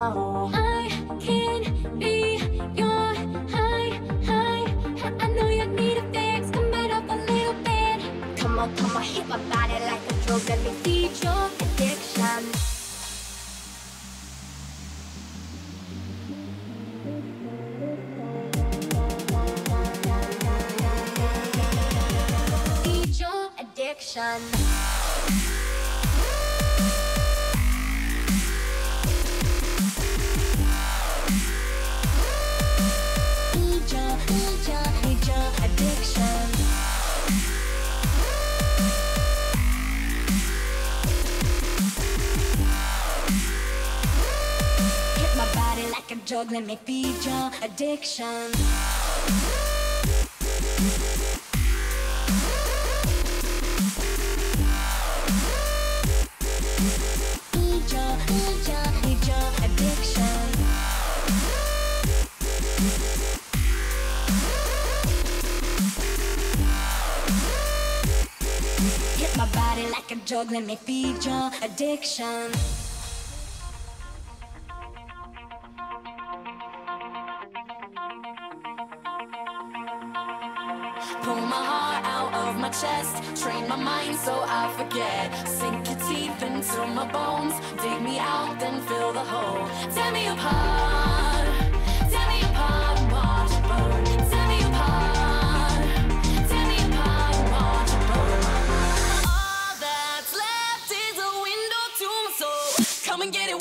I can be your high. I know you need a fix, come back up a little bit. Come on, hit my body like a drug, let me feed your addiction. Feed your addiction. Drug, let me feed your addiction. Feed your addiction. Hit my body like a drug, let me feed your addiction. Pull my heart out of my chest, train my mind so I forget. Sink your teeth into my bones, dig me out, then fill the hole. Tear me apart and watch it burn. Tear me apart and watch it burn. All that's left is a window to my soul. Come and get it.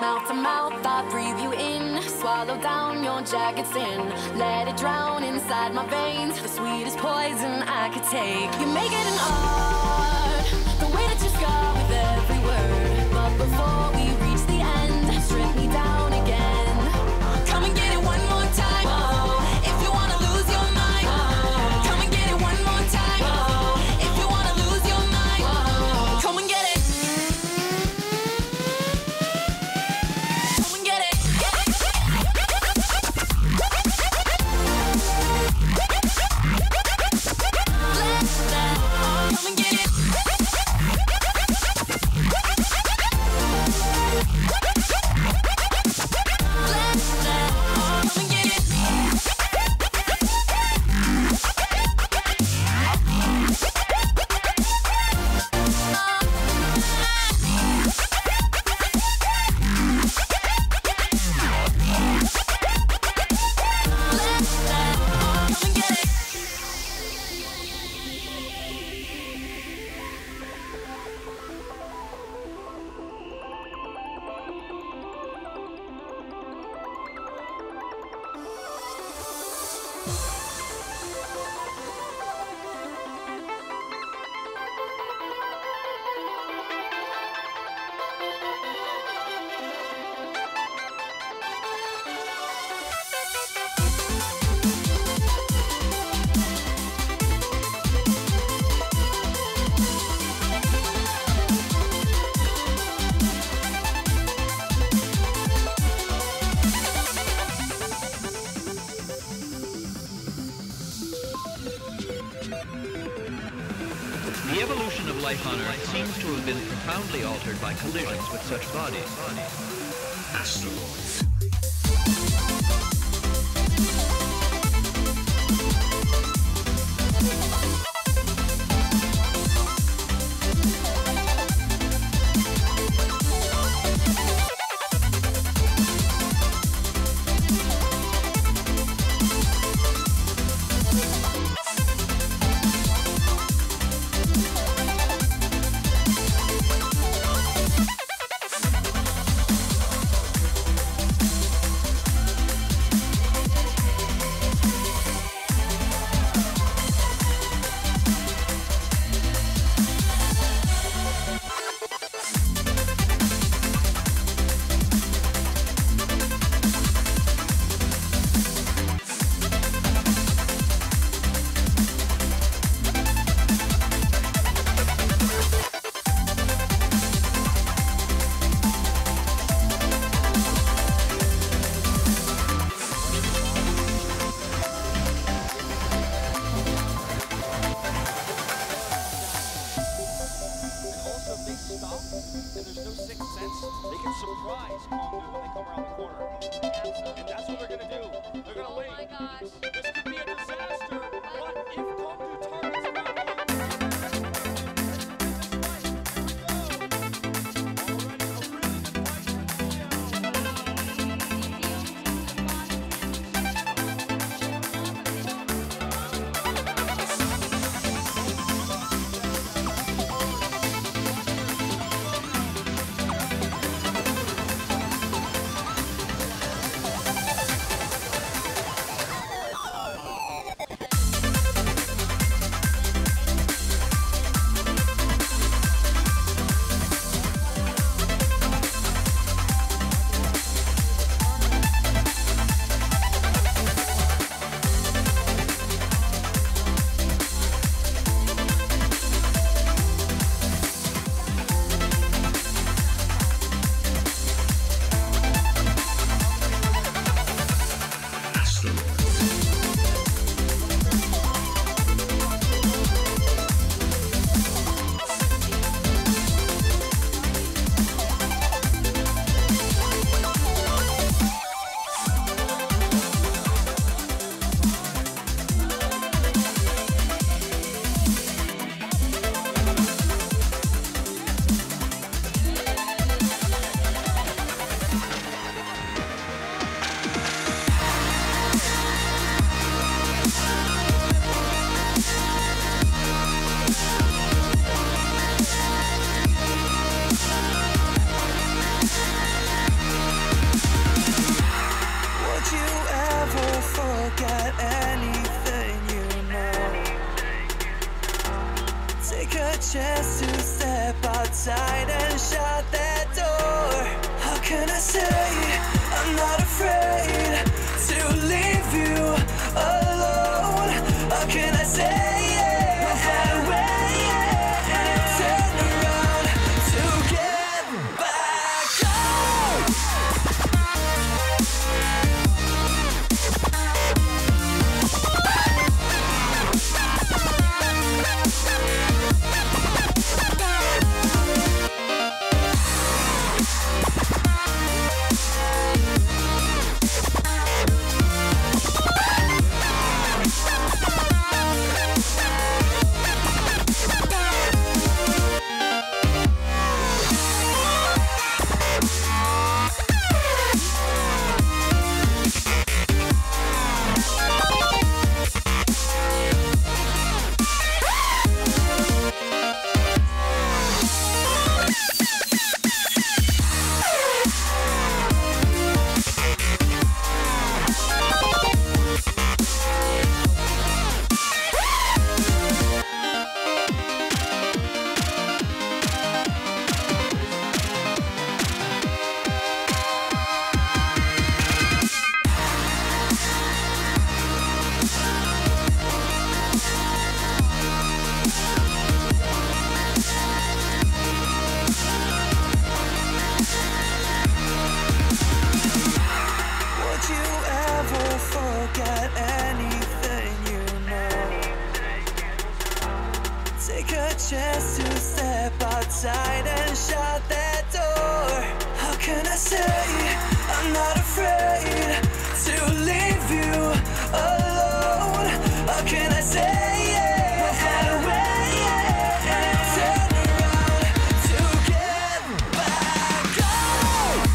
Mouth to mouth, I breathe you in. Swallow down your jagged sin. Let it drown inside my veins. The sweetest poison I could take. You make it an art, the way that you scar with every word. But before we reach the end, strip me down again. Come and get it one more time. If you wanna lose your mind, come and get it one more time. If you wanna lose your mind, come and get it. Come and get The evolution of life on Earth seems to have been profoundly altered by collisions with such bodies. Asteroids. Chance to step outside and shut that door. How can I say I'm not afraid to leave you alone? How can I say we'll find a way and turn around to get back home? Take a chance to step outside and shut that door. How can I say I'm not afraid to leave you alone? How can I say we'll find a way and turn around to get back home?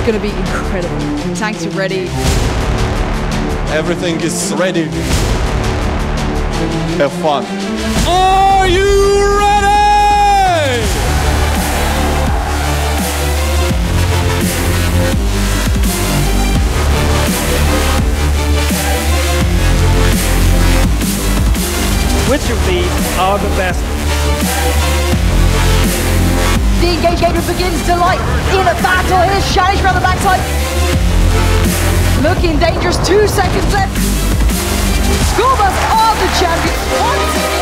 It's going to be incredible. Tanks are ready. Everything is ready. Have fun. Are you ready? Which of these are the best? The engagement begins to light in a battle. Here's Shanish around the backside. Looking dangerous, 2 seconds left. Schoolbus are the champions once again.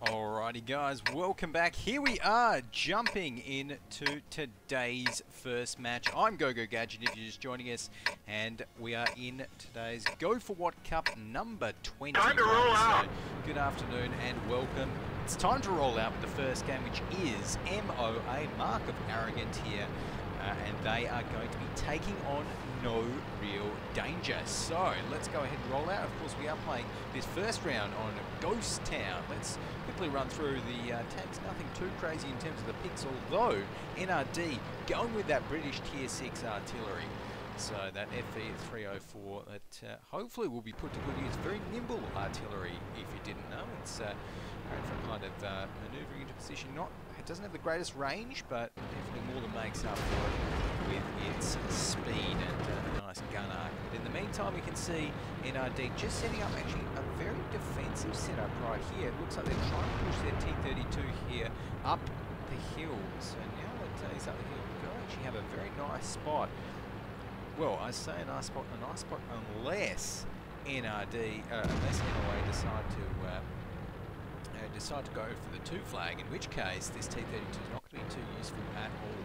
Alrighty guys, welcome back. Here we are jumping into today's first match. I'm Go4WoT if you're just joining us, and we are in today's Go4WoT Cup number 20. Time to roll out. So, good afternoon and welcome. It's time to roll out with the first game, which is MOA, Mark of Arrogant here, and they are going to be taking on No Real Danger. So let's go ahead and roll out. Of course, we are playing this first round on Ghost Town. Let's quickly run through the tanks. Nothing too crazy in terms of the picks, although NRD going with that British Tier 6 artillery. So that FE304 that hopefully will be put to good use. Very nimble artillery, if you didn't know. It's great for kind of manoeuvring into position. It doesn't have the greatest range, but definitely more than makes up for it with its speed and a nice gun arc. But in the meantime, we can see NRD just setting up actually a very defensive setup right here. It looks like they're trying to push their T-32 here up the hill. So now that he's up the hill, we actually have a very nice spot. Well, I say a nice spot unless NRD, unless NOA decide to go for the 2 flag, in which case this T-32 is not going to be too useful at all.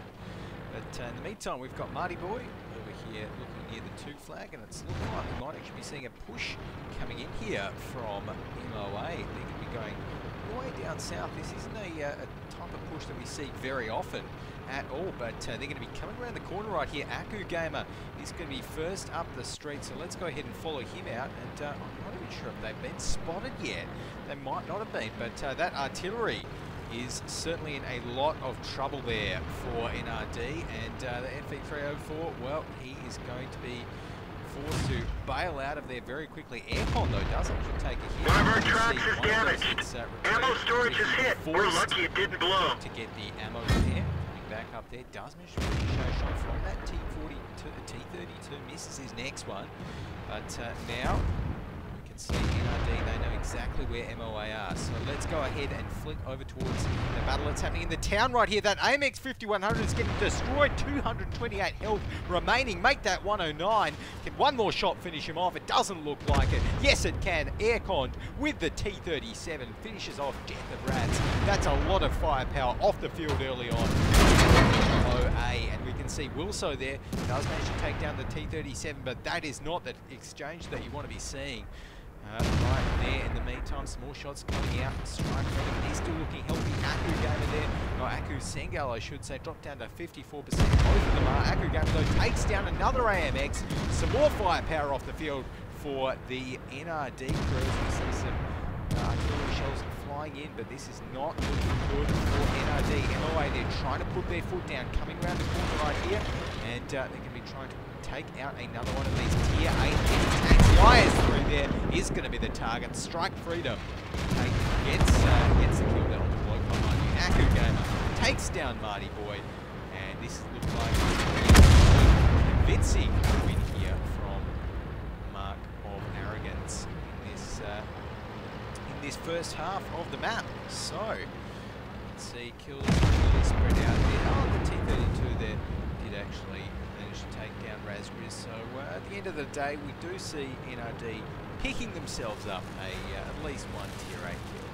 But in the meantime, we've got Marty Boy over here looking near the 2 flag, and it's looking like we might actually be seeing a push coming in here from MOA. They're going to be going all the way down south. This isn't a type of push that we see very often at all, but they're going to be coming around the corner right here. Aku Gamer is going to be first up the street, so let's go ahead and follow him out. And I'm not even sure if they've been spotted yet. They might not have been, but that artillery is certainly in a lot of trouble there for NRD. And the FE304, well, he is going to be forced to bail out of there very quickly. Aircon, though, does actually take a hit. One of our tracks is damaged. Ammo storage is hit. We're lucky it didn't blow. To get the ammo there. Back up there, does manage to show shot from that T-32, misses his next one, but now we can see NRD, they know exactly where MOA are, so let's go ahead and flick over towards the battle that's happening in the town right here. That AMX 5100 is getting destroyed, 228 health remaining, make that 109, can one more shot finish him off? It doesn't look like it. Yes it can. Aircon with the T-37 finishes off Death of Rats. That's a lot of firepower off the field early on. OA, and we can see Wilso there does manage to take down the T-37, but that is not the exchange that you want to be seeing. Right there, in the meantime, some more shots coming out. Strike Freedom, he's still looking healthy. Aku Gamer there, no, Aku Sengal, I should say, dropped down to 54%. Both of them are. Aku Gamer, though, takes down another AMX. Some more firepower off the field for the NRD crews. We see some artillery shells flying in, but this is not looking good for NRD. MOA, they're trying to put their foot down, coming around the corner right here, and they're going to be trying to take out another one of these Tier 8 tanks. Fires through there is going to be the target. Strike Freedom gets the kill there on the bloke behind you. Aku Gamer takes down Marty Boy, and this looks like a convincing win here from Mark of Arrogance in this first half of the map. So let's see, kills really spread out there. Oh, the T-32 there did actually manage to take down Razgriz. So at the end of the day, we do see NRD picking themselves up at least one Tier 8 kill,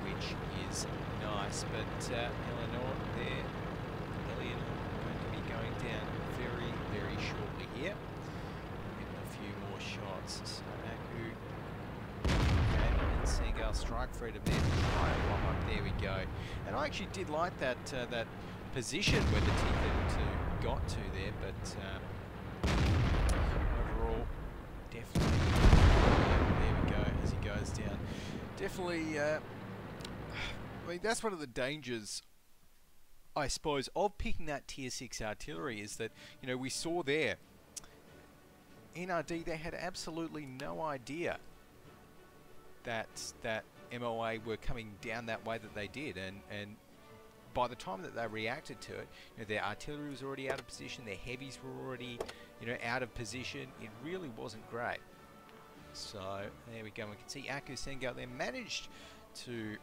which is nice. But Eleanor there, Eleanor going to be going down very, very shortly here. Getting a few more shots. So Aku and Seagull Strike Freedom there to try and block up. There we go. And I actually did like that that position where the T-32 got to there, but definitely, I mean, that's one of the dangers, I suppose, of picking that Tier 6 artillery, is that, you know, we saw there, NRD, they had absolutely no idea that MOA were coming down that way that they did, and by the time that they reacted to it, you know, their artillery was already out of position, their heavies were already, you know, out of position. It really wasn't great. So there we go. We can see Aku Sengo there managed to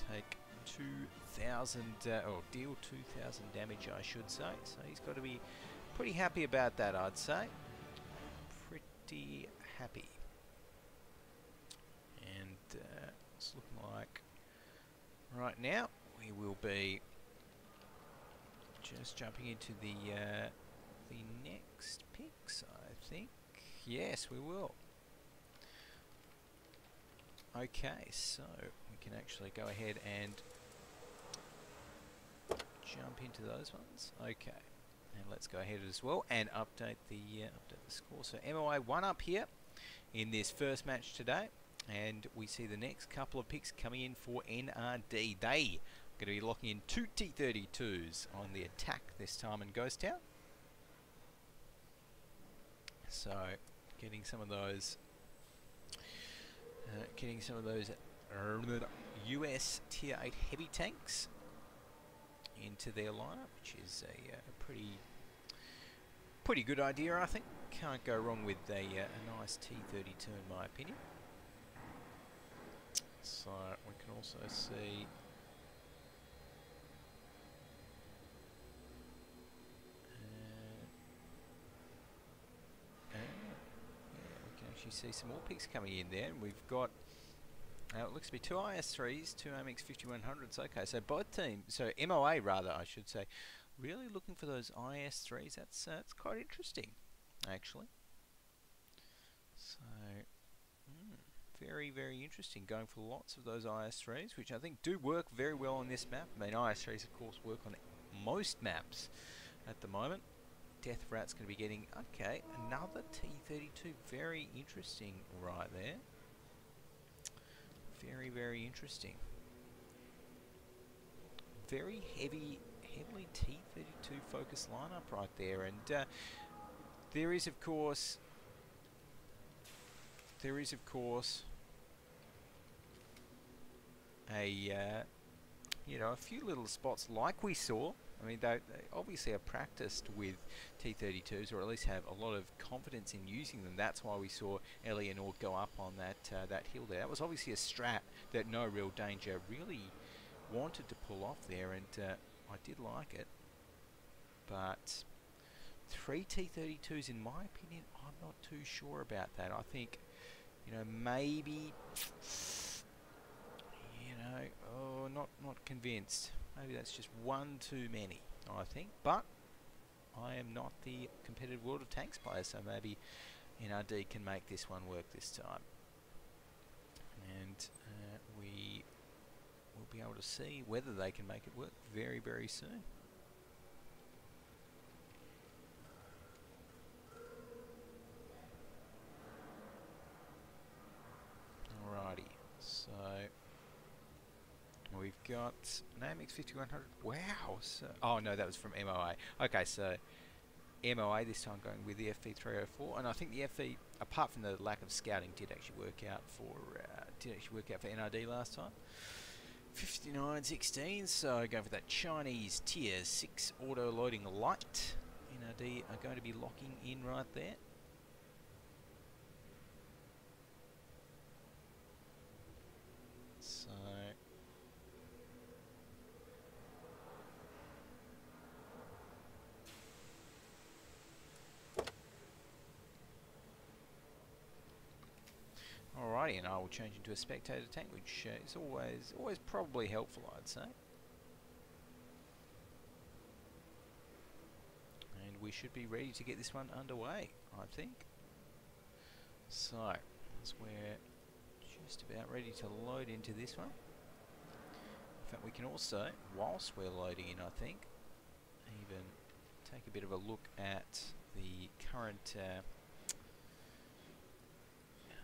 take 2,000 or deal 2,000 damage, I should say. So he's got to be pretty happy about that, I'd say. Pretty happy. And it's looking like right now we will be just jumping into the next picks, I think. Yes, we will. Okay, so we can actually go ahead and jump into those ones. Okay, and let's go ahead as well and update the score. So MOA 1 up here in this first match today, and we see the next couple of picks coming in for NRD. They are going to be locking in 2 T-32s on the attack this time in Ghost Town. So getting some of those US Tier 8 heavy tanks into their lineup, which is a pretty good idea, I think. Can't go wrong with a nice T-32 in my opinion. So we can also see we can actually see some more picks coming in there, and we've got it looks to be 2 IS-3s, 2 AMX 5100s. Okay, so both teams, so MOA rather, I should say, really looking for those IS-3s. That's quite interesting, actually. So, very, very interesting. Going for lots of those IS-3s, which I think do work very well on this map. I mean, IS-3s, of course, work on most maps at the moment. Death Rat's going to be getting, okay, another T-32. Very interesting right there. Very, very interesting. Very heavily T-32 focused lineup right there, and there is of course a you know, a few little spots like we saw. I mean, they obviously are practiced with T-32s, or at least have a lot of confidence in using them. That's why we saw Eleanor go up on that hill there. That was obviously a strat that No Real Danger really wanted to pull off there, and I did like it. But 3 T-32s, in my opinion, I'm not too sure about that. I think, you know, maybe, you know, oh, not convinced. Maybe that's just one too many, I think. But I am not the competitive World of Tanks player, so maybe NRD can make this one work this time. And we will be able to see whether they can make it work very, very soon. Alrighty, so we've got an AMX 5100. Wow. So, oh no, that was from MOA. Okay, so MOA this time going with the FV304, and I think the FV, apart from the lack of scouting, did actually work out for NRD last time. 59-16. So going for that Chinese Tier 6 auto loading light. NRD are going to be locking in right there. So alrighty, and I will change into a spectator tank, which is always probably helpful, I'd say. And we should be ready to get this one underway, I think. So, as we're just about ready to load into this one. In fact, we can also, whilst we're loading in, I think, even take a bit of a look at the current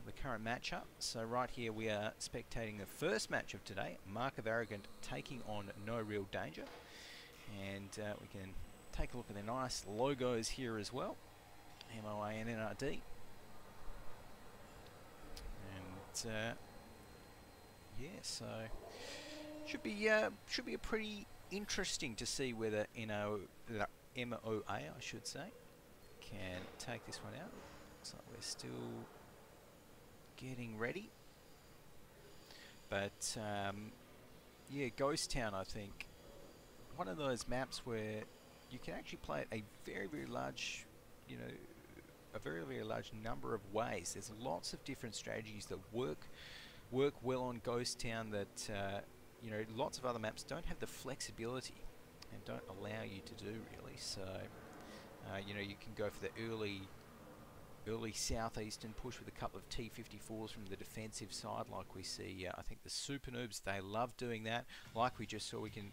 the current matchup. So right here we are spectating the first match of today. Mark of Arrogant taking on No Real Danger. And we can take a look at the nice logos here as well. MOA and NRD. And yeah, so should be a pretty interesting to see whether MOA, I should say, can take this one out. Looks like we're still getting ready. But yeah, Ghost Town, I think, one of those maps where you can actually play it a very, very large, you know, a very, very large number of ways. There's lots of different strategies that work well on Ghost Town that you know, lots of other maps don't have the flexibility and don't allow you to do really. So you know, you can go for the early southeastern push with a couple of T-54s from the defensive side, like we see. I think the SuperNoobs, they love doing that. Like we just saw, we can,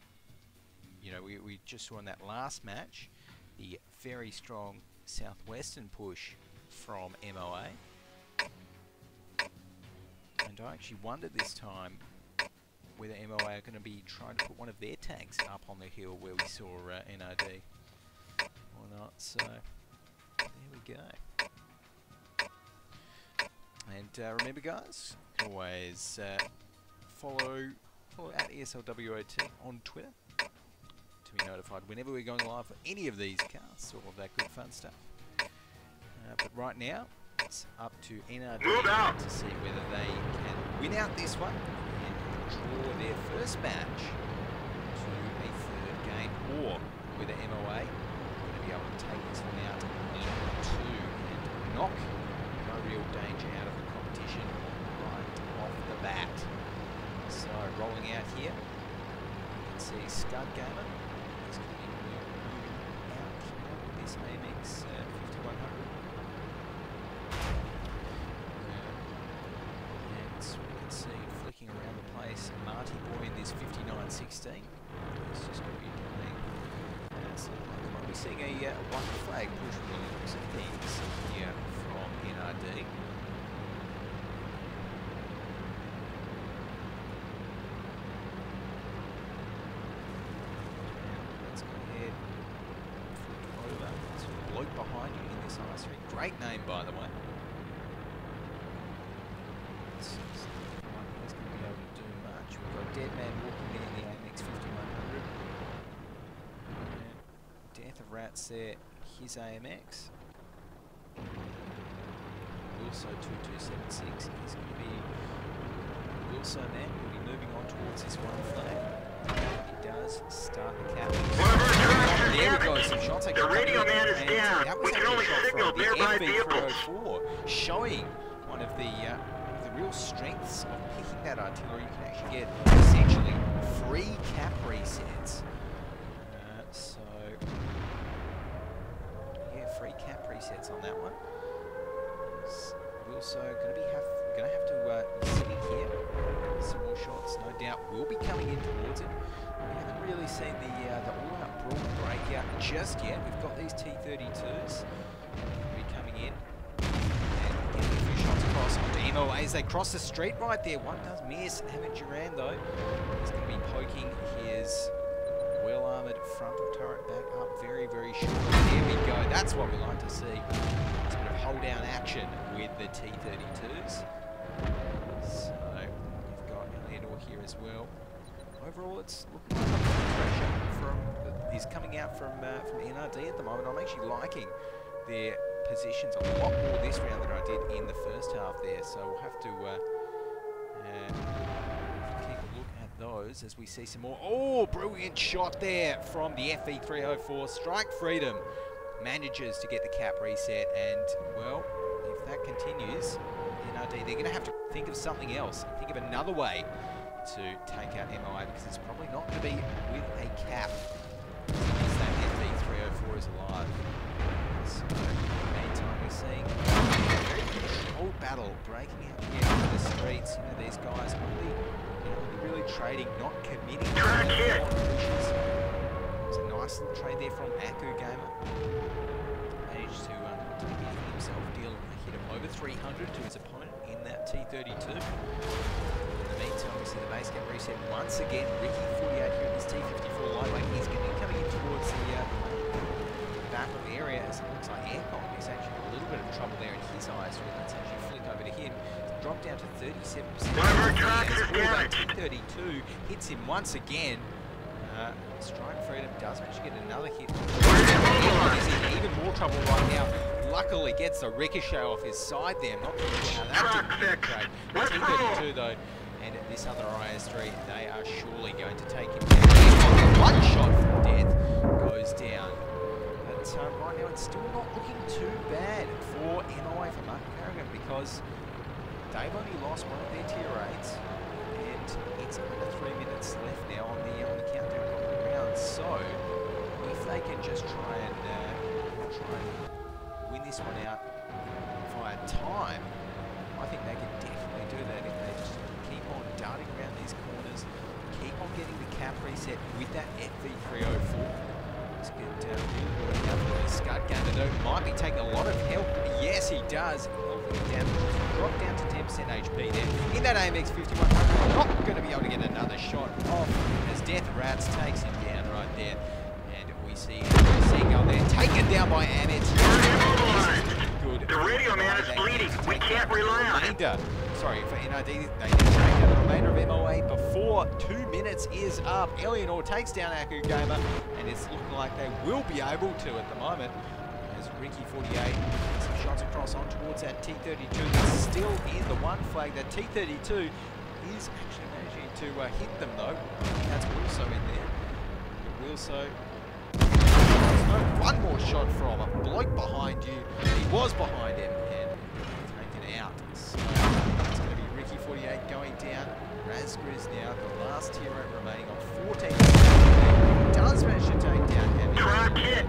you know, we just saw in that last match the very strong southwestern push from MOA. And I actually wondered this time whether MOA are going to be trying to put one of their tanks up on the hill where we saw NRD or not. So there we go. And remember, guys, always follow at ESLWOT on Twitter to be notified whenever we're going live for any of these casts, all of that good fun stuff. But right now, it's up to NRD to see whether they can win out this one and draw their first match to a third game, or whether MOA are going to be able to take this one out in 2 and knock No Real Danger out of the competition right off the bat. So rolling out here, you can see Scud Gamer is going to be moving out here with this AMX 5100. And so we can see flicking around the place, Marty Boy in this 5916. He's just going to be playing. So we might be seeing a white flag push from the looks of things here from NRD. Let's go ahead, flip over to the bloke behind you in this ice ring. Great name, by the way. He's going to be able to do much. We've got Deadman walking in the AMX 5100. Death of Rats there, his AMX. Also 2276. He's going to be also man. He'll be moving on towards this one flag. He does start the cap. There we go, some shots. The radio man is down. We can only signal nearby vehicles. Showing one of the real strengths of picking that artillery. You can actually get essentially free cap resets. So yeah, free cap resets on that one. We're also going to have to sitting here. Some more shots, no doubt, will be coming in towards it. We haven't really seen the all-out brawl breakout just yet. We've got these T-32s be coming in and getting a few shots across onto MOA as they cross the street right there. One does miss. Hammond Duran though, he's going to be poking his well-armoured frontal turret back up very, very short. There we go. That's what we like to see. It's a bit of hold-down action with the T-32s. So you've got Eleanor here as well. Overall, it's looking like pressure is coming out from NRD at the moment. I'm actually liking their positions a lot more this round than I did in the first half there. So we'll have to keep a look at those as we see some more. Oh, brilliant shot there from the FV304. Strike Freedom manages to get the cap reset, and well, if that continues, NRD, they're going to have to think of something else. Think of another way to take out MOA, because it's probably not going to be with a cap as that FV304 is alive. So, in the meantime, we're seeing a very controlled battle breaking out here into the streets. You know, these guys really trading, not committing to pushes. There's a nice little trade there from Aku Gamer. Managed to himself deal a hit of over 300 to his opponent in that T32. In the meantime, we see the base cap reset once again. Ricky 48 here in this T54 lightweight. He's going to be coming in towards the back of the area as it looks like Aircon is actually got a little bit of trouble there in his eyes. Let's actually flick over to him. Dropped down to 37%. T32 hits him once again. Strike Freedom does manage to get another hit. He's in even more trouble right now. Luckily gets a ricochet off his side there. Not sure how that didn't penetrate. T32 though, and this other IS3, they are surely going to take him down. One shot from death goes down. But right now it's still not looking too bad for MOA for Mark Carrigan because they've only lost one of their tier 8s, and it's under 3 minutes left now on the countdown of the round. So if they can just try and win this one out via time, I think they can definitely do that if they just keep on darting around these corners, keep on getting the cap reset with that FV304. Let's get really Scud Ganado might be taking a lot of help. Yes, he does. Drop down to 10% HP there. In that AMX 5100, not going to be able to get another shot off as Death Rats takes him down right there. And we see Saigon there taken down by Amit. Good. The radio man is bleeding. We can't rely on it. Sorry, for NRD, they need to take out the remainder of MOA before 2 minutes is up. Eleanor takes down Aku Gamer, and it's looking like they will be able to at the moment. As Ricky 48 some shots across on towards that T32 that's still in the one flag. That T32 is actually managing to hit them though. That's also in there. Wilso. One more shot from a bloke behind you. He was behind him and taken out. So it's going to be Ricky 48 going down. Razgriz now, the last tier 8 remaining on 14. Does manage to take down Heavy. Track hit.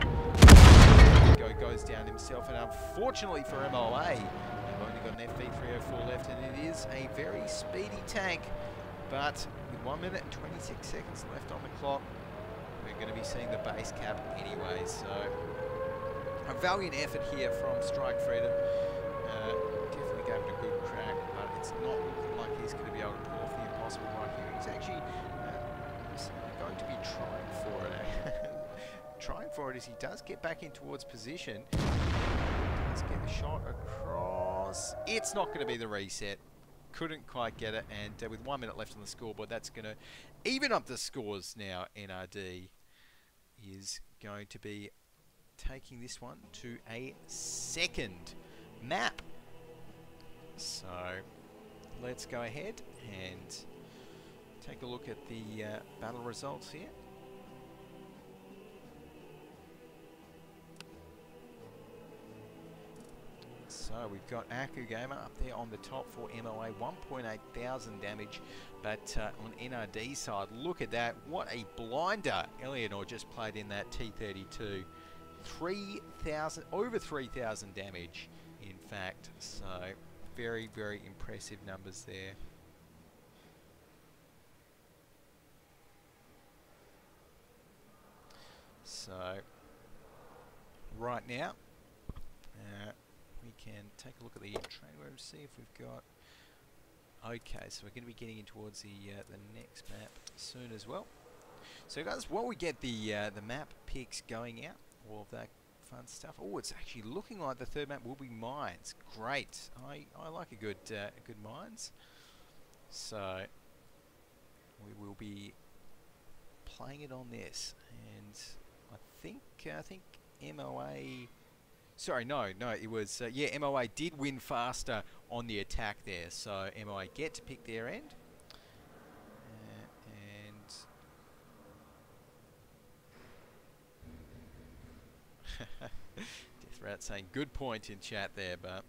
Goes down himself, and unfortunately for MOA, they've only got an FV304 left, and it is a very speedy tank. But with 1 minute and 26 seconds left on the clock, we're going to be seeing the base cap anyway. So a valiant effort here from Strike Freedom. Definitely gave it a good crack, but it's not looking like he's going to be able to pull off the impossible right here. He's actually going to be trying for it. Trying for it as he does get back in towards position. Let's get the shot across. It's not going to be the reset. Couldn't quite get it, and with 1 minute left on the scoreboard, that's going to even up the scores now. NRD is going to be taking this one to a second map. So let's go ahead and take a look at the battle results here. So we've got Aku Gamer up there on the top for MOA, 1.8 thousand damage, but on NRD side, look at that, what a blinder Eleanor just played in that T32. 3,000, over 3,000 damage, in fact, so very, very impressive numbers there. So, right now, we can take a look at the train room, see if we've got... Okay, so we're going to be getting in towards the next map soon as well. So guys, while we get the map picks going out, all of that fun stuff. Oh, it's actually looking like the third map will be mines. Great. I like a good mines. So we will be playing it on this, and I think MOA. Sorry, no, it was yeah. MOA did win faster on the attack there, so MOA get to pick their end. Death Rat saying good point in chat there, but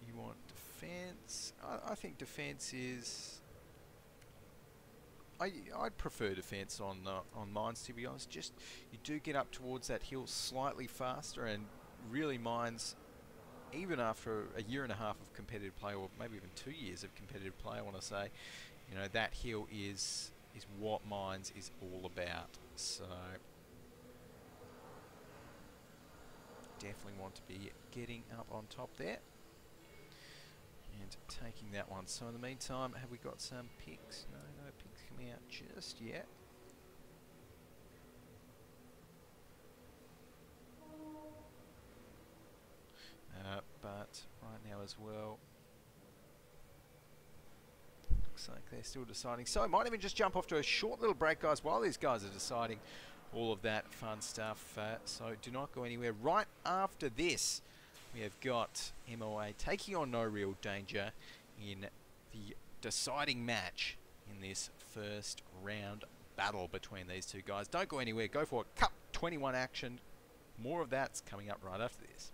you want defense? I think defense is. I'd prefer defense on mines, to be honest. Just you do get up towards that hill slightly faster, and really mines, even after a year and a half of competitive play, or maybe even 2 years of competitive play, I want to say, you know, that hill is what mines is all about. So definitely want to be getting up on top there and taking that one. So in the meantime, have we got some picks? No picks coming out just yet. But right now as well, looks like they're still deciding. So I might even just jump off to a short little break, guys, while these guys are deciding all of that fun stuff. So do not go anywhere. Right after this, we have got MOA taking on No Real Danger in the deciding match in this first round battle between these two guys. Don't go anywhere. Go4WoT Cup 21 action. More of that's coming up right after this.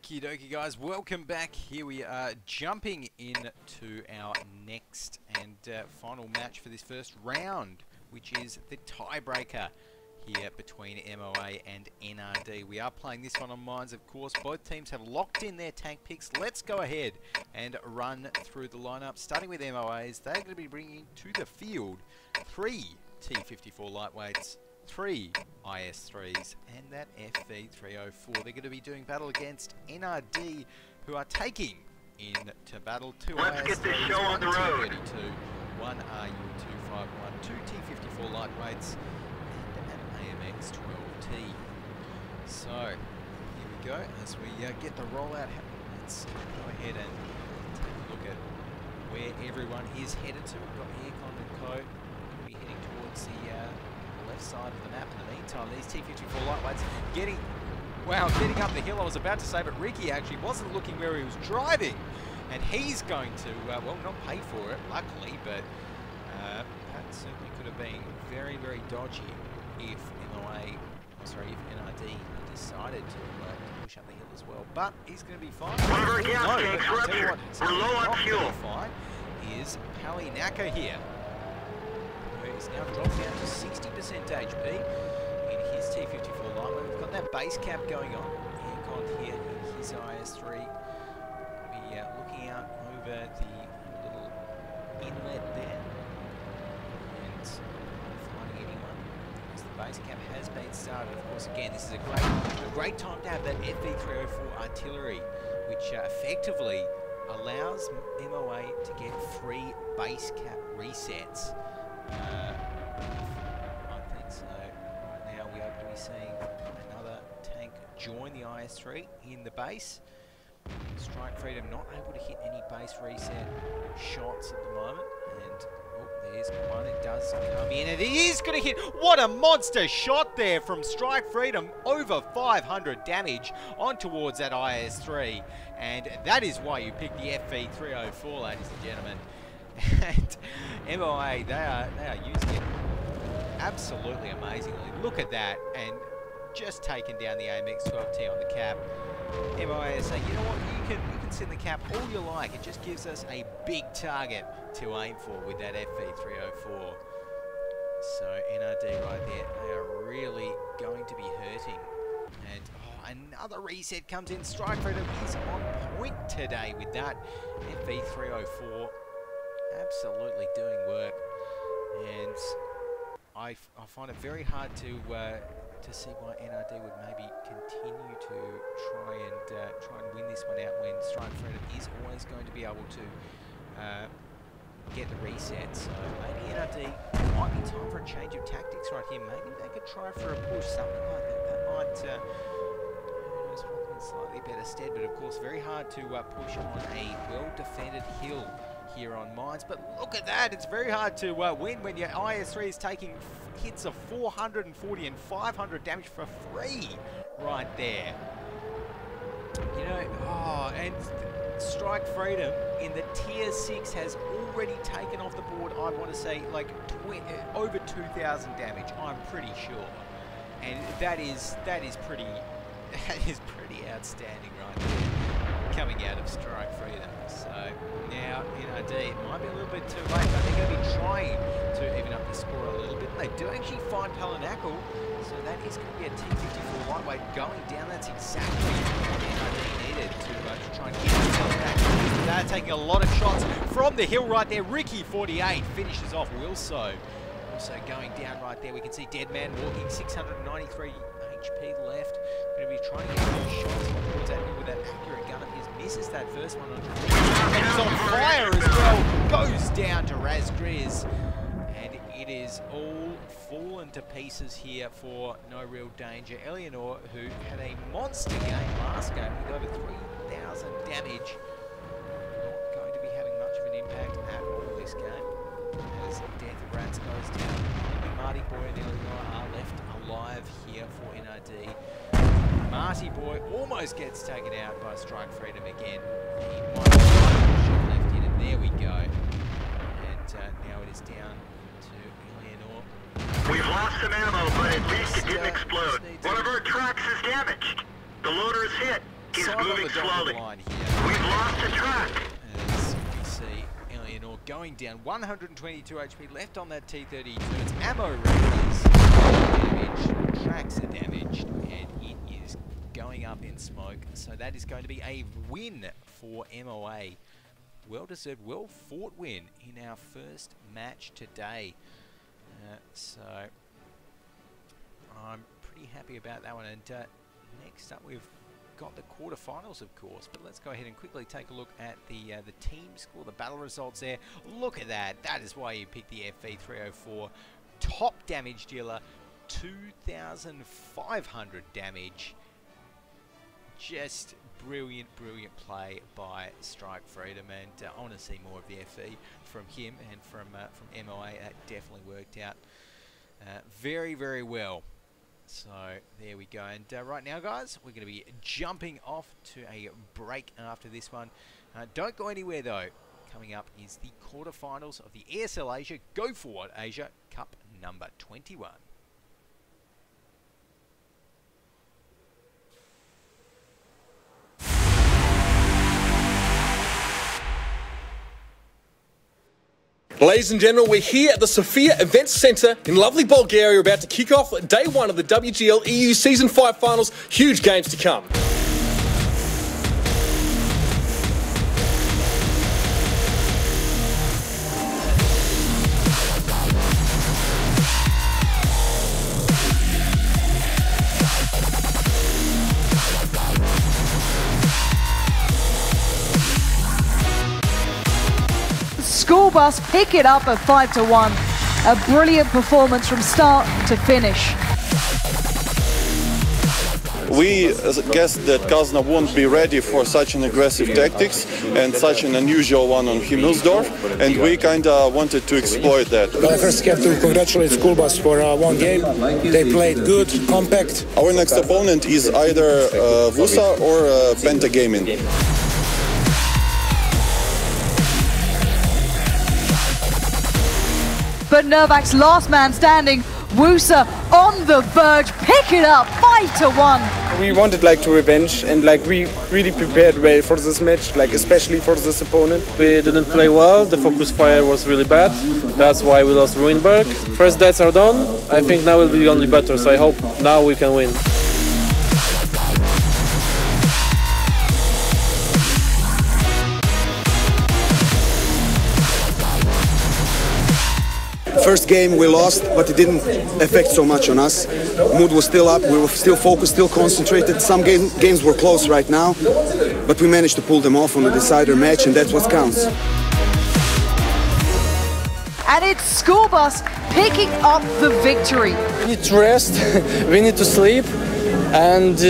Okie dokie guys, welcome back. Here we are jumping into our next and final match for this first round, which is the tiebreaker here between MOA and NRD. We are playing this one on Mines, of course. Both teams have locked in their tank picks. Let's go ahead and run through the lineup. Starting with MOAs, they're going to be bringing to the field 3 T54 lightweights, 3 IS-3s, and that FV304. They're going to be doing battle against NRD, who are taking into battle 2 Let's IS-3s, get this show on the road. 1 T32, 1 RU251, 2 T54 lightweights, and an AMX-12T. So, here we go. As we get the rollout happening, let's go ahead and take a look at where everyone is headed to. We've got Aircon and Co. We'll be heading towards the left side of the map. In the meantime, these T54 lightweights getting up the hill. I was about to say, but Ricky actually wasn't looking where he was driving, and he's going to, well, not pay for it, luckily, but that certainly could have been very, very dodgy if NRD decided to push up the hill as well. But he's going to be fine. One of our gas tanks ruptured. We're low on fuel. Fine is Pally Naka here. He's now dropped down to 60% HP in his T54 lightweight. We've got that base cap going on. Aircon here in his IS-3. We'll be looking out over the little inlet there and finding anyone, as the base cap has been started. Of course, again, this is a great time to have that FV304 artillery, which effectively allows MOA to get free base cap resets. I think so. Right now we hope to be seeing another tank join the IS-3 in the base. Strike Freedom not able to hit any base reset shots at the moment, and there's one. It does come in, and it is going to hit. What a monster shot there from Strike Freedom, over 500 damage on towards that IS-3, and that is why you picked the FV304, ladies and gentlemen. And MOA, they are using it absolutely amazingly. Look at that, and just taking down the AMX-12T on the cap. MOA is saying, you know what, you can send the cap all you like. It just gives us a big target to aim for with that FV304. So NRD right there, they are really going to be hurting. And another reset comes in. Strike Freedom is on point today with that FV304. Absolutely doing work, and I find it very hard to see why NRD would maybe continue to try and win this one out when Strike Freedom is always going to be able to get the reset. So maybe NRD might be time for a change of tactics right here. Maybe they could try for a push, something like that. That might hold them in slightly better stead. But of course, very hard to push on a well-defended hill here on Mines. But look at that, it's very hard to win when your IS-3 is taking hits of 440 and 500 damage for free right there. You know, and Strike Freedom in the tier 6 has already taken off the board, I want to say, like over 2,000 damage, I'm pretty sure. And that is pretty outstanding right there, coming out of Strike Freedom. So now NRD, it might be a little bit too late, but they're going to be trying to even up the score a little bit. And they do actually find Palanakal, so that is going to be a T54 lightweight going down. That's exactly what NRD needed to try and get themselves back. They're taking a lot of shots from the hill right there. Ricky 48 finishes off Wilso. Also going down right there, we can see Deadman walking, 693 HP left. Going to be trying to get those shots towards that hill with that accurate gun of his. Misses that first one on, and he's on fire as well. Goes down to Raz Grizz, and it is all fallen to pieces here for No Real Danger. Eleanor, who had a monster game last game with over 3,000 damage, not going to be having much of an impact at all this game, as Death of Rats goes down. Only Marty Boy and Eleanor are left alive here for NRD. Marty Boy almost gets taken out by Strike Freedom again. He might have shot left in, and there we go. And now it is down to Eleanor. We've lost some ammo, but at least it didn't explode. One of our tracks is damaged. The loader is hit. He's on moving the dotted slowly. line here. We've lost the track. As we see Eleanor going down, 122 HP left on that T32. Its ammo rack is damaged, tracks are damaged, and it is going up in smoke. So that is going to be a win for MOA. Well-deserved, well-fought win in our first match today. So I'm pretty happy about that one. And next up we've got the quarterfinals, of course, but let's go ahead and quickly take a look at the team score, the battle results there. Look at that. That is why you picked the FV304. Top damage dealer, 2,500 damage. Just brilliant play by Strike Freedom, and I want to see more of the FE from him and from MOA. That definitely worked out very well. So there we go, and right now, guys, we're going to be jumping off to a break after this one. Don't go anywhere though. Coming up is the quarterfinals of the ESL Asia Go4WoT Asia Cup number 21. Ladies and gentlemen, we're here at the Sofia Events Centre in lovely Bulgaria, about to kick off day one of the WGL EU Season 5 Finals. Huge games to come. School bus pick it up at 5-1. A brilliant performance from start to finish. We guessed that Kazna won't be ready for such an aggressive tactics and such an unusual one on Himmelsdorf, and we kinda wanted to exploit that. I first have to congratulate School Bus for one game. They played good, compact. Our next opponent is either WUSA or Penta Gaming. But Novak's last man standing, WUSA on the verge, pick it up, 5-1. We wanted to revenge, and we really prepared well for this match, especially for this opponent. We didn't play well, the focus fire was really bad, that's why we lost Ruinberg. First deaths are done, I think now it will be only better, so I hope now we can win. First game we lost, but it didn't affect so much on us. Mood was still up, we were still focused, still concentrated. Some games were close right now, but we managed to pull them off on the decider match, and that's what counts. And it's School Bus picking up the victory. We need to rest, we need to sleep, and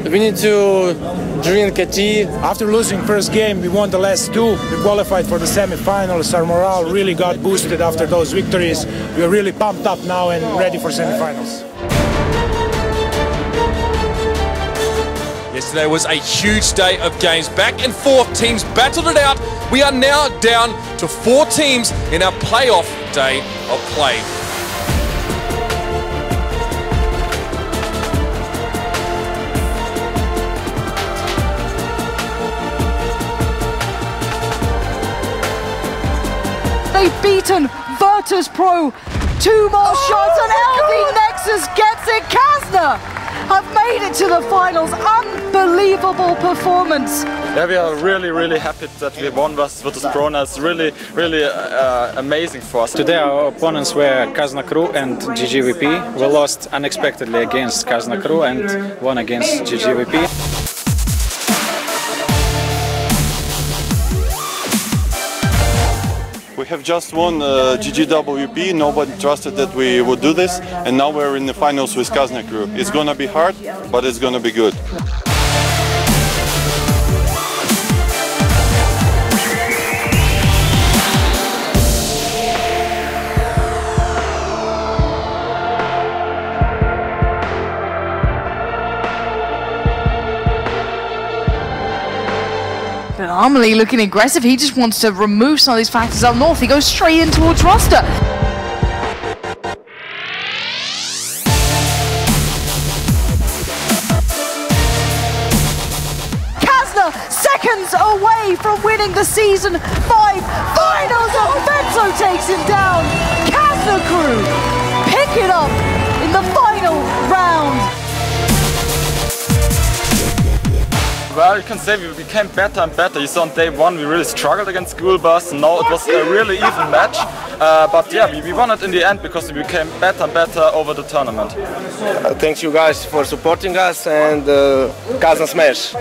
we need to drink a tea. After losing first game, we won the last two. We qualified for the semi-finals. Our morale really got boosted after those victories. We are really pumped up now and ready for semi-finals. Yesterday was a huge day of games. Back and forth, teams battled it out. We are now down to 4 teams in our playoff day of play. They've beaten Virtus Pro. 2 more shots and LB Nexus gets it. Kazna have made it to the finals. Unbelievable performance. Yeah, we are really happy that we won Virtus Pro. It's really amazing for us. Today our opponents were Kazna Crew and GGVP. We lost unexpectedly against Kazna Crew and won against GGVP. We have just won GGWP, nobody trusted that we would do this, and now we're in the finals with Kazna Crew. It's gonna be hard, but it's gonna be good. Amelie looking aggressive. He just wants to remove some of these factors up north. He goes straight in towards roster. points away from winning the Season 5 Finals. Benzo takes him down. Kazna Crew pick it up in the final round. Well, you can say we became better and better. You saw on day one we really struggled against School Bus. Now it was a really even match. But yeah, we won it in the end because we became better and better over the tournament. Thanks you guys for supporting us, and Kazna smash!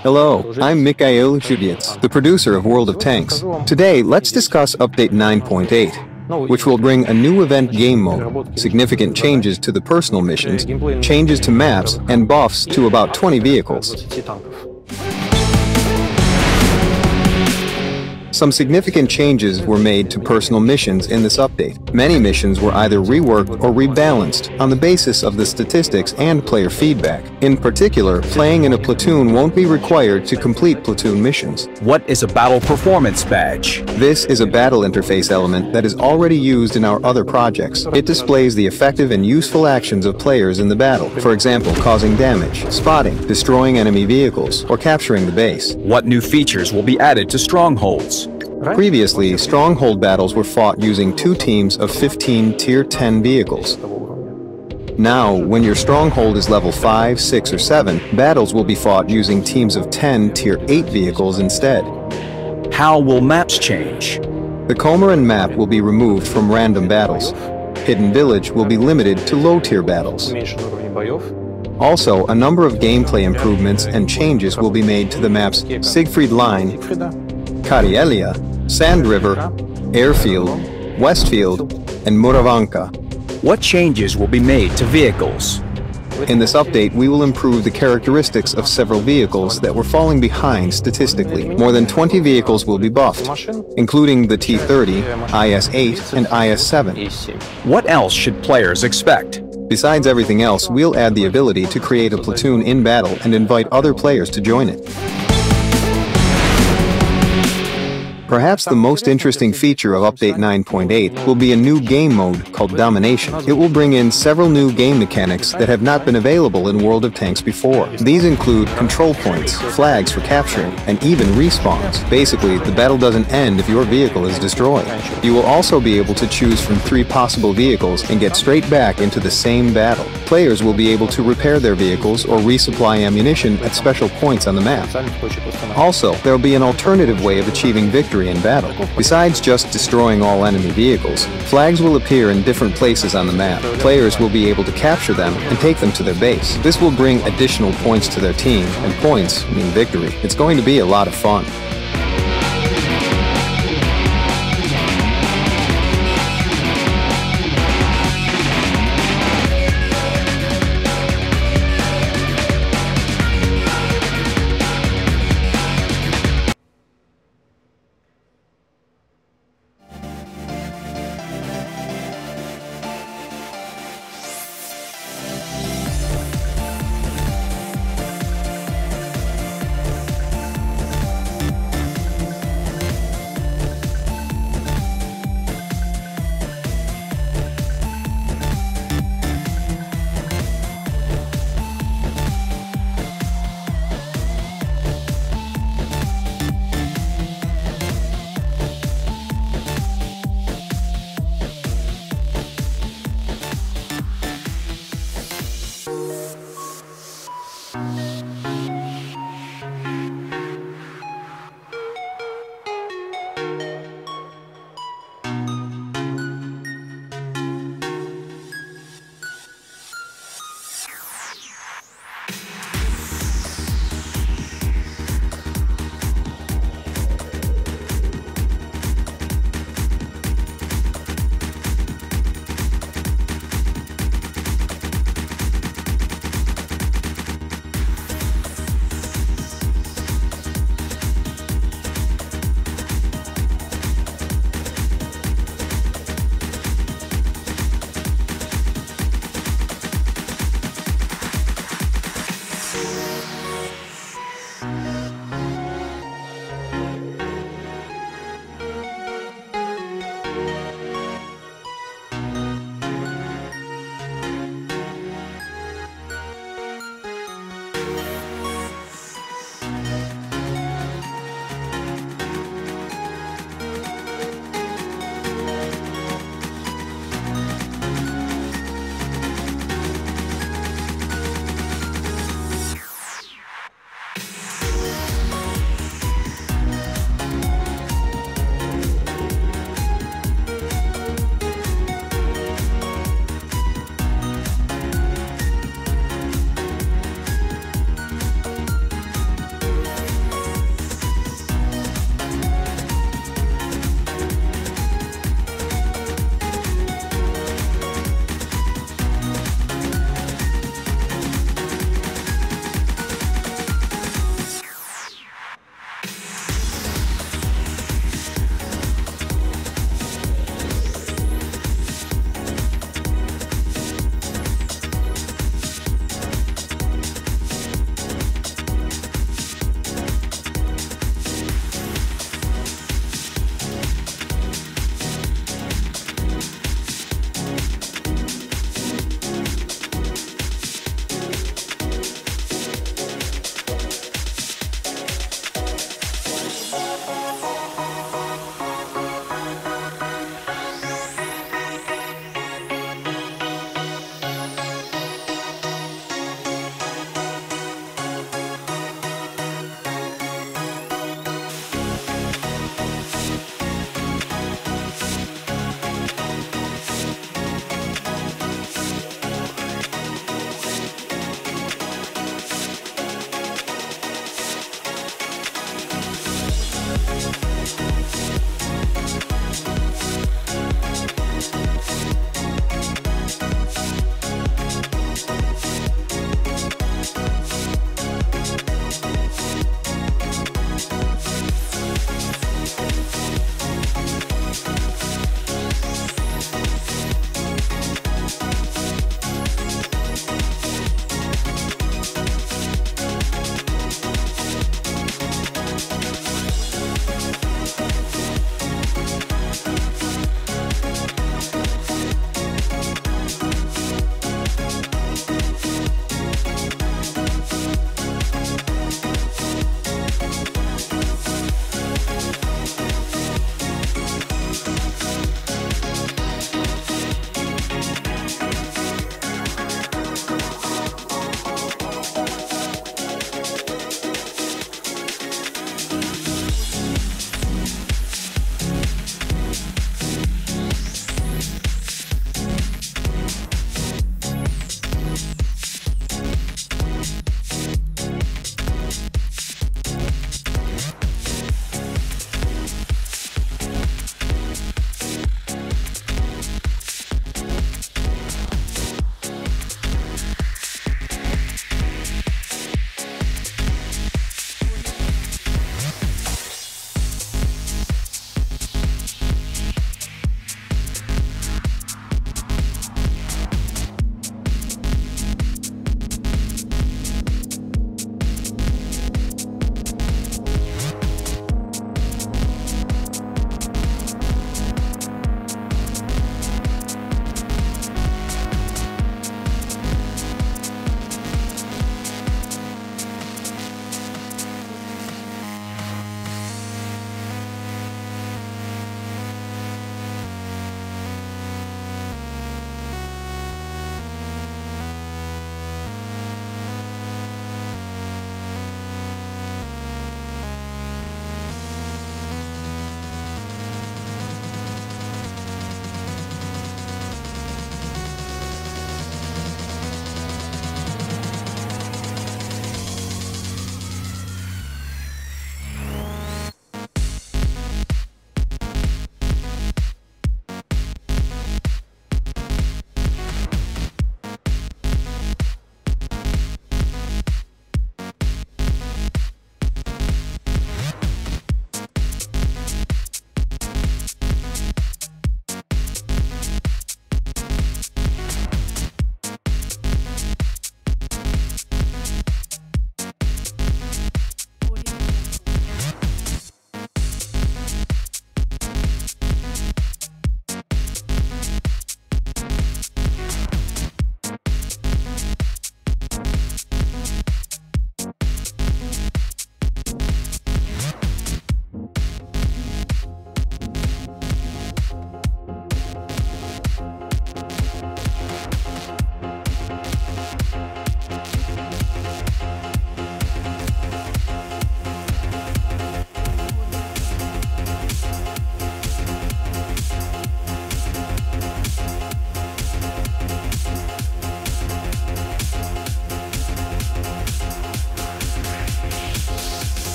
Hello, I'm Mikhail Zhubets, the producer of World of Tanks. Today, let's discuss Update 9.8, which will bring a new event game mode, significant changes to the personal missions, changes to maps, and buffs to about 20 vehicles. Some significant changes were made to personal missions in this update. Many missions were either reworked or rebalanced on the basis of the statistics and player feedback. In particular, playing in a platoon won't be required to complete platoon missions. What is a battle performance badge? This is a battle interface element that is already used in our other projects. It displays the effective and useful actions of players in the battle, for example, causing damage, spotting, destroying enemy vehicles, or capturing the base. What new features will be added to strongholds? Previously, stronghold battles were fought using 2 teams of 15 Tier 10 vehicles. Now, when your stronghold is level 5, 6, or 7, battles will be fought using teams of 10 Tier 8 vehicles instead. How will maps change? The Comoran map will be removed from random battles. Hidden Village will be limited to low-tier battles. Also, a number of gameplay improvements and changes will be made to the maps Siegfried Line, Karielia, Sand River, Airfield, Westfield, and Moravanka. What changes will be made to vehicles? In this update, we will improve the characteristics of several vehicles that were falling behind statistically. More than 20 vehicles will be buffed, including the T30, IS-8, and IS-7. What else should players expect? Besides everything else, we'll add the ability to create a platoon in battle and invite other players to join it. Perhaps the most interesting feature of Update 9.8 will be a new game mode called Domination. It will bring in several new game mechanics that have not been available in World of Tanks before. These include control points, flags for capturing, and even respawns. Basically, the battle doesn't end if your vehicle is destroyed. You will also be able to choose from 3 possible vehicles and get straight back into the same battle. Players will be able to repair their vehicles or resupply ammunition at special points on the map. Also, there will be an alternative way of achieving victory in battle. Besides just destroying all enemy vehicles, flags will appear in different places on the map. Players will be able to capture them and take them to their base. This will bring additional points to their team, and points mean victory. It's going to be a lot of fun.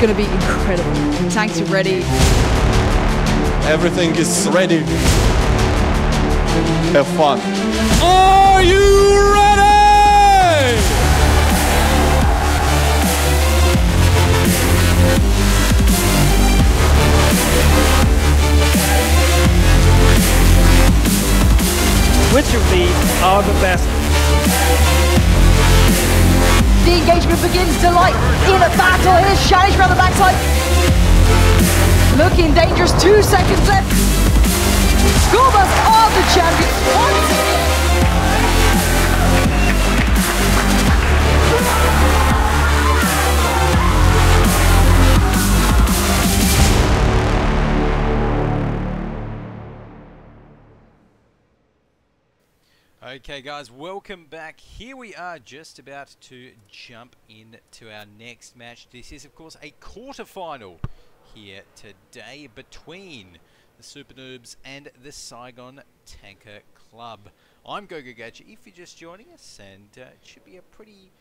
going to be incredible. Tanks are ready. Everything is ready. Have fun. Are you ready? Which of these are the best? The engagement begins to light in a battle. Here's Shanish around the backside. Looking dangerous, 2 seconds left. Schoolbus are the champions once again. Okay guys, welcome back. Here we are just about to jump into our next match. This is of course a quarterfinal here today between the SuperNoobs and the Saigon Tanker Club. I'm Go4WoT if you're just joining us, and it should be a pretty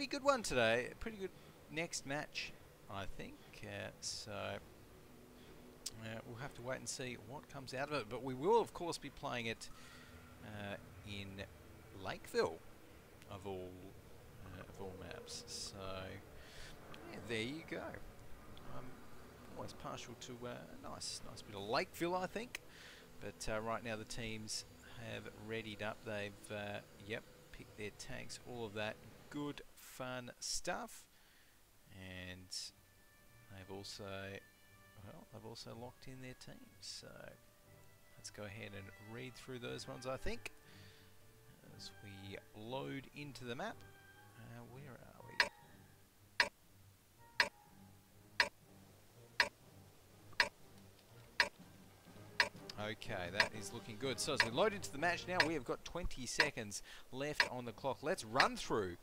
good one today. A pretty good next match, I think. We'll have to wait and see what comes out of it, but we will of course be playing it in Lakeville of all maps. So yeah, there you go. I'm always partial to a nice bit of Lakeville, I think. But right now the teams have readied up. They've, yep, picked their tanks, all of that good, fun stuff. And they've also, well, they've also locked in their teams. So let's go ahead and read through those ones, I think, as we load into the map. Where are we? Okay, that is looking good. So as we load into the match now, we have got 20 seconds left on the clock. Let's run through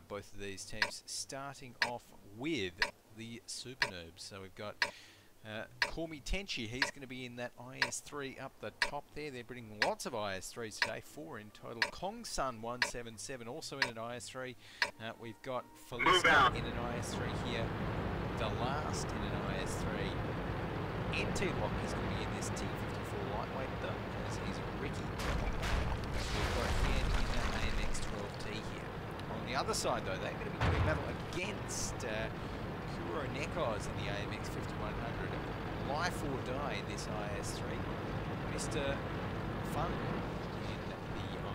both of these teams, starting off with the SuperNoobs. So we've got Call Me Tenchi. He's going to be in that IS-3 up the top there. They're bringing lots of IS-3s today, 4 in total. Kong Sun 177 also in an IS-3. We've got Felicia in an IS-3 here. The last in an IS-3. NT Lock is going to be in this T54 lightweight though, as he's Ricky. We've got again in that AMX-12T here. On the other side though, they're going to be doing battle against Kuro Nekos in the AMX-5100. Life or die in this IS-3. Mr. Fun in the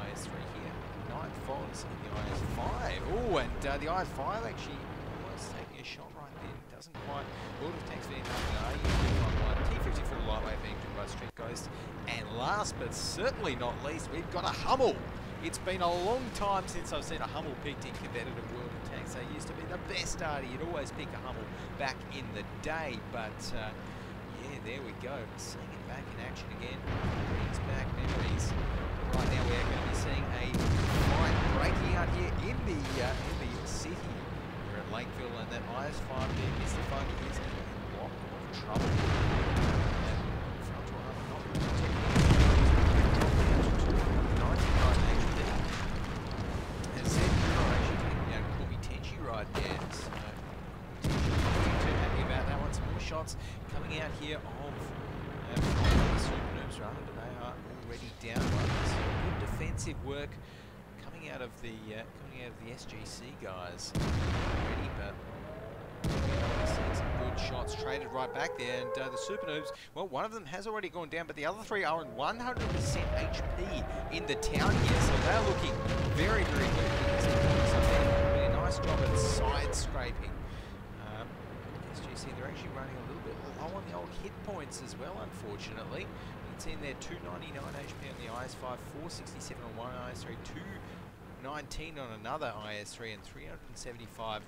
IS-3 here. Night Foz in the IS-5. Oh, and the IS-5 actually was taking a shot right then. Doesn't quite. WoT of Tanks being T54 lightweight being driven by Street Ghost. And last but certainly not least, we've got a Hummel. It's been a long time since I've seen a Hummel picked in competitive WoT of Tanks. They used to be the best starter. You'd always pick a Hummel back in the day. But yeah, there we go. Seeing it back in action again brings back memories. Right now we're going to be seeing a fight breaking out here in the city. We're at Lakeville, and that IS-5 there, Mr. Funky, is in a lot of trouble. Frontal armor not protected. 99 HP. And Zed actually taking down Call Me Tenchi right there. So, too happy about that one. Some more shots coming out here of the SuperNoobs rather, but they are already down by this. Good defensive work coming out of the SGC guys. Ready, but seeing some good shots traded right back there. And the SuperNoobs, well, one of them has already gone down, but the other three are on 100% HP in the town here, so they're looking very, very good. So they're doing a nice job at side scraping. SGC, they're actually running a little bit low on the old hit points as well, unfortunately. It's in there, 299 HP on the IS-5, 467 on one IS-3, 219 on another IS-3, and 375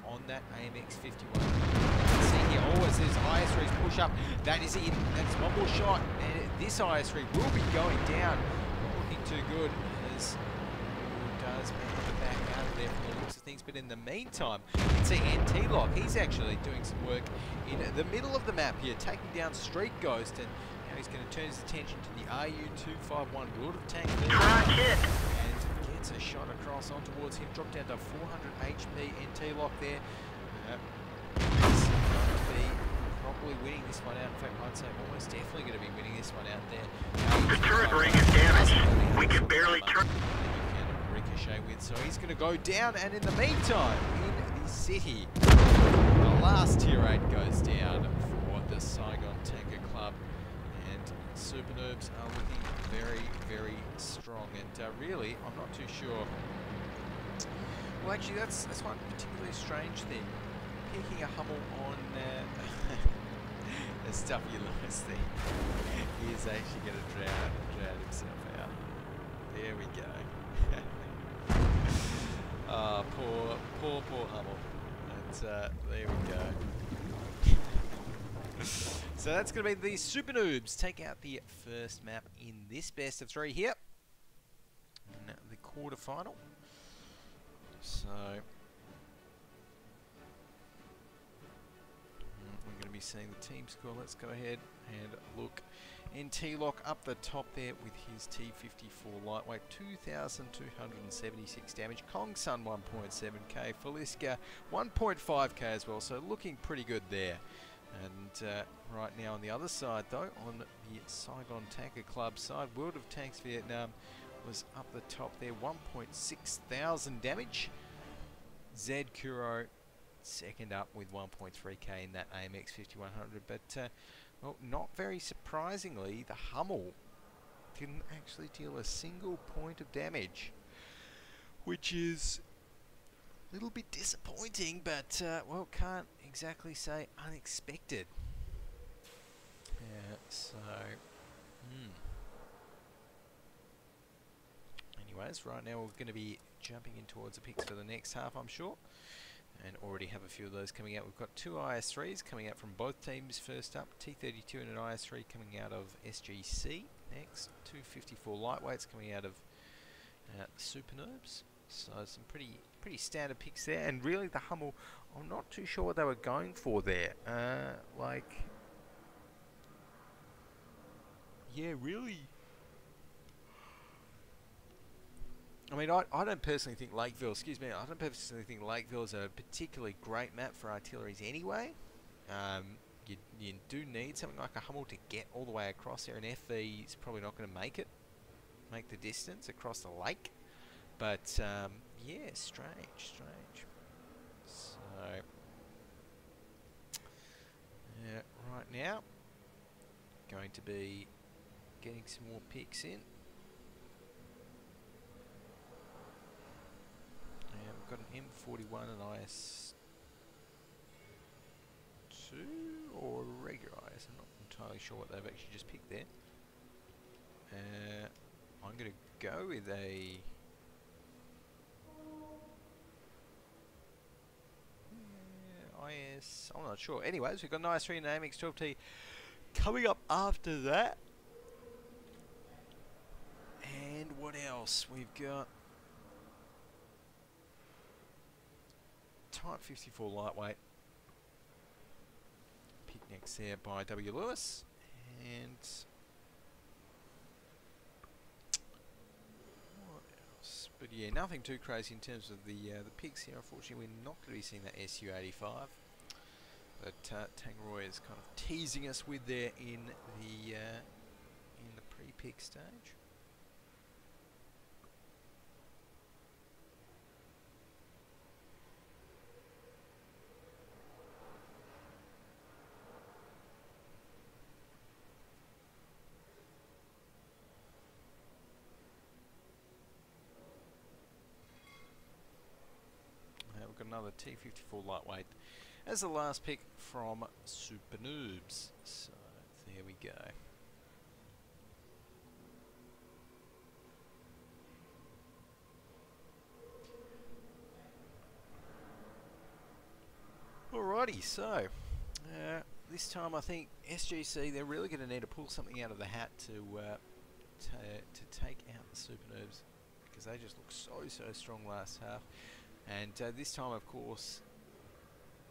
on that AMX-51. See here, always says IS-3's push up. That is in. That's one more shot, and this IS-3 will be going down. Not looking too good as does manage to back out of there from the looks of things. But in the meantime, you can see NT Lock. He's actually doing some work in the middle of the map here, taking down Street Ghost, and now he's going to turn his attention to the RU-251 WoT of Tanks. And gets a shot across on towards him. Dropped down to 400 HP. NT Lock there. He's going to be probably winning this one out. In fact, I'd say almost definitely going to be winning this one out there. The turret ring is damaged. We can barely turn. Ricochet with, so he's going to go down. And in the meantime, in the city, the last tier 8 goes down for the Saigon Tanker Club, and SuperNoobs are looking very, very strong. And really, I'm not too sure. Well, actually, that's one particularly strange thing. Picking a Hummel on the stuff you lost there. He is actually going to drown himself out. There we go. Poor Hummel. And there we go. So that's going to be the SuperNoobs take out the first map in this best of 3 here. In the quarterfinal. So we're going to be seeing the team score. Let's go ahead and look. NT Lock up the top there with his T54 lightweight, 2,276 damage. Kong Sun 1.7k, Feliska 1.5k as well, so looking pretty good there. And right now on the other side though, on the Saigon Tanker Club side, WoT of Tanks Vietnam was up the top there, 1.6 thousand damage. Zed Kuro second up with 1.3k in that AMX 5100, but well, not very surprisingly, the Hummel didn't actually deal a single point of damage, which is a little bit disappointing, but well, can't exactly say unexpected. Yeah, so anyways, right now we're going to be jumping in towards the picks for the next half, I'm sure, and already have a few of those coming out. We've got 2 IS3s coming out from both teams. First up, T32 and an IS3 coming out of SGC. Next, 254 lightweights coming out of SuperNoobs. So some pretty standard picks there, and really the Hummel, I'm not too sure what they were going for there. Like, yeah, really. I mean, I don't personally think Lakeville, I don't personally think Lakeville is a particularly great map for artilleries anyway. You do need something like a Hummel to get all the way across there, and FV is probably not going to make the distance across the lake. But, yeah, strange. So, yeah, right now, going to be getting some more picks in. And we've got an M41 and IS2 or regular IS. I'm not entirely sure what they've actually just picked there. I'm going to go with a IS. I'm not sure. Anyways, we've got an IS3 and an AMX12T coming up after that. And what else? We've got Type 54 lightweight. Pick next there by W. Lewis. And what else? But yeah, nothing too crazy in terms of the picks here. Unfortunately, we're not going to be seeing that SU-85 that Tangroy is kind of teasing us with there in the pre-pick stage. We've got another T54 lightweight as the last pick from SuperNoobs. So there we go. Alrighty, so this time I think SGC, they're really going to need to pull something out of the hat to take out the SuperNoobs, because they just look so strong last half. And this time, of course,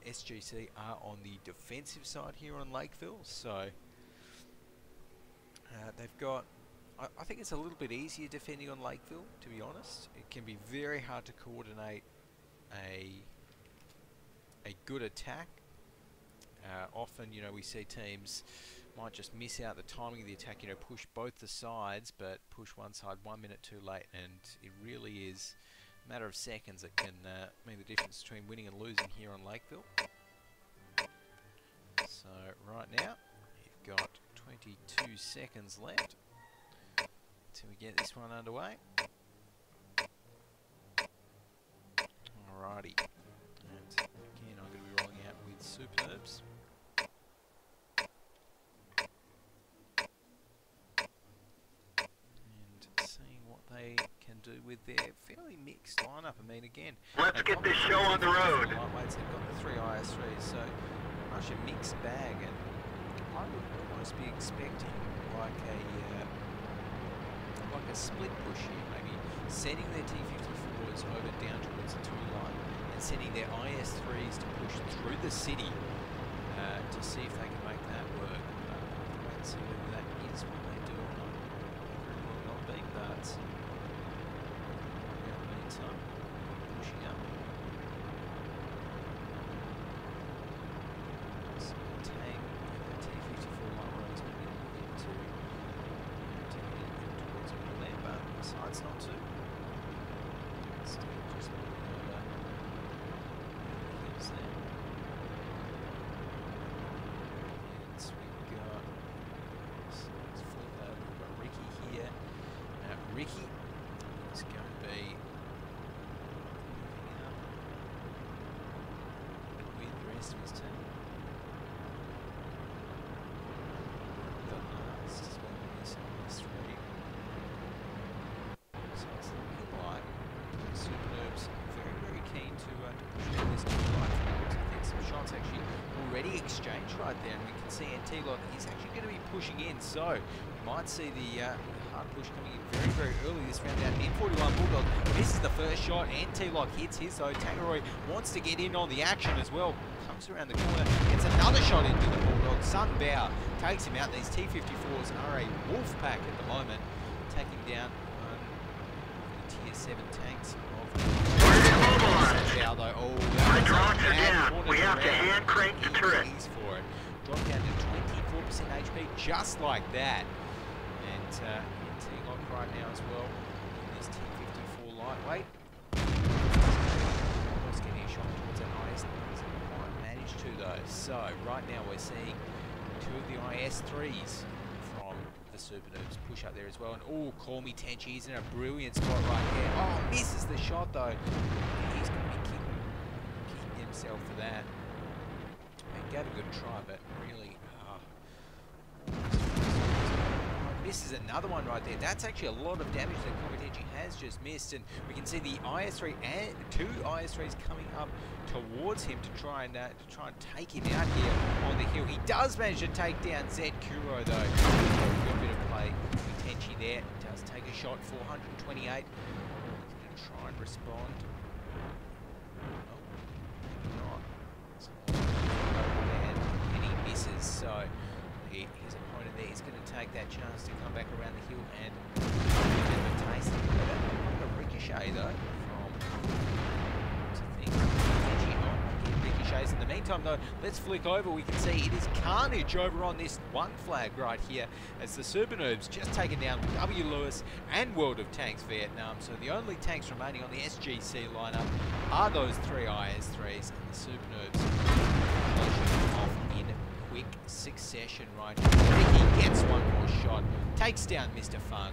SGC are on the defensive side here on Lakeville, so they've got, I think it's a little bit easier defending on Lakeville, to be honest. It can be very hard to coordinate a good attack. Often, you know, we see teams might just miss out the timing of the attack, you know, push both the sides, but push one side 1 minute too late, and it really is a matter of seconds that can mean the difference between winning and losing here on Lakeville. So right now, you've got 22 seconds left till we get this one underway. Alrighty, and again I'm going to be rolling out with SuperNoobs. And seeing what they can do with their fairly mixed lineup. I mean, again, let's get this show on the road. Lightweights, they've got the 3 IS3s, so much a mixed bag, and I would almost be expecting like a split push here, maybe sending their T54s over down towards the 2 line and sending their IS3s to push through the city to see if they can make that work. We'll have to wait and see whether that is what they do or not. Very well not be, but in the meantime, pushing up. So Tang, the T54 lightweights will be looking to head towards the middle there, but besides not to. Still just moving over the hills there. And we've got Ricky is going to be with the rest of his team. The last as well as this three. So it's looking like SuperNoobs very, very keen to push this to the right. I think some shots actually already exchanged right there, and we can see T-Lock is actually going to be pushing in, so you might see the hard push coming in very, very early this round out. N41 Bulldog misses the first shot, and T-Lock hits his, so Tangeroy wants to get in on the action as well. Comes around the corner, gets another shot into the Bulldog. Sun Bao takes him out. These T-54s are a wolf pack at the moment, taking down the tier 7 tanks of Sun Bao, though. Oh, my drones are down. We have to hand crank the turret. For it. Drop down to 24% HP, just like that. And T-Lock right now as well in this T-54 lightweight. Almost getting a shot towards that IS. Doesn't quite manage to though. So right now we're seeing two of the IS-3s from the SuperNoobs push up there as well. And oh, Call Me Tenchi is in a brilliant spot right there. Oh, misses the shot though. He's going to be kicking himself for that. He gave a good try, but really misses another one right there. That's actually a lot of damage that Komitenchi has just missed, and we can see the IS-3 and two IS-3s coming up towards him to try and take him out here on the hill. He does manage to take down Zed Kuro though. A bit of play. Komitenchi there does take a shot, 428. He's going to try and respond. So his opponent there is going to take that chance to come back around the hill and get a taste of a ricochet though from ricochets. In the meantime though, let's flick over. We can see it is carnage over on this one flag right here as the SuperNoobs just taken down W. Lewis and World of Tanks Vietnam. So the only tanks remaining on the SGC lineup are those three IS-3s, and the SuperNoobs off in quick succession right here. Ricky gets one more shot, takes down Mr. Fung,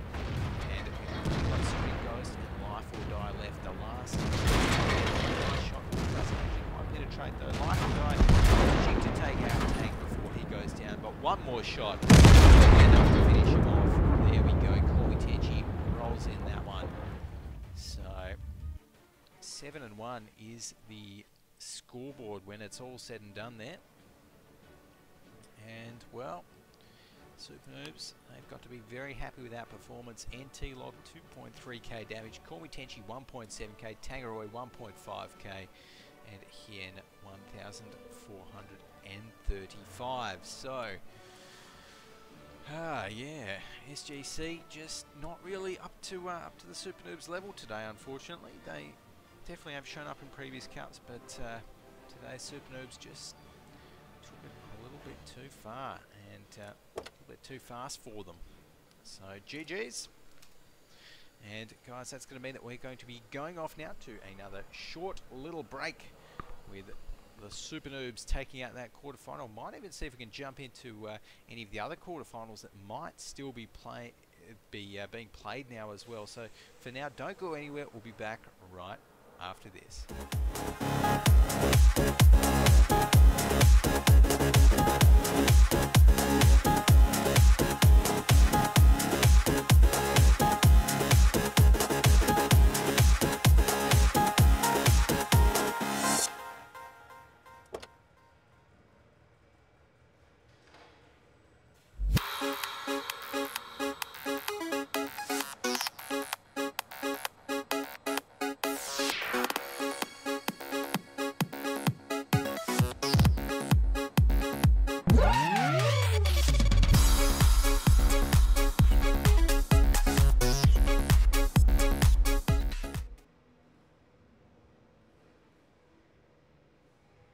and Spring Ghost and Life or Die left. The last shot doesn't actually quite penetrate though. Life or Die managing to take out the tank before he goes down, but one more shot enough to finish him off. There we go. Komitenchi rolls in that one. So 7-1 is the scoreboard when it's all said and done there. And well, SuperNoobs, they've got to be very happy with that performance. NT-Log 2.3k damage, Komitenchi 1.7k, Tangeroy 1.5k, and Hien 1,435. So, yeah, SGC just not really up to the SuperNoobs level today, unfortunately. They definitely have shown up in previous cups, but today SuperNoobs just took it a little bit too far and a little bit too fast for them. So GG's. And guys, that's going to mean that we're going to be going off now to another short little break with the SuperNoobs taking out that quarterfinal. Might even see if we can jump into any of the other quarterfinals that might still be being played now as well. So for now, don't go anywhere. We'll be back right after this.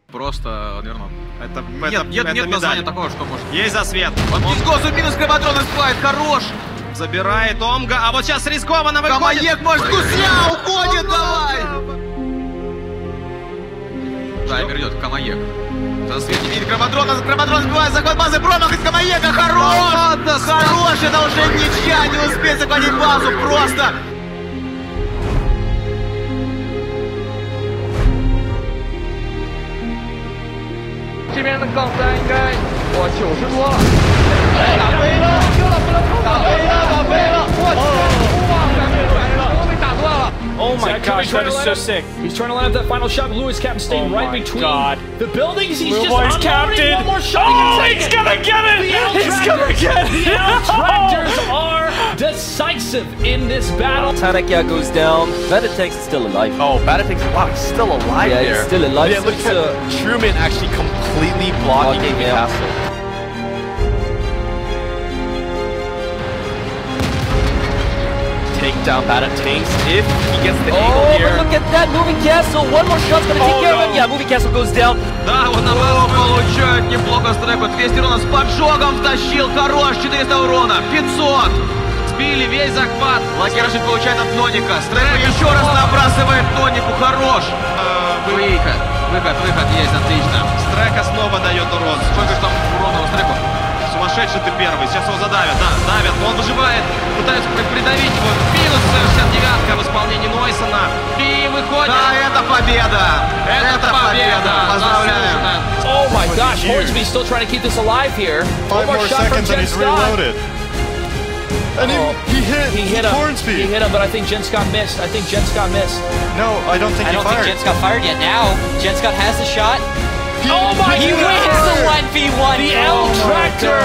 Просто вернул. Нет названия такого, что может. Есть засвет. Из госу минус Кабатрон исплает. Хорош. Забирает Омга. А вот сейчас рискованно выходит. Камаек может. Гусля уходит. Давай. Таймер идет. Камаек. Сейчас Свет не видит Громадрона сбивает захват базы, промах из Камаека, хорош! Хорош, это уже ничья, не успеть захватить базу, просто! Oh my gosh, that is so sick. He's trying to line up that final shot. Lewis Captain staying right between the buildings. He's just unloading one more shot. Oh, he's gonna get it! He's gonna get it! The L-Tractors are decisive in this battle. Tanakia goes down. Batatex is still alive. Oh, Batatex, wow, he's still alive there. Yeah, he's still alive. Yeah, look at Truman actually completely blocking the castle. Take down Batatex if he gets the angle here. But look at that moving castle. One more shot's gonna take care of him. Yeah, moving castle goes down. Да, вот на базу получает неплохо Стреку. 200 урона с поджогом втащил. Хорош, 400 урона. 500. Сбили весь захват. Лакершит получает от Ноника. Стреку еще раз набрасывает Нонику. Хорош. Выход есть, отлично. Стрека снова дает урон. Сколько же там урона у Стреку? Сумасшедший ты первый. Сейчас его задавят. Да, давят. Он выживает. Пытаются придавить его. Минус 69-ка в исполнении Нойсона. И выходит. Да, это победа. Это победа. Поздравляем. Oh my gosh, Hornsby still trying to keep this alive here. 5 more seconds and he's reloaded. And he hit Hornsby. He hit him, but I think Jen Scott missed. I think Jen Scott missed. No, I don't think he fired. I don't think Jen Scott fired yet. Now, Jen Scott has the shot. Oh my He wins the 1v1. The L-Tractor.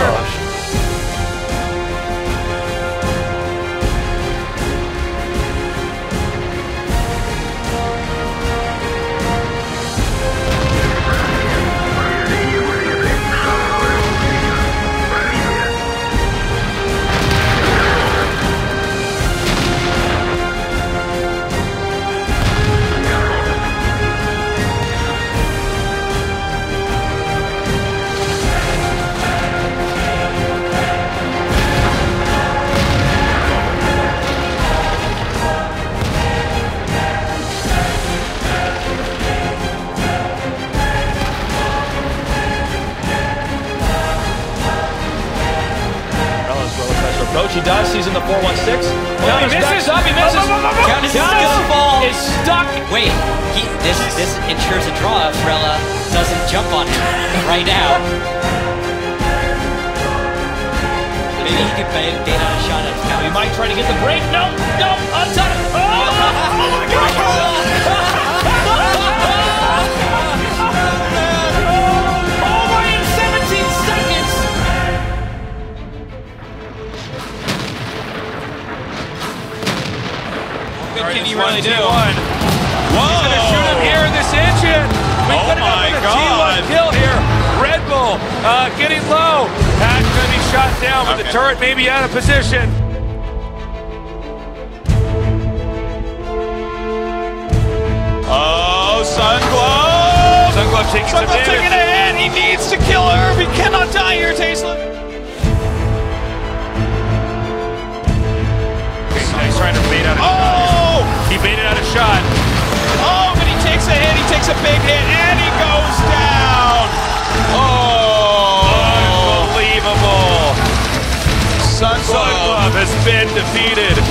He does. He's in the 4-1-6. Oh, he misses. Up. He misses. Countess is gonna fall. Is stuck. Wait, this ensures a draw if Rella doesn't jump on him right now. Maybe he could bait out a shot at him. Now he might try to get the break. No, untouched. Oh my God. Can he really do? Whoa! He's going to shoot him here in this engine. We could have got a T1 kill here. Red Bull getting low. That's going to be shot down, but the turret may be out of position. Oh, Sunglow! Sunglow taking a hit. He needs to kill her. He cannot die here, Tasteless. He's trying to bait out a shot. He baited out a shot. Oh, but he takes a hit. He takes a big hit, and he goes down. Oh, unbelievable. Sunglove has been defeated.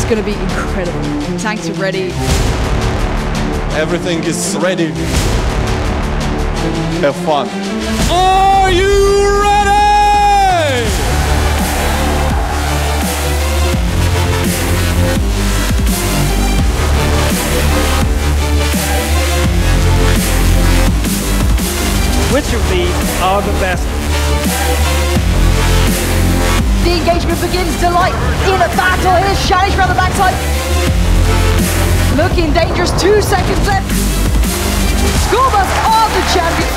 Going to be incredible. Tanks are ready. Everything is ready. Have fun. Are you ready? Which of these are the best? The engagement begins. Delight in a battle. Here's Shanish around the backside. Looking dangerous. 2 seconds left. School Bus are the champions.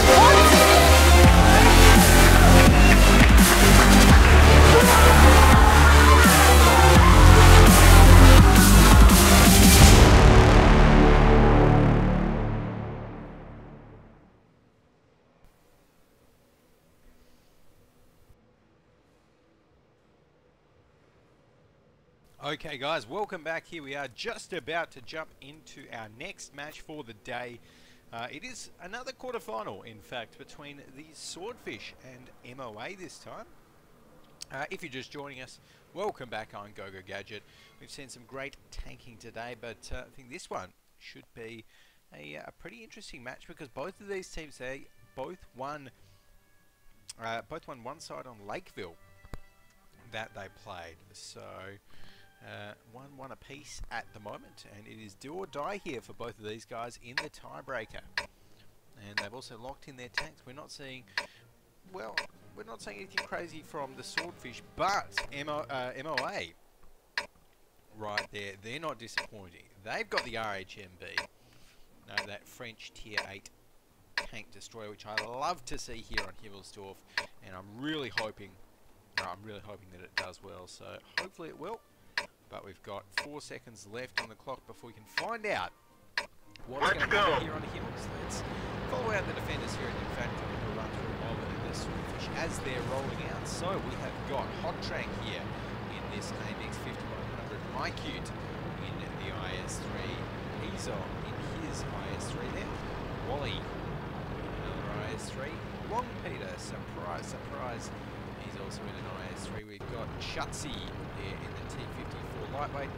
Okay guys, welcome back. Here we are just about to jump into our next match for the day. It is another quarterfinal, in fact, between the Swordfish and MOA this time. If you're just joining us, welcome back on GoGoGadget. We've seen some great tanking today, but I think this one should be a pretty interesting match because both of these teams, they both won one side on Lakeville that they played. So 1-1 apiece at the moment, and it is do or die here for both of these guys in the tiebreaker. And they've also locked in their tanks. We're not seeing, well, we're not seeing anything crazy from the Swordfish, but MOA, right there, they're not disappointing. They've got the RHMB, that French Tier 8 tank destroyer, which I love to see here on Himmelsdorf, and I'm really hoping that it does well. So hopefully it will. But we've got 4 seconds left on the clock before we can find out what's going to happen here on the Hills. Let's follow out the defenders here, and in fact, I'm going to run through all of the Swordfish as they're rolling out. So we have got Hot Trank here in this AMX 5100 MyCute in the IS-3. Wally. Another IS-3. Long Peter, surprise, surprise. He's also in an IS-3. We've got Shutzy there in the T54 lightweight.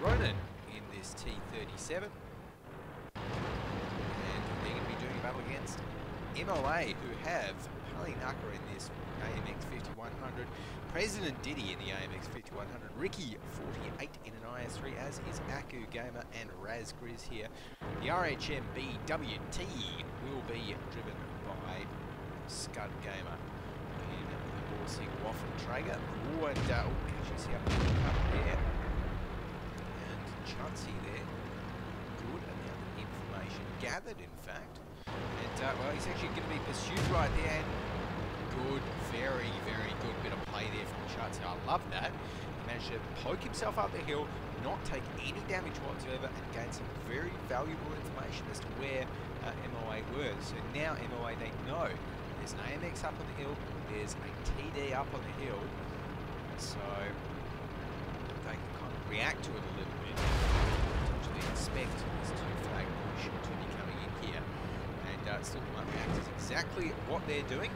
Ronan in this T37. And they're going to be doing a battle against MOA, who have Pali Naka in this AMX 5100. President Diddy in the AMX 5100. Ricky 48 in an IS-3, as is Aku Gamer and Raz Grizz here. The RHMB WT will be driven by Scud Gamer in the Borsig Waffen Traeger. Oh, and actually see up there. And Chauncey there. Good amount of information gathered, in fact. And, well, he's actually going to be pursued right there. And good, very, very good bit of play there from Chauncey. I love that. He managed to poke himself up the hill, not take any damage whatsoever, and gain some very valuable information as to where MOA were. So now MOA, they know there's an AMX up on the hill, there's a TD up on the hill, so they can kind of react to it a little bit, potentially expect this two-flag push to be coming in here. And still might react is exactly what they're doing,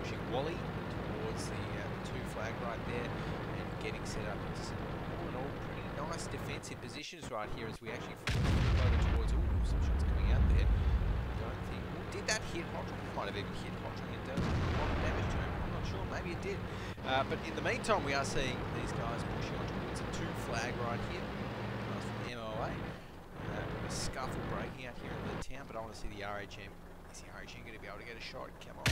pushing Wally towards the two-flag right there, and getting set up into some all in all pretty nice defensive positions right here as we actually go towards, some shots coming out there. Don't think, did that hit Hodging? Might have even hit Hodging and done a lot of damage to him. I'm not sure, maybe it did. But in the meantime, we are seeing these guys pushing on towards a two-flag right here. Guys from MOA. A scuffle breaking out here in the town, but I want to see the RHM. Is the RHM going to be able to get a shot? Come on.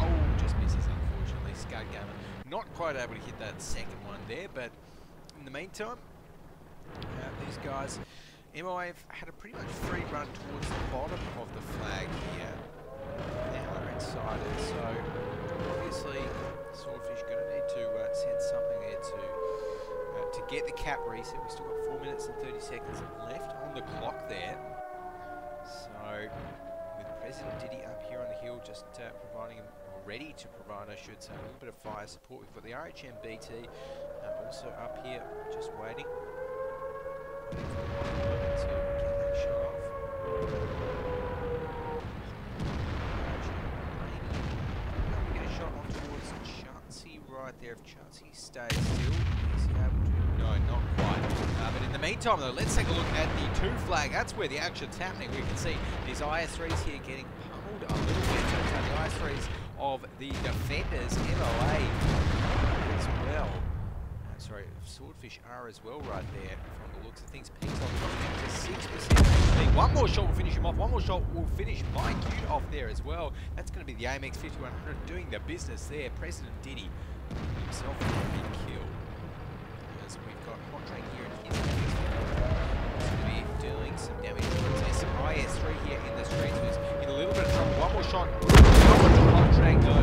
Oh, just misses, unfortunately. Scud Gamer not quite able to hit that second one there, but in the meantime, these guys, MOA have had a pretty much free run towards the bottom of the flag here. Now they're inside it, so obviously Swordfish going to need to send something there to get the cap reset. We've still got 4 minutes and 30 seconds left on the clock there. So with President Diddy up here on the hill, just providing him, or ready to provide, I should say, a little bit of fire support. We've got the RHM BT also up here, just waiting to get that shot off. We get a shot on towards Chauncey right there. If Chauncey stays still, is he able to? No, not quite. But in the meantime, though, let's take a look at the two-flag. That's where the action's happening. We can see these IS-3s here getting pummeled a little bit. So the IS-3s of the defenders, MOA as well. Sorry, Swordfish are as well right there from the looks of things. Peaks on to 6%. One more shot will finish him off. One more shot will finish Mike Cute off there as well. That's going to be the AMX 5100 doing the business there. President Diddy himself a big kill. As we've got Hot Train here in his AMX 5100. He's going to be doing some damage. There's some IS-3 here in the streets who's in a little bit of trouble. One more shot. Hot Train go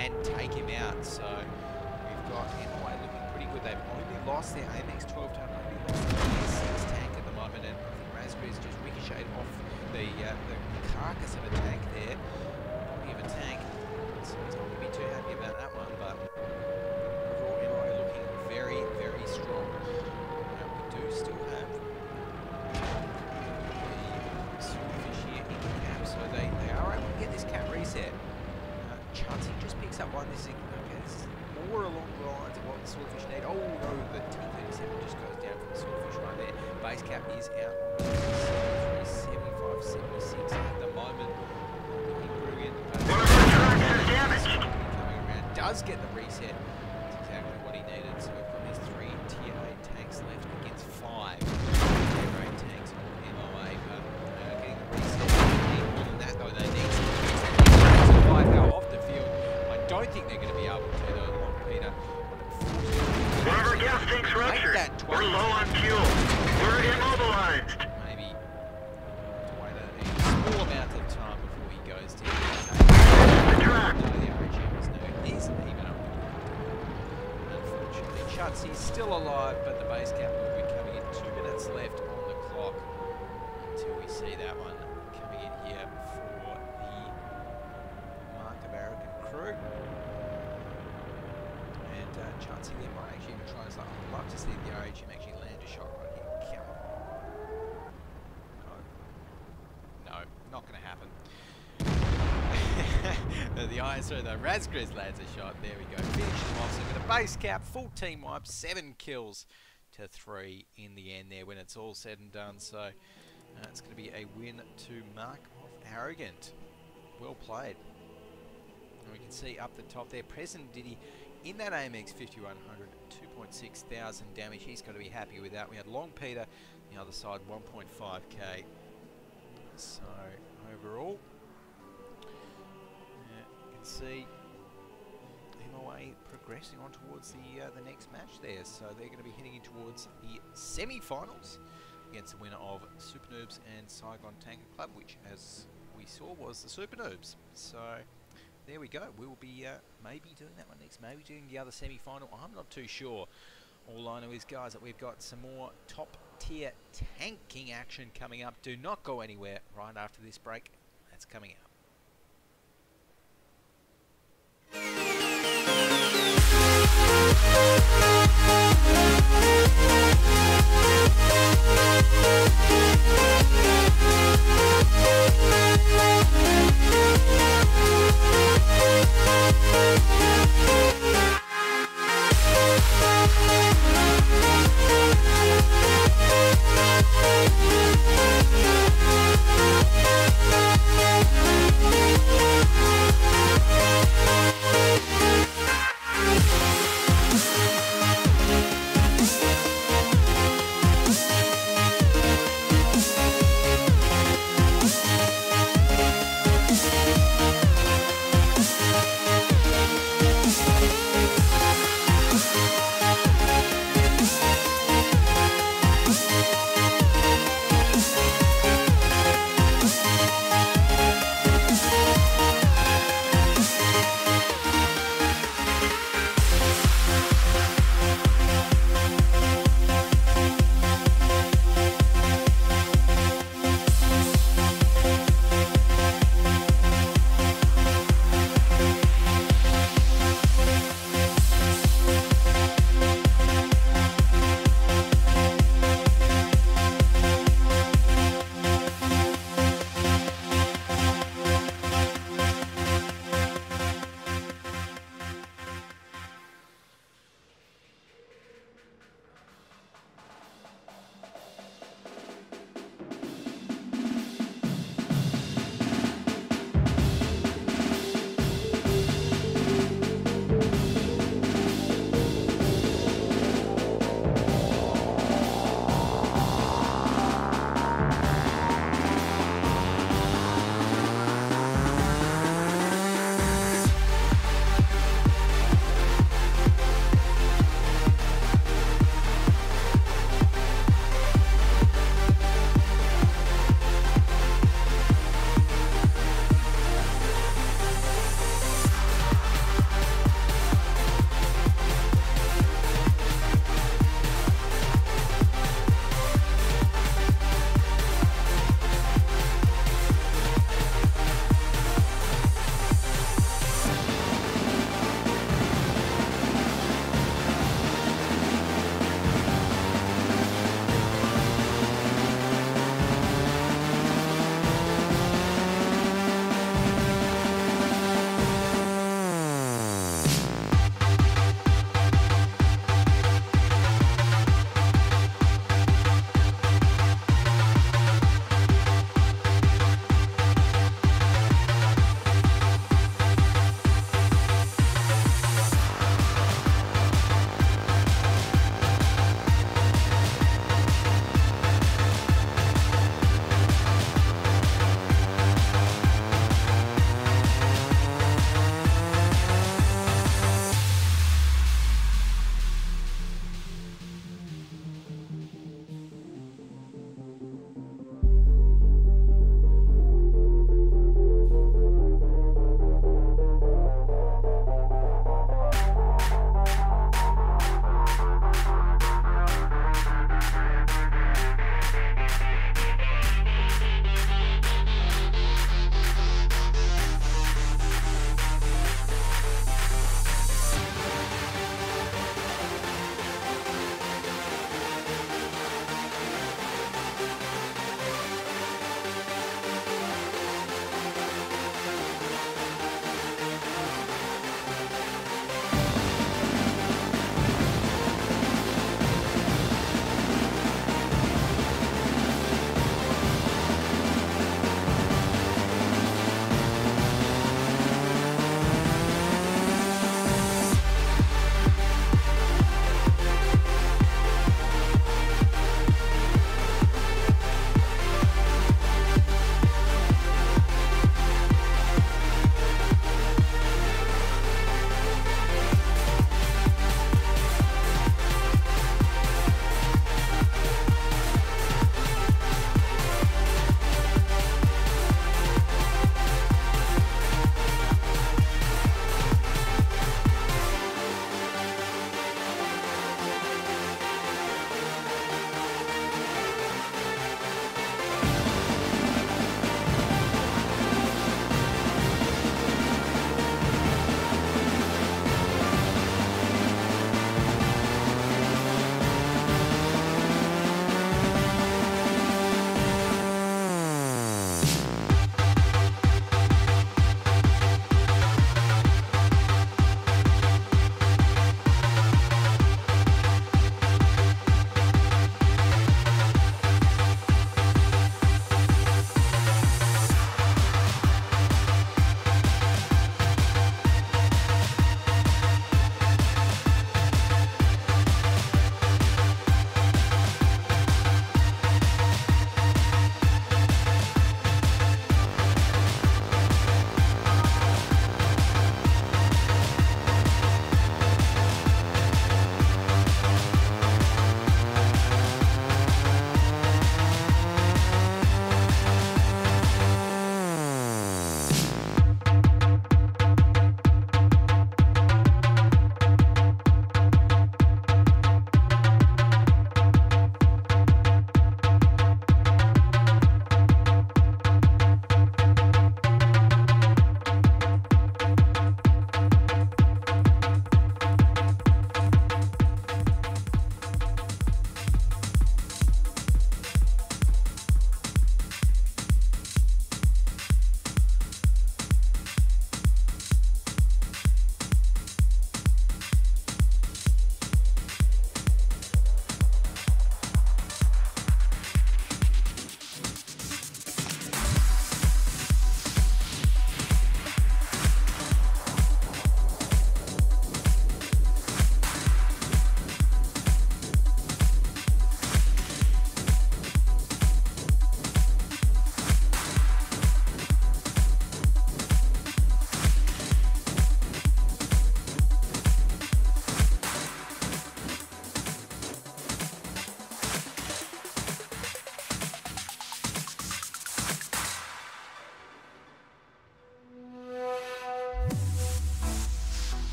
and take him out. So we've got MOA looking pretty good. They've only lost their AMX 12 ton, only lost their 6 tank at the moment, and I think Raspberry's just ricocheted off the carcass of a tank there. Body of a tank. So he's not going to be too happy about that one, but overall MOA looking very, very strong. We do still have the Swordfish here in the cap, so they are able to get this cap reset. Chauncey just picks up one. This is okay. This is more along the lines of what the Swordfish need. Oh no, the T37 just goes down from the Swordfish right there. Base cap is out on 75, 76 at the moment. Brilliant. Coming around, does get the reset. That's exactly what he needed. So we've got these 3 tier 8 tanks left against 5 tier 8 tanks on MOA. But getting the reset. More than that though, they need to 5 power off the field. I don't think they're going to be able to though. Peter. One of our gas tanks ruptured. We're low on fuel. We're immobilized. Maybe wait a small amount of time before he goes to the track. No, the RHM isn't even up. Unfortunately, Chauncey's still alive, but the base cap will be coming in. 2 minutes left on the clock until we see that one coming in here for the Mark American crew. Chauncey there might actually even try this. I'd love to see the RHM actually land a shot right here. Come on. No, not going the ISO, the Razgriz lands a shot. There we go. Finish him off. So with a base cap, full team wipe, 7 kills to 3 in the end there when it's all said and done. So it's going to be a win to mark off Arrogant. Well played. And we can see up the top there, President Diddy in that AMX 5100, 2.6 thousand damage. He's got to be happy with that. We had Long Peter on the other side, 1.5k. So overall, you can see MOA progressing on towards the next match there. So they're going to be heading in towards the semi-finals against the winner of SuperNoobs and Saigon Tanker Club, which, as we saw, was the SuperNoobs. So there we go. We will be maybe doing that one next, maybe doing the other semi-final. I'm not too sure. All I know is, guys, that we've got some more top-tier tanking action coming up. Do not go anywhere right after this break. That's coming up.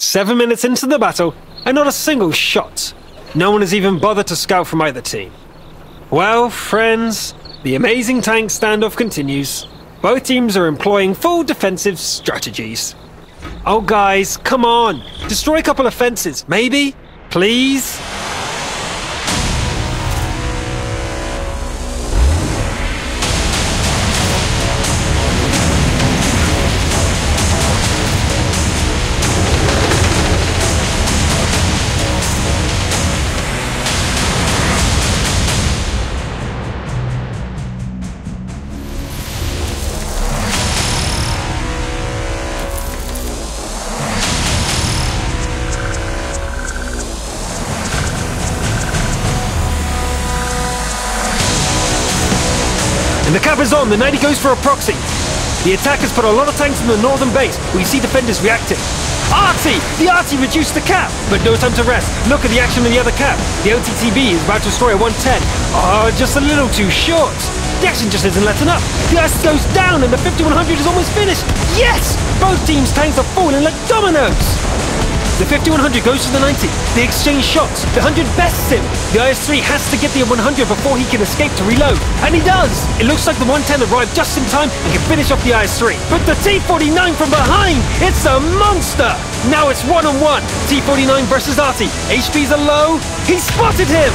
7 minutes into the battle, and not a single shot. No one has even bothered to scout from either team. Well, friends, the amazing tank standoff continues. Both teams are employing full defensive strategies. Oh guys, come on! Destroy a couple of fences, maybe? Please? And the cap is on, the 90 goes for a proxy. The attackers put a lot of tanks in the northern base, we see defenders reacting. Arty! The Arty reduced the cap, but no time to rest. Look at the action of the other cap. The OTTB is about to destroy a 110. Oh, just a little too short. The action just isn't letting up. The ice goes down and the 5100 is almost finished. Yes! Both teams' tanks are falling like dominoes. The 5100 goes to the 90. They exchange shots. The 100 bests him. The IS-3 has to get the 100 before he can escape to reload. And he does! It looks like the 110 arrived just in time and can finish off the IS-3. But the T-49 from behind! It's a monster! Now it's one-on-one. T-49 versus Arty. HPs are low. He spotted him!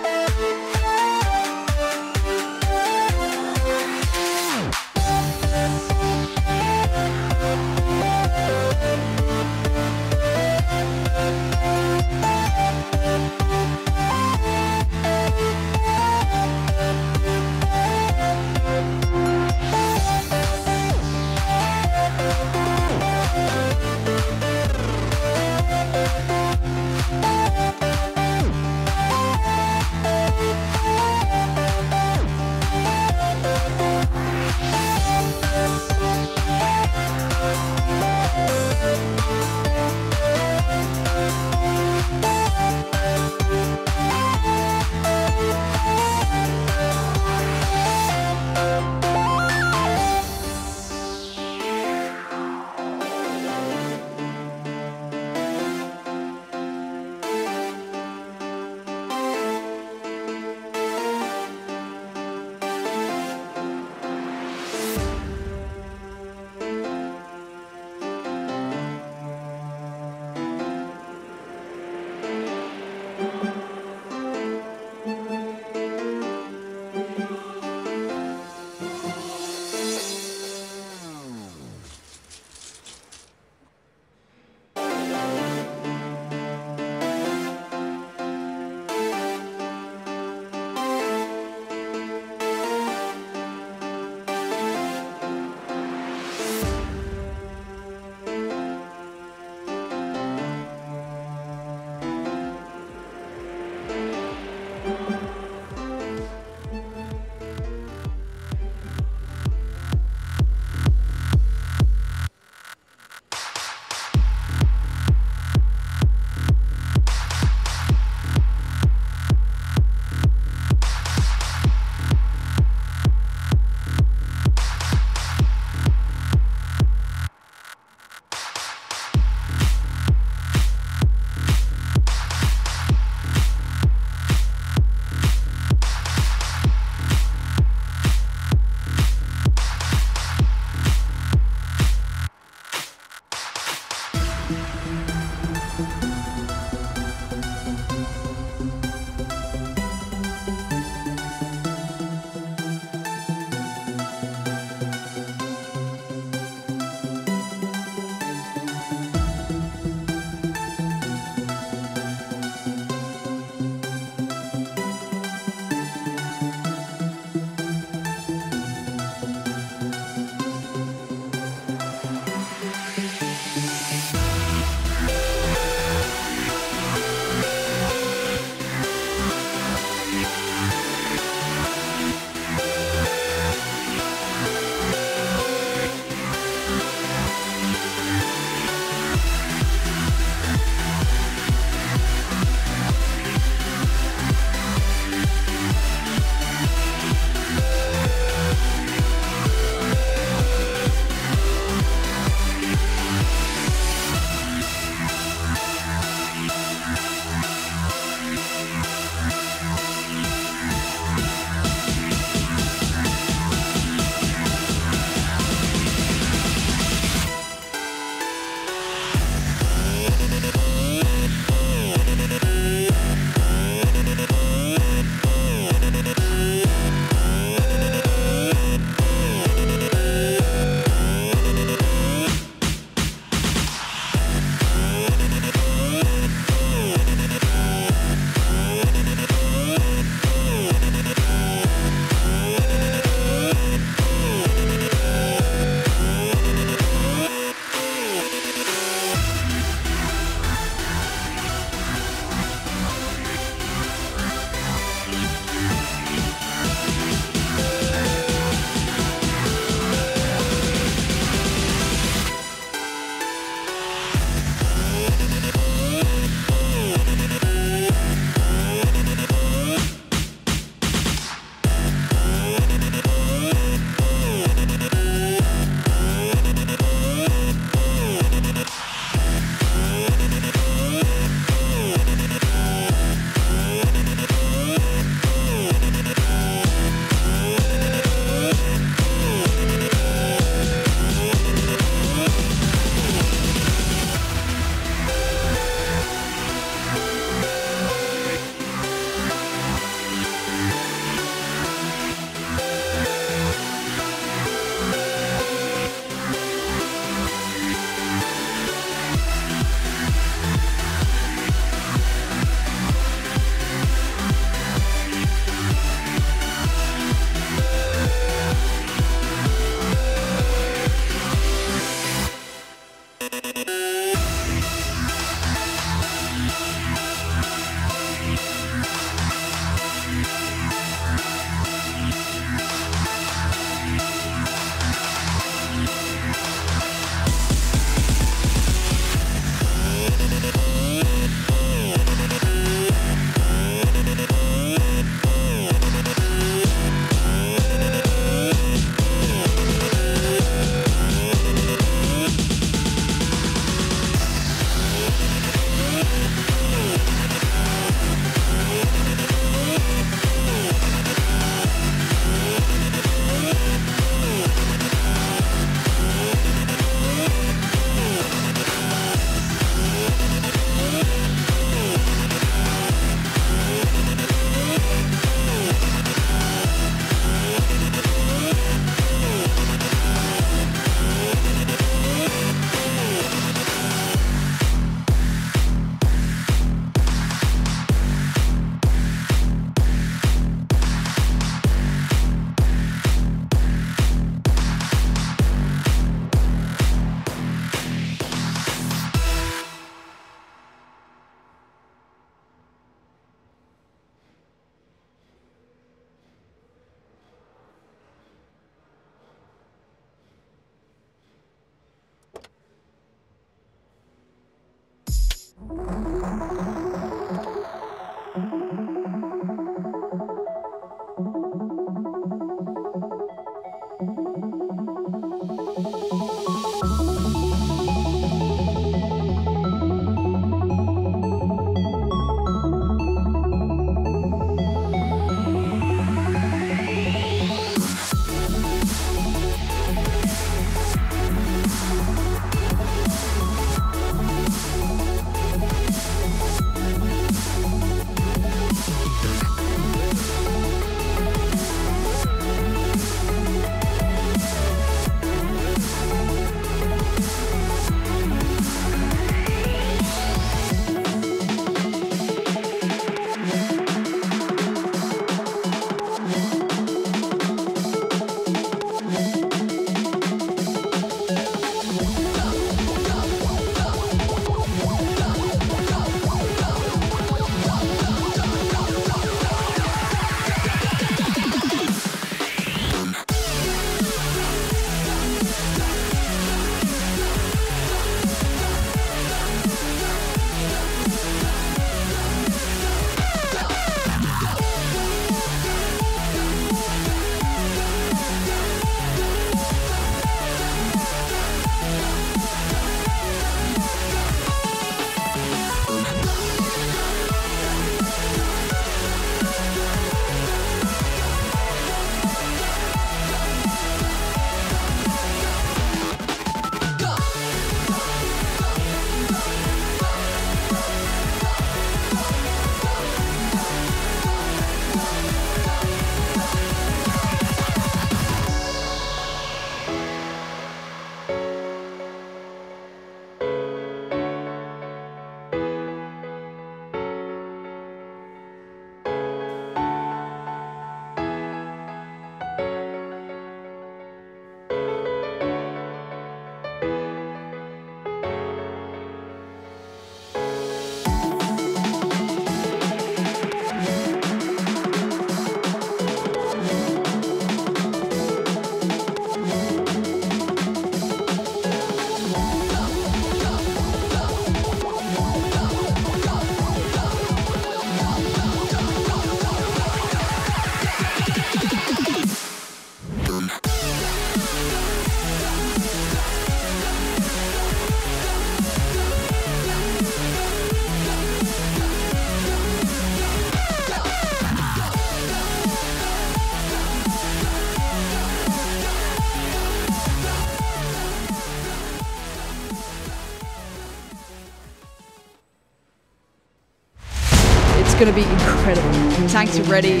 going to be incredible. Tanks are ready.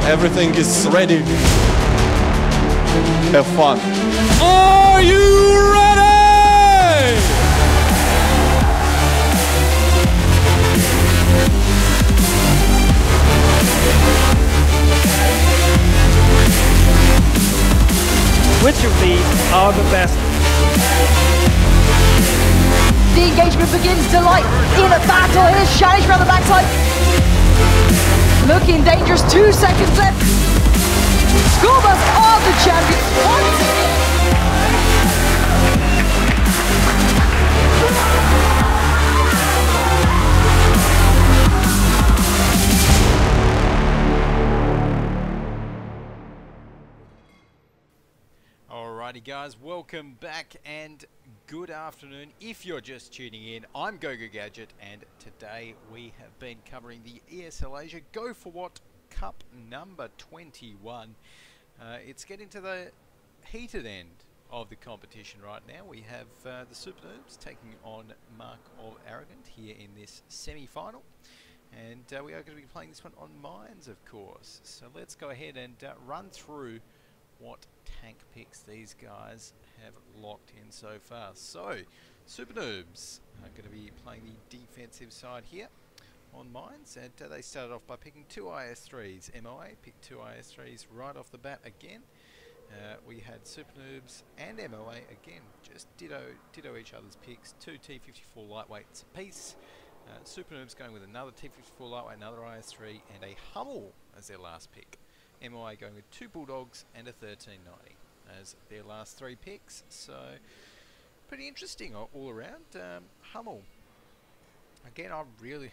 Everything is ready. Have fun. Are you ready? Which of these are the best? The engagement begins. Delight in a battle. Here's Shanish around the backside. Looking dangerous. 2 seconds left. School Bus are the champions once again. Alrighty guys, welcome back and good afternoon. If you're just tuning in, I'm Go4WoT and today we have been covering the ESL Asia Go4WoT Cup number 21. It's getting to the heated end of the competition right now. We have the SuperNoobs taking on Mark of Arrogant here in this semi-final. And we are going to be playing this one on Mines, of course. So let's go ahead and run through what tank picks these guys have locked in so far. So, SuperNoobs are going to be playing the defensive side here on Mines, and they started off by picking 2 IS3s. MOA picked 2 IS3s right off the bat again. We had SuperNoobs and MOA again, just ditto each other's picks. 2 T54 lightweights apiece. SuperNoobs going with another T54 lightweight, another IS3, and a Hummel as their last pick. MOA going with 2 Bulldogs and a 1390 as their last 3 picks. So pretty interesting all around. Hummel again. I really,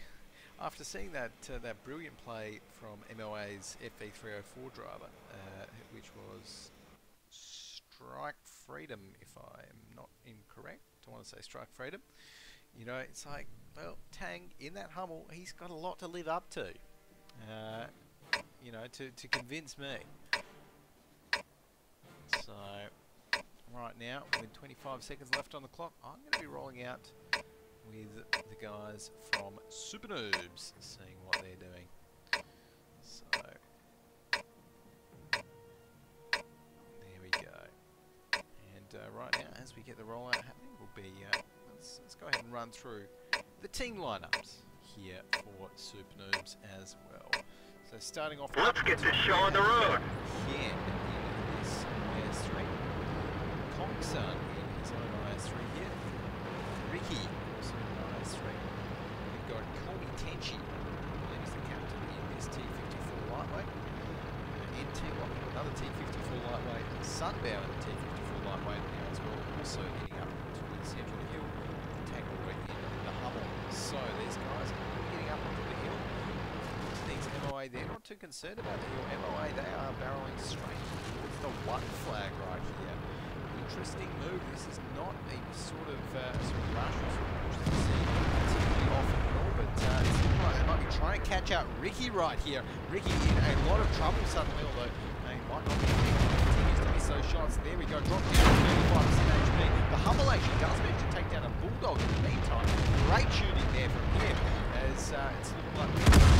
after seeing that that brilliant play from MOA's FV304 driver, which was Strike Freedom, if I'm not incorrect, I want to say Strike Freedom. You know, it's like, well, Tang in that Hummel, he's got a lot to live up to. You know, to convince me. So, right now, with 25 seconds left on the clock, I'm going to be rolling out with the guys from SuperNoobs, seeing what they're doing. So, there we go. And right now, as we get the rollout happening, we'll be, let's go ahead and run through the team lineups here for SuperNoobs as well. So starting off, let's get this show on the road. Yen in this IS3. Kongsun in his own IS3 here. Ricky also in IS3. We've got Komi Tenchi, who is the captain in this T54 lightweight. NT locking another T54 lightweight. Sunbound T54 lightweight now as well, also heading up towards the central hill. Tangle in the Hummel. So these guys are getting up onto the hill. MOA, they're not too concerned about the hill. MOA, they are barreling straight towards the WoT flag right here. Interesting move. This is not a sort of rush or sort of push that you see particularly often at all, but it seems like they might be trying to catch out Ricky right here. Ricky in a lot of trouble suddenly, although they might not be continues to miss those shots. There we go, drop down to 35% HP. The Hummel actually does manage to take down a Bulldog in the meantime. Great shooting there from him. As it's looking like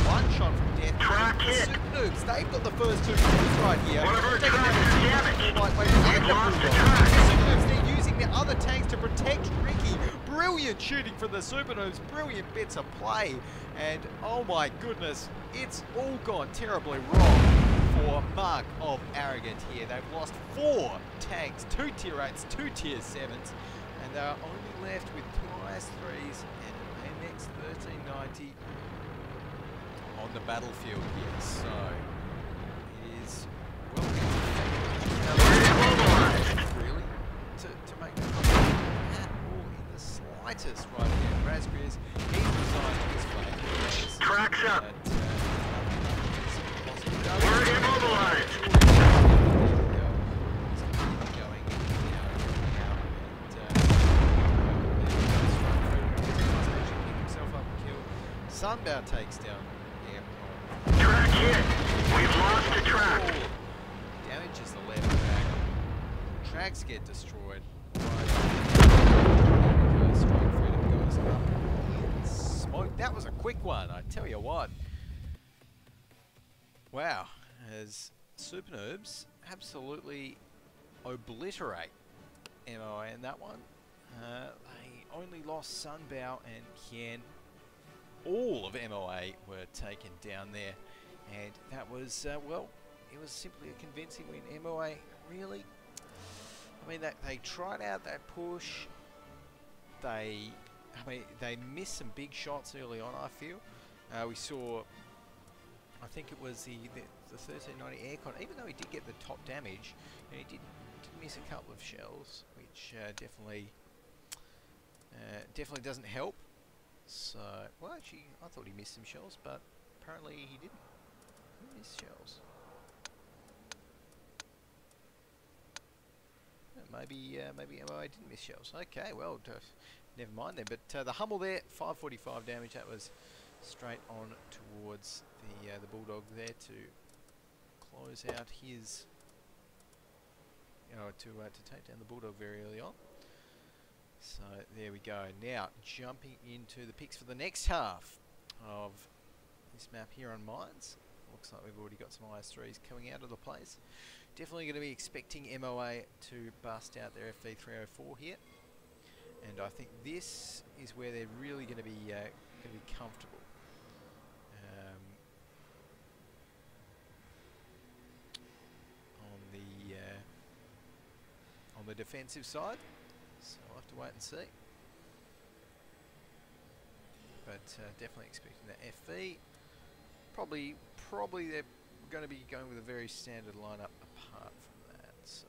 one shot from death. Track hit. SuperNoobs, they've got the first 2 kills right here. Whatever Taking track down is damaged. and the Bulldog. SuperNoobs, they're using the other tanks to protect Ricky. Brilliant shooting from the SuperNoobs, brilliant bits of play. And oh my goodness, it's all gone terribly wrong for Mark of Arrogant here. They've lost 4 tanks, 2 tier 8s, 2 tier 7s, and they're only left with 2 IS3s and MX 1390 on the battlefield here. So it is really to make at all in the slightest right here. Raspberries, he's resigned to his flag. Tracks up. We're immobilized. Sunbound takes down Track hit. We've lost a track. Damages the left track. Tracks get destroyed. Strike Freedom goes up. Smoke. That was a quick one, I tell you what. Wow, as SuperNoobs absolutely obliterate MOA in that one. They only lost Sunbao and Hien. All of MOA were taken down there, and that was, well, it was simply a convincing win. MOA really, I mean, they tried out that push. They missed some big shots early on, I feel. We saw, I think it was the 1390 aircon, even though he did get the top damage, and he did miss a couple of shells, which definitely doesn't help. So, well, actually, I thought he missed some shells, but apparently he didn't. He missed shells. Maybe MOA didn't miss shells. Okay, well, never mind then. But the Hummel there, 545 damage. That was straight on towards the Bulldog there to close out his, to take down the Bulldog very early on. So there we go. Now jumping into the picks for the next half of this map here on Mines. Looks like we've already got some IS-3s coming out of the place. Definitely going to be expecting MOA to bust out their FV304 here, and I think this is where they're really going to be comfortable. On the defensive side, so I'll have to wait and see. But definitely expecting that FV. Probably they're going to be going with a very standard lineup apart from that. So.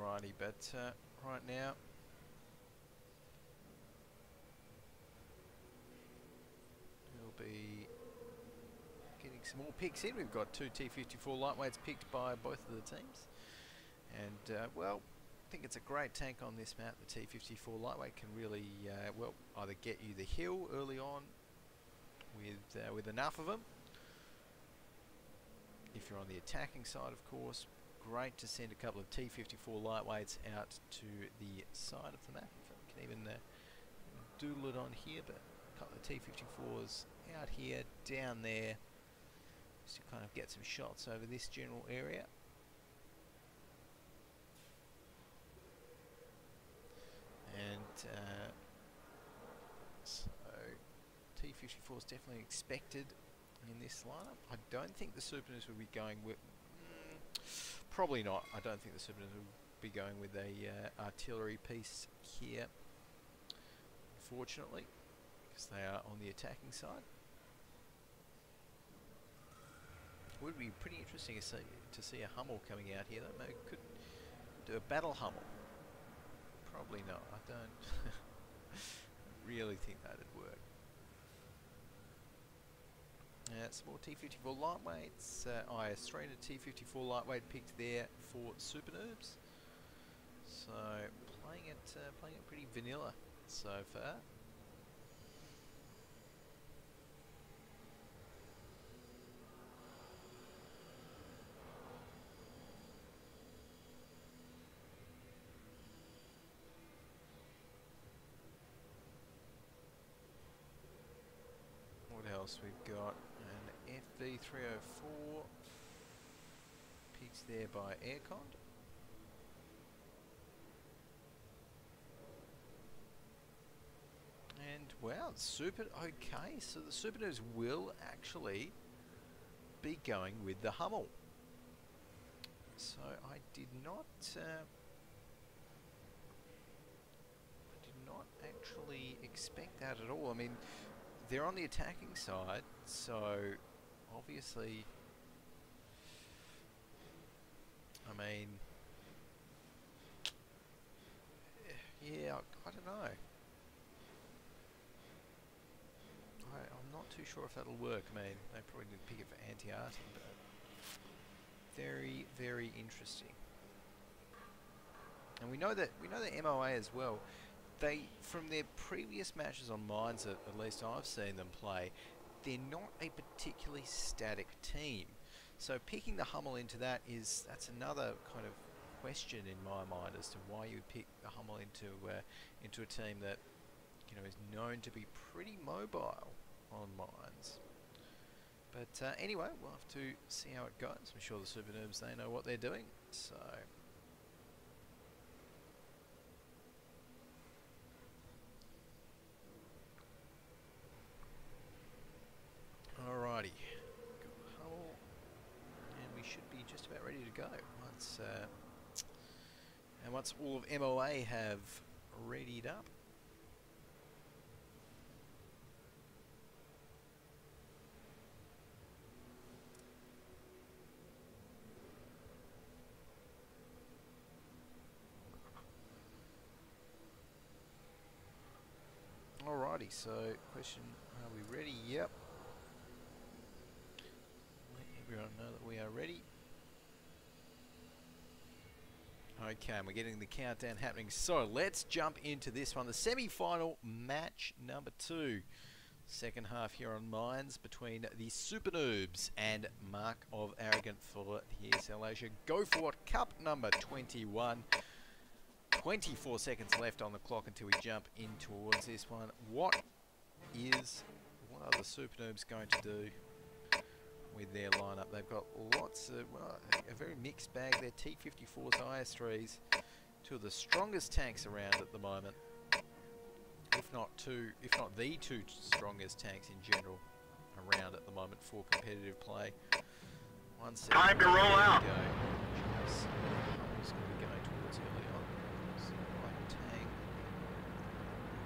Alrighty, but right now we'll be getting some more picks in. We've got 2 T54 lightweights picked by both of the teams, and well, I think it's a great tank on this map. The T54 lightweight can really well either get you the hill early on with enough of them. If you're on the attacking side, of course, great to send a couple of T54 lightweights out to the side of the map. We can even doodle it on here, but a couple of T54s out here, down there, just to kind of get some shots over this general area. And so T54 is definitely expected in this lineup. I don't think the SuperNoobs will be going with... probably not. I don't think the SuperNoobs will be going with a artillery piece here, unfortunately, because they are on the attacking side. Would be pretty interesting to see a Hummel coming out here. Though maybe could do a battle Hummel. Probably not. I don't really think that'd work. Some more T54 lightweights. IS-3 and a T54 lightweight picked there for SuperNoobs. So playing it pretty vanilla so far. What else we've got? An FV304 picked there by Aircon. And wow, super okay. So the SuperNoobs will actually be going with the Hummel. So I did not actually expect that at all. I mean, they're on the attacking side, so obviously, I mean, yeah, I don't know. too sure if that'll work. I mean, they probably didn't pick it for anti-arting, but very, very interesting. And we know that MOA as well. They, from their previous matches on Mines, at least I've seen them play, they're not a particularly static team. So picking the Hummel into that's another kind of question in my mind as to why you would pick the Hummel into a team that, you know, is known to be pretty mobile on Mines. But anyway, we'll have to see how it goes. I'm sure the SuperNoobs, they know what they're doing. So alrighty, got the Hummel, and we should be just about ready to go once all of MOA have readied up. Alrighty, so question, are we ready? Yep. Let everyone know that we are ready. Okay, and we're getting the countdown happening. So let's jump into this one, the semi-final match number 2. Second half here on Mines between the SuperNoobs and Mark of Arrogant for the ESL Asia Go4WoT Cup number 21. 24 seconds left on the clock until we jump in towards this one. What are the SuperNoobs going to do with their lineup? They've got lots of, well, a very mixed bag. Their T-54s, IS-3s, two of the strongest tanks around at the moment. If not the two strongest tanks in general around at the moment for competitive play. 1 second. Time to roll out. Just going to be going towards early on. So like tank.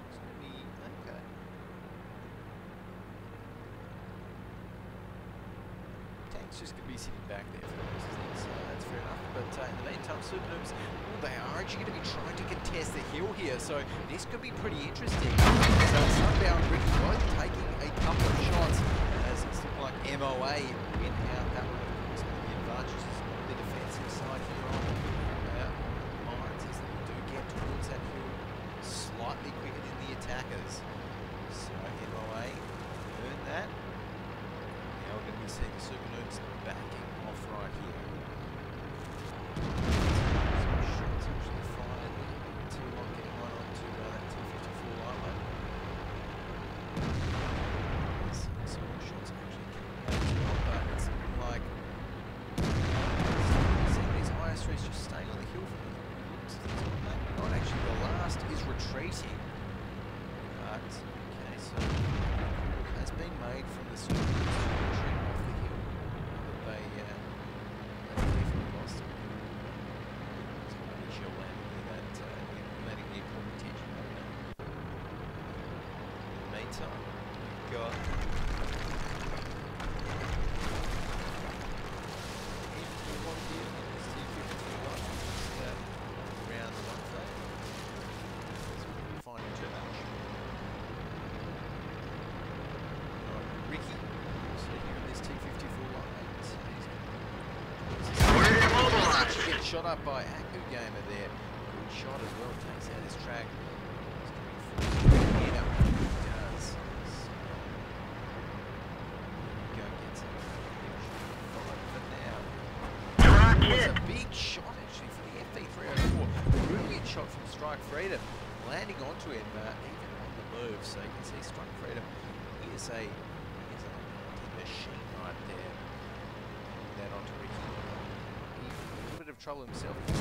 It's going to be okay. Tank's just going to be sitting back there for most of things, so that's fair enough. But in the meantime, SuperNoobs, they are actually going to be trying to contest the hill here, so this could be pretty interesting. So Sunbound and Ricky both taking a couple of shots, as it's looking like MOA win out that one. Of course, the advantage is on the defensive side here on Mines, is that you do get towards that hill slightly quicker than the attackers. So MOA earned that. Now we're going to be seeing the SuperNoobs backing off right here. Shot up by Aku Gamer there. Good shot as well. Takes out his track. He's going to be forced to hit up. He does. So, go get some follow for now. It was a big shot actually for the FP304. Brilliant shot from Strike Freedom. Landing onto him even on the move. So you can see Strike Freedom is a machine right there. That onto Ricky. Of trouble himself. Let's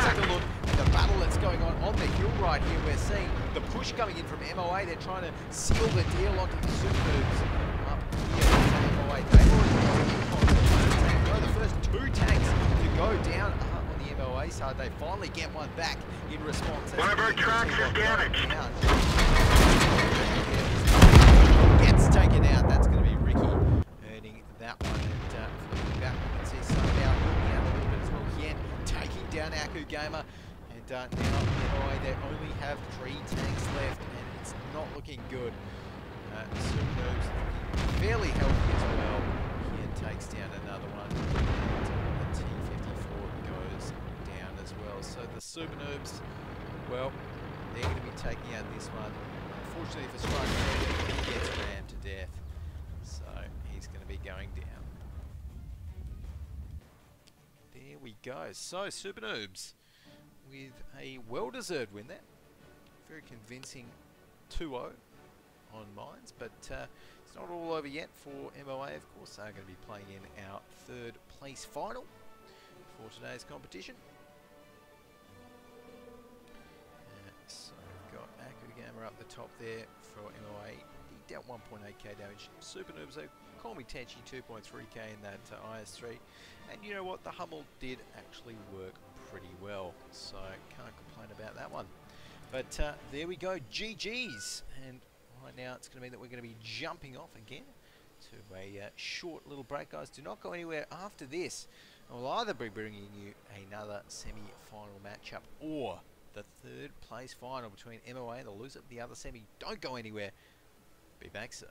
take a look at the battle that's going on the hill right here. We're seeing the push coming in from MOA. They're trying to seal the deal onto the SuperNoobs up here. MOA, they've already the first 2 tanks to go down on the MOA side. They finally get one back in response. One of our tracks is damaged. Gets taken out. That's going to be Ricky earning that one. Back, we can see Sunbound looking out a little bit as well. Yen taking down Aku Gamer. And now MOA, they only have 3 tanks left, and it's not looking good SuperNoobs fairly healthy as well. Here takes down another one. And the T54 goes down as well. So the SuperNoobs, well, they're going to be taking out this one. Unfortunately for Strike, he gets rammed to death. So he's going to be going down. There we go. So SuperNoobs with a well-deserved win there. Very convincing 2-0 on Mines, but it's not all over yet for MOA. Of course, they're going to be playing in our third place final for today's competition. So we've got Aku Gamer up the top there for MOA. He dealt 1.8k damage. SuperNoobs, though, call me Tenchi, 2.3k in that IS-3. And you know what? The Hummel did actually work pretty well, so can't complain about that one. But there we go, GG's. And right now it's going to mean that we're going to be jumping off again to a short little break, guys. Do not go anywhere after this. We'll either be bringing you another semi-final matchup or the third place final between MOA and the loser of the other semi. Don't go anywhere. Be back soon.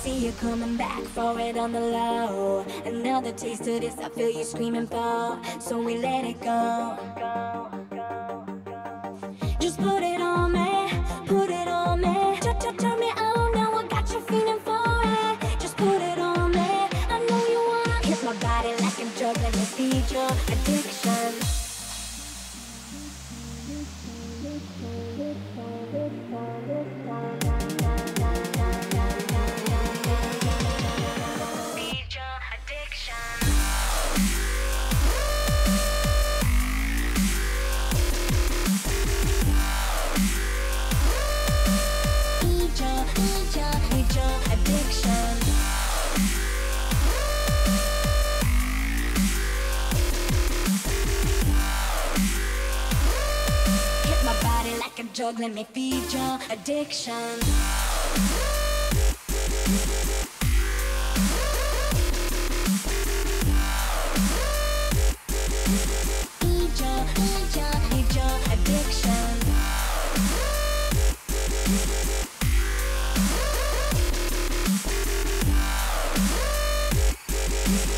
see you coming back for it on the low. Another taste of this I feel you screaming for, so we let it go. Just put it on me, put it on me. Turn me on, now I got you feeling for it. Just put it on me, I know you wanna hit my body like I'm juggling and feed your addiction. Juggling me, feed your addiction. Feed your addiction.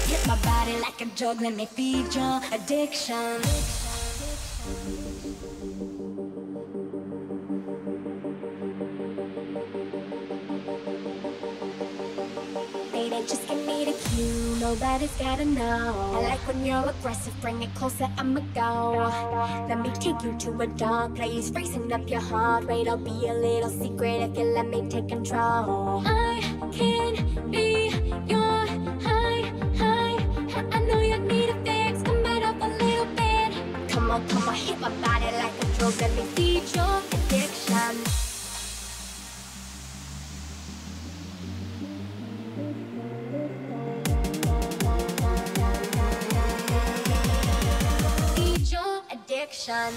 Hit my body like a juggling me, feed your addiction. Just give me the cue, nobody's gotta know. I like when you're aggressive, bring it closer, I'ma go. Let me take you to a dark place, racing up your heart rate. I'll be a little secret if you let me take control. I can be your high. I know you need a fix, come right up a little bit. Come on, hit my body like a drug. Let me feed your addiction. Addiction.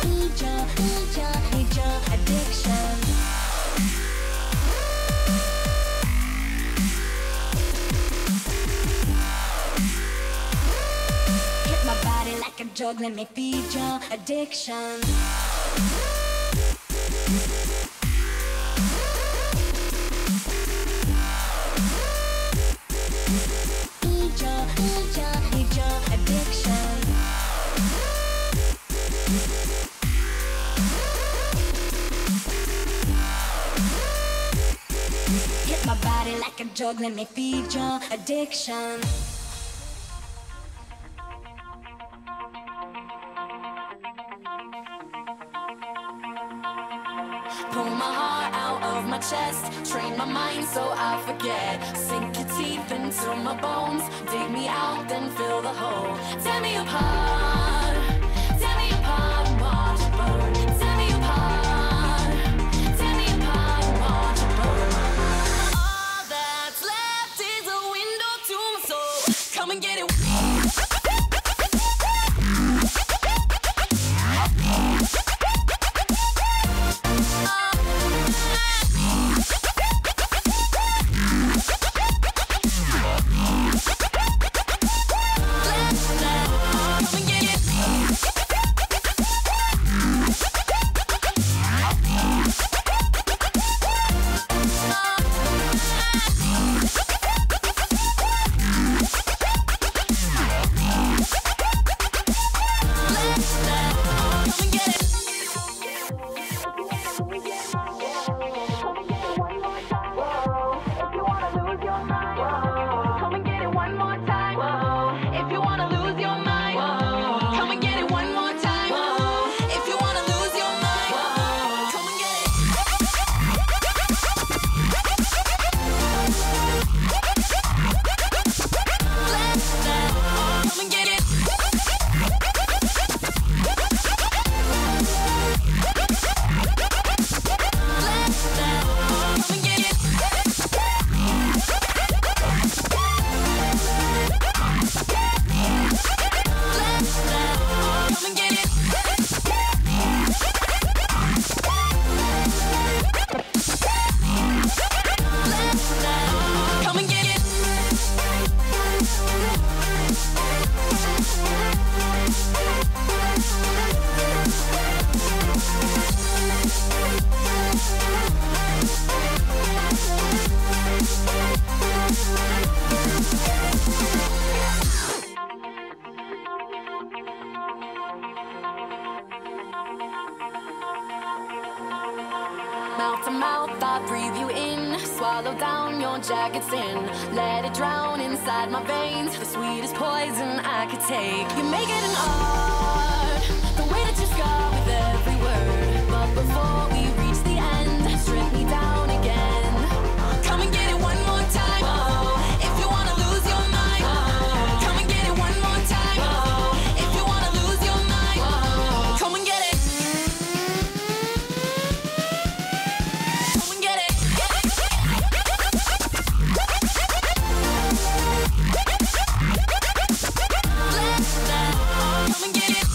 Need your addiction. Hit my body like a drug, let me feed your addiction. Need your addiction. Hit my body like a drug, let me feed your addiction. Pull my heart out of my chest, train my mind so I forget. Sink your teeth into my bones, dig me out, then fill the hole. Tear me apart and watch it burn. Tear me apart and watch it burn. All that's left is a window to my soul. Come and get it. Come and get it. swallow down your jacket's in. Let it drown inside my veins. The sweetest poison I could take. You make it an art, the way that you scar with every word. But before we reach the end, strip me down again. Come and get it one more time. If you wanna lose your mind, come and get it one more time. If you wanna lose your mind, come and get it. Come and get it. Come and get it.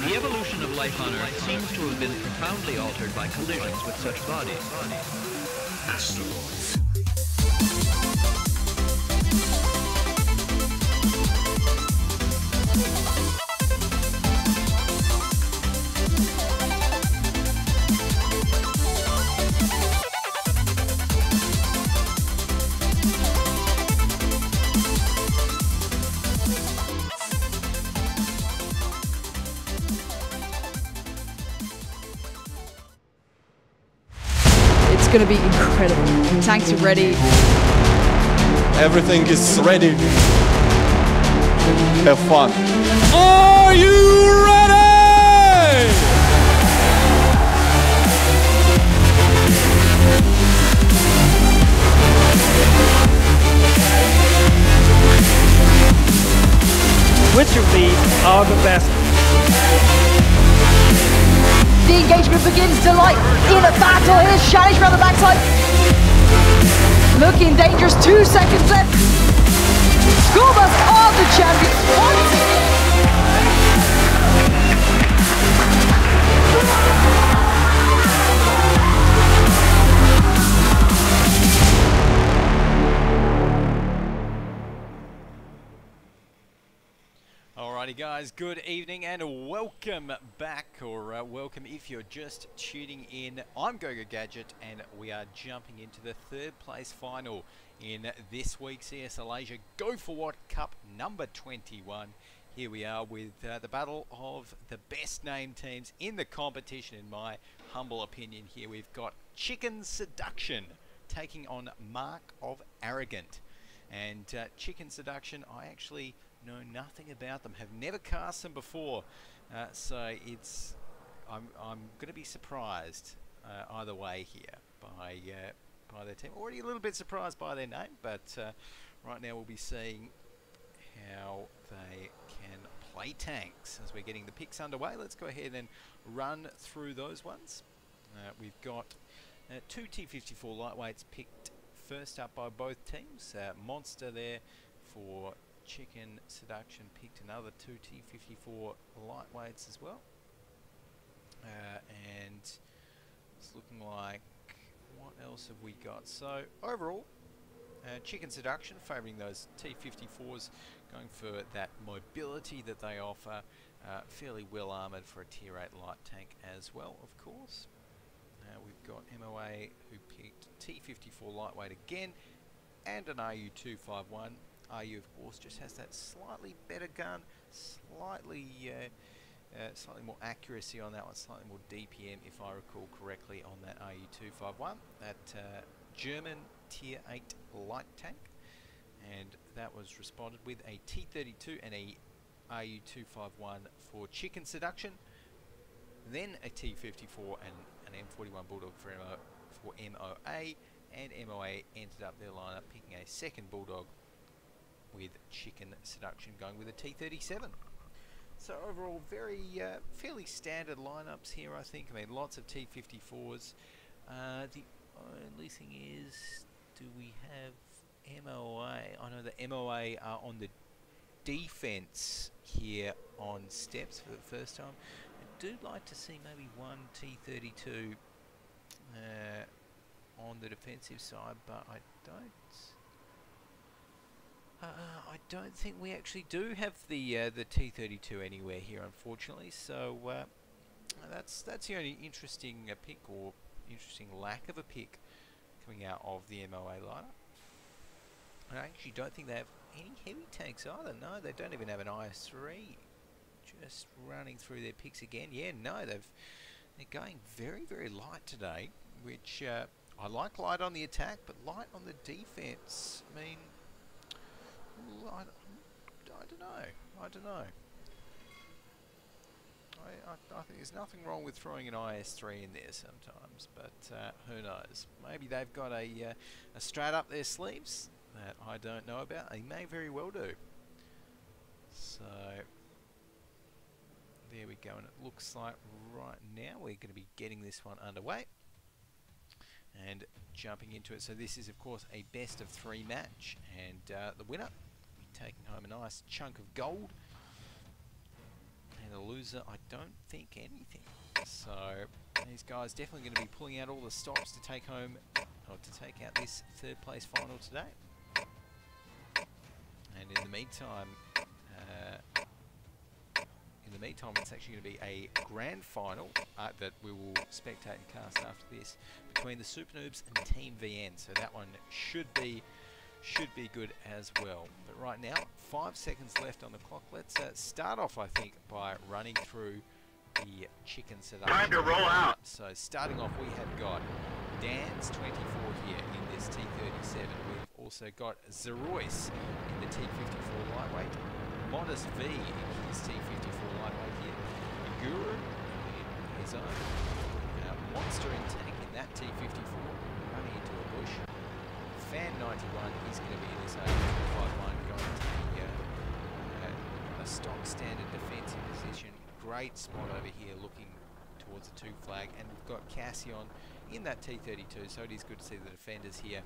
The evolution of life on Earth seems to have been profoundly altered by collisions with such bodies. Asteroids. It's going to be incredible. Tanks are ready. Everything is ready. Have fun. Are you ready? Which of these are the best? The engagement begins to light in a battle. Here's Shanish around the backside. Looking dangerous, 2 seconds left. School Bus are the champions once again. Alrighty guys, good evening and welcome back, or welcome if you're just tuning in. I'm Go4WoT and we are jumping into the third place final in this week's ESL Asia Go4WoT Cup number 21. Here we are with the battle of the best named teams in the competition, in my humble opinion. Here we've got Chicken Seduction taking on Mark of Arrogant. And Chicken Seduction, I actually know nothing about them, have never cast them before, so it's I'm going to be surprised either way here by their team. Already a little bit surprised by their name, but right now we'll be seeing how they can play tanks as we're getting the picks underway. Let's go ahead and run through those ones. We've got 2 T54 lightweights picked first up by both teams. Monster there for Chicken Seduction picked another 2 T54 lightweights as well. And it's looking like, what else have we got? So overall, Chicken Seduction favouring those T54s, going for that mobility that they offer. Fairly well armoured for a tier 8 light tank as well, of course. We've got MOA who picked T54 lightweight again, and an RU251. RU, of course, just has that slightly better gun, slightly more accuracy on that one, slightly more DPM, if I recall correctly, on that RU251. That German Tier 8 light tank, and that was responded with a T32 and a RU-251 for Chicken Seduction, then a T54 and an M41 Bulldog for MOA, and MOA ended up their lineup picking a second Bulldog with Chicken Seduction going with a T37. So overall, very fairly standard lineups here, I think. I mean, lots of T54s. The only thing is, do we have MOA? I know the MOA are on the defense here on steps for the first time. I do like to see maybe one T32 on the defensive side, but I don't think we actually do have the T32 anywhere here, unfortunately. So that's the only interesting pick, or interesting lack of a pick, coming out of the MOA lineup. I actually don't think they have any heavy tanks either. No, they don't even have an IS-3. Just running through their picks again. Yeah, no, they're going very, very light today, which I like light on the attack, but light on the defense. I mean, I don't know. I don't know. I think there's nothing wrong with throwing an IS-3 in there sometimes, but who knows? Maybe they've got a strat up their sleeves that I don't know about. They may very well do. So there we go, and it looks like right now we're going to be getting this one underway and jumping into it. So this is, of course, a best of 3 match, and the winner will be taking home a nice chunk of gold, and the loser, I don't think anything. So these guys definitely going to be pulling out all the stops to take home, or to take out this 3rd place final today. And in the meantime, it's actually going to be a grand final that we will spectate and cast after this between the SuperNoobs and Team VN. So that one should be good as well. But right now, 5 seconds left on the clock. Let's start off, I think, by running through the Chicken Seduction. Time to roll out. So starting off, we have got Dan's 24 here in this T37. We've also got Zerois in the T54 lightweight, Modest V in his T54 lightweight here, Guru in his own, Monster in tank in that T54 running into a bush. Fan 91 is going to be in this A251 going to a stock standard defensive position. Great spot over here looking towards the 2 flag, and we've got Cassian in that T32, so it is good to see the defenders here.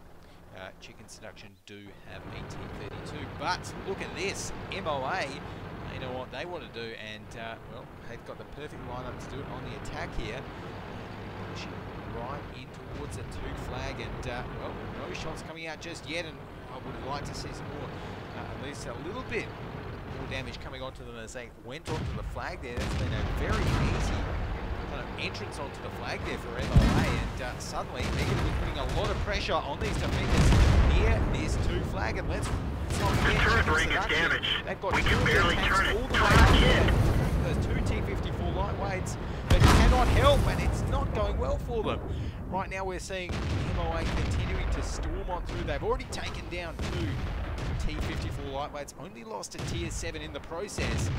Chicken Seduction do have a T32, but look at this, MOA, they know what they want to do, and well, they've got the perfect lineup to do it on the attack here. Pushing right in towards the 2 flag, and well, no shots coming out just yet, and I would have liked to see some more, at least a little bit more damage coming onto them as they went onto the flag there. That's been a very easy kind of entrance onto the flag there for MOA, and suddenly they're going to be putting a lot of pressure on these defenders near this 2 flag, and let's not forget the turret ring is damaged. They've got we can barely turn it. Those 2 T54 lightweights that cannot help, and it's not going well for them. Right now we're seeing MOA continuing to storm on through. They've already taken down 2 T54 lightweights, only lost a tier 7 in the process,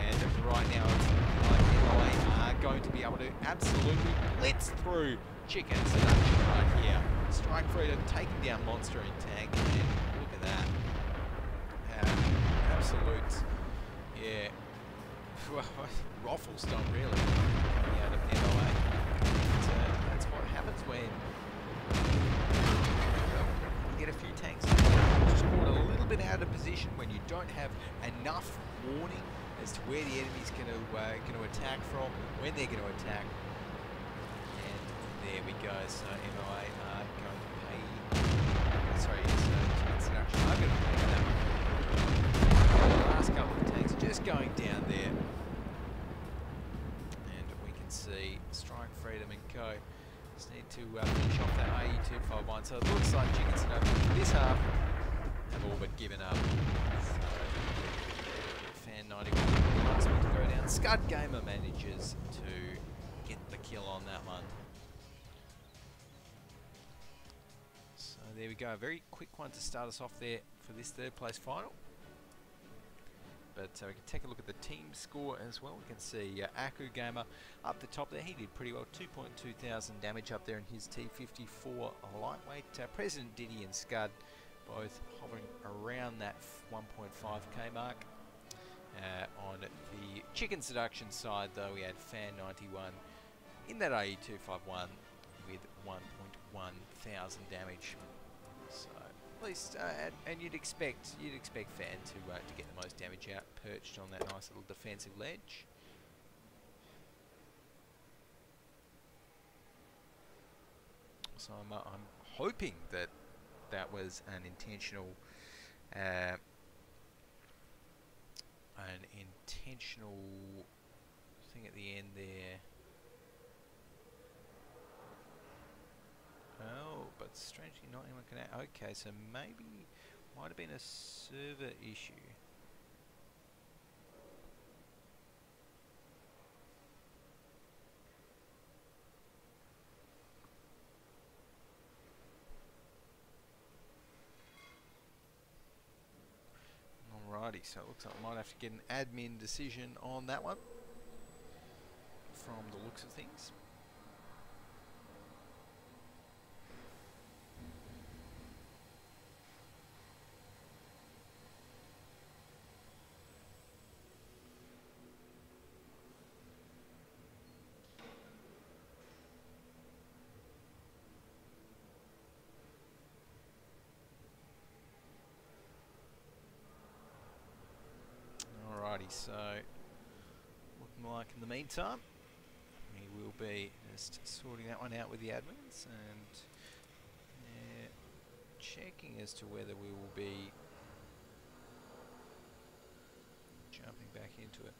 and right now it's like MOA are going to be able to absolutely blitz through Chicken Seduction right here. Strike Freedom taking down Monster in tank, and look at that. Absolute, yeah, raffle stomp really coming out of MOA. That's what happens when you get a few tanks caught a little bit out of position, when you don't have enough warning as to where the enemy's going to attack from, when they're going to attack. And there we go. So MOA are going to pay. Sorry, Chicken Seduction are going to pay for that one. The last couple of tanks just going down there, and we can see Strike Freedom and Co. Just need to finish off that RU-251. So it looks like Chicken Seduction for this half have all but given up. So, Fan 91 wants me to go down. Scud Gamer manages to get the kill on that one. So there we go. A very quick one to start us off there for this third place final. But we can take a look at the team score as well. We can see Aku Gamer up the top there. He did pretty well. 2.2 thousand damage up there in his T54 lightweight. President Diddy and Scud both hovering around that 1.5k mark. On the Chicken Seduction side, though, we had Fan91 in that IE251 with 1.1 thousand damage. So at least, and you'd expect Fan to get the most damage out, perched on that nice little defensive ledge. So I'm hoping that that was an intentional thing at the end there. Oh, but strangely not anyone can. Okay, so maybe might have been a server issue. Alrighty, so it looks like we might have to get an admin decision on that one from the looks of things. Alrighty, so looking like in the meantime we will be just sorting that one out with the admins and checking as to whether we will be jumping back into it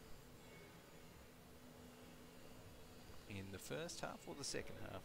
in the first half or the second half.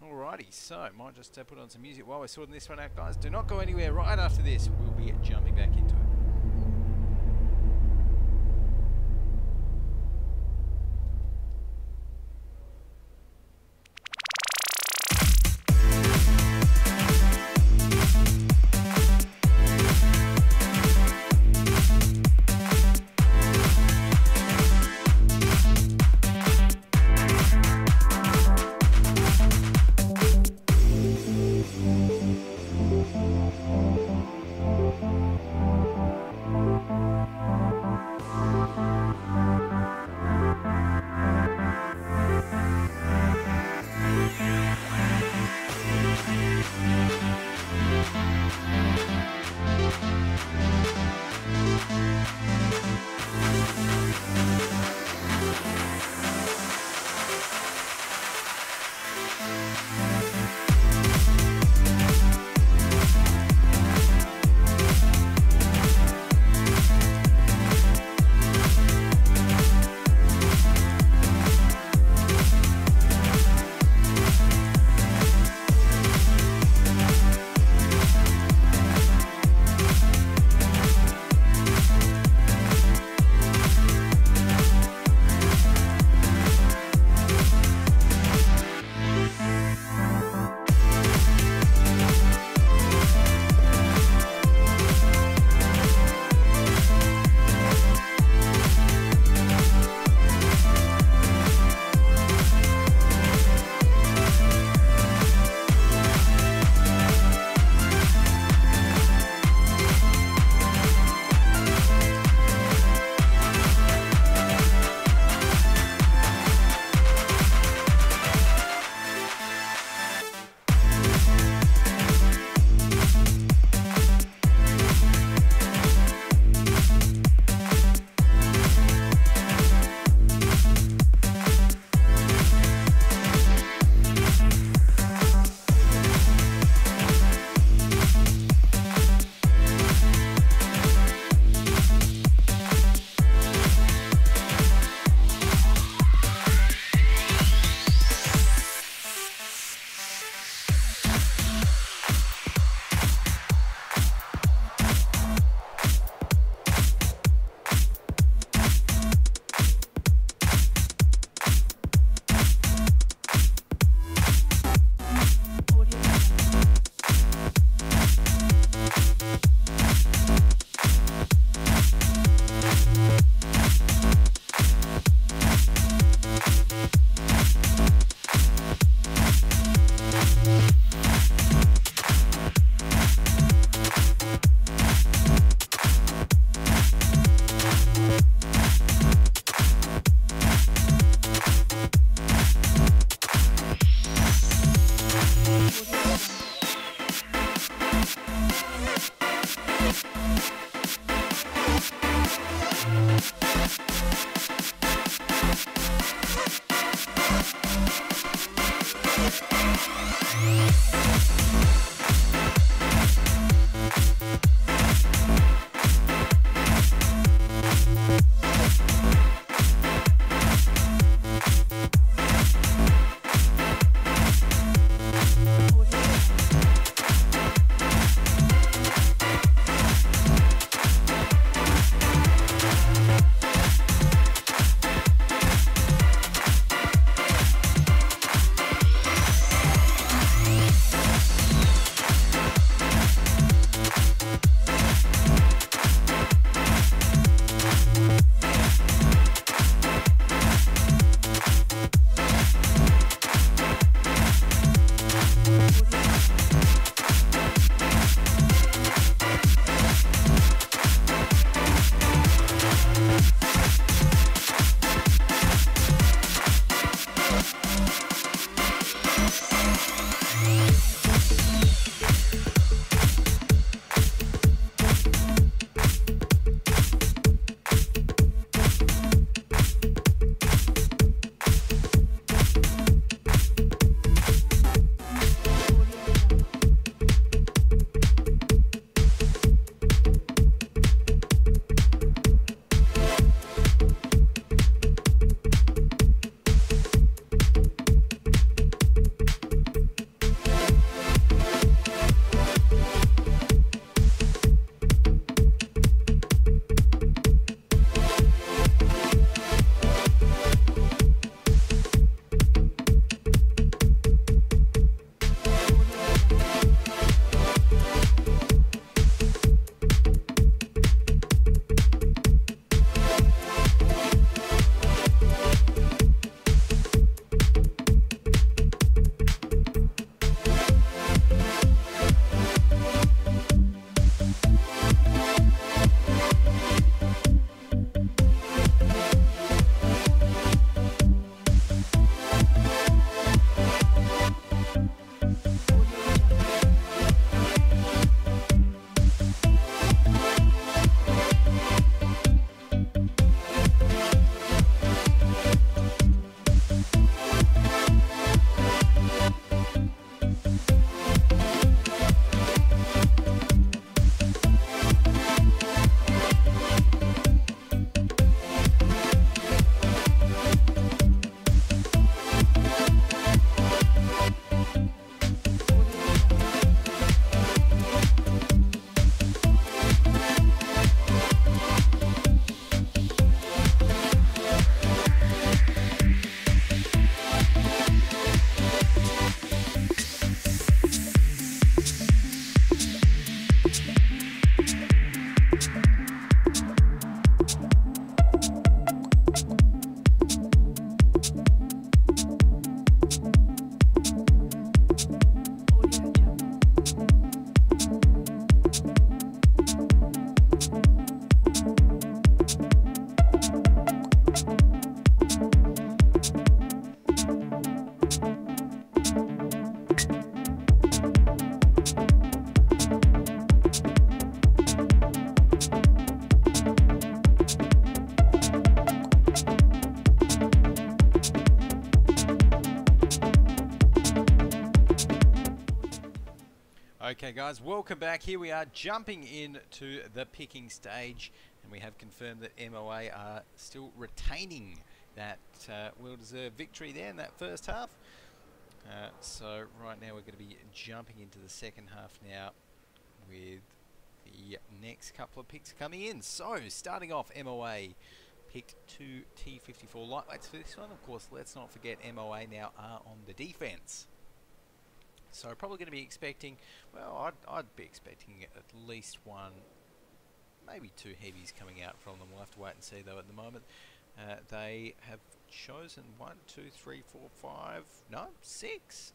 Alrighty, so might just put on some music while we're sorting this one out, guys. Do not go anywhere. Right after this, we'll be jumping back into it. Okay guys, welcome back. Here we are jumping into the picking stage, and we have confirmed that MOA are still retaining that well-deserved victory there in that first half. So right now we're going to be jumping into the second half now with the next couple of picks coming in. So starting off, MOA picked 2 T54 lightweights for this one. Of course, let's not forget MOA now are on the defense. So probably going to be expecting, well, I'd be expecting at least 1, maybe 2 heavies coming out from them. We'll have to wait and see though at the moment. They have chosen 1, 2, 3, 4, 5, no, 6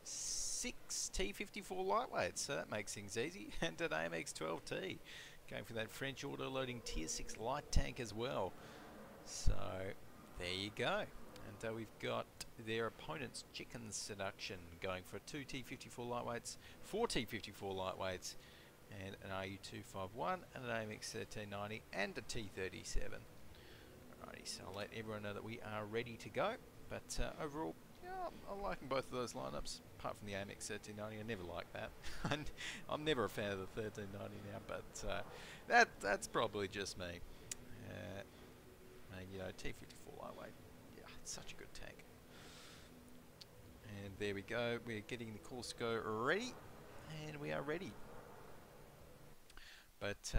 T54 lightweights, so that makes things easy. And an AMX-12T, going for that French auto-loading Tier 6 light tank as well. So there you go. And we've got their opponent's Chicken Seduction going for 2 T54 lightweights, 4 T54 lightweights, and an RU251, and an AMX 1390, and a T37. Alrighty, so I'll let everyone know that we are ready to go. But overall, yeah, I'm liking both of those lineups, apart from the AMX 1390. I never liked that. I'm never a fan of the 1390 now, but that's probably just me. And you know, T54 lightweight. It's such a good tank. And there we go. We're getting the course go ready, and we are ready. But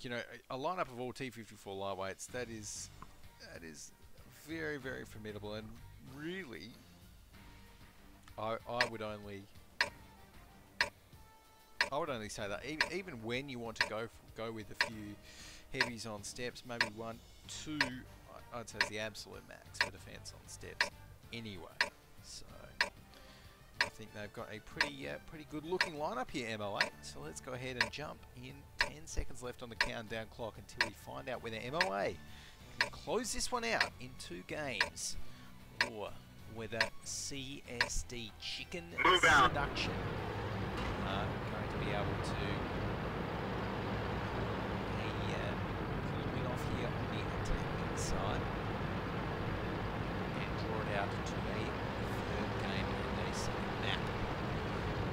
you know, a lineup of all T54 lightweights, that is very, very formidable. And really, I would only say that even when you want to go with a few heavies on steps, maybe 1, 2. I'd say it's the absolute max for defense on steps anyway. So I think they've got a pretty good looking lineup here, MOA. So let's go ahead and jump in. 10 seconds left on the countdown clock until we find out whether MOA can close this one out in 2 games, or whether CSD Chicken Seduction are going to be able to here on the attacking side and draw it out to a 3rd game in the second map.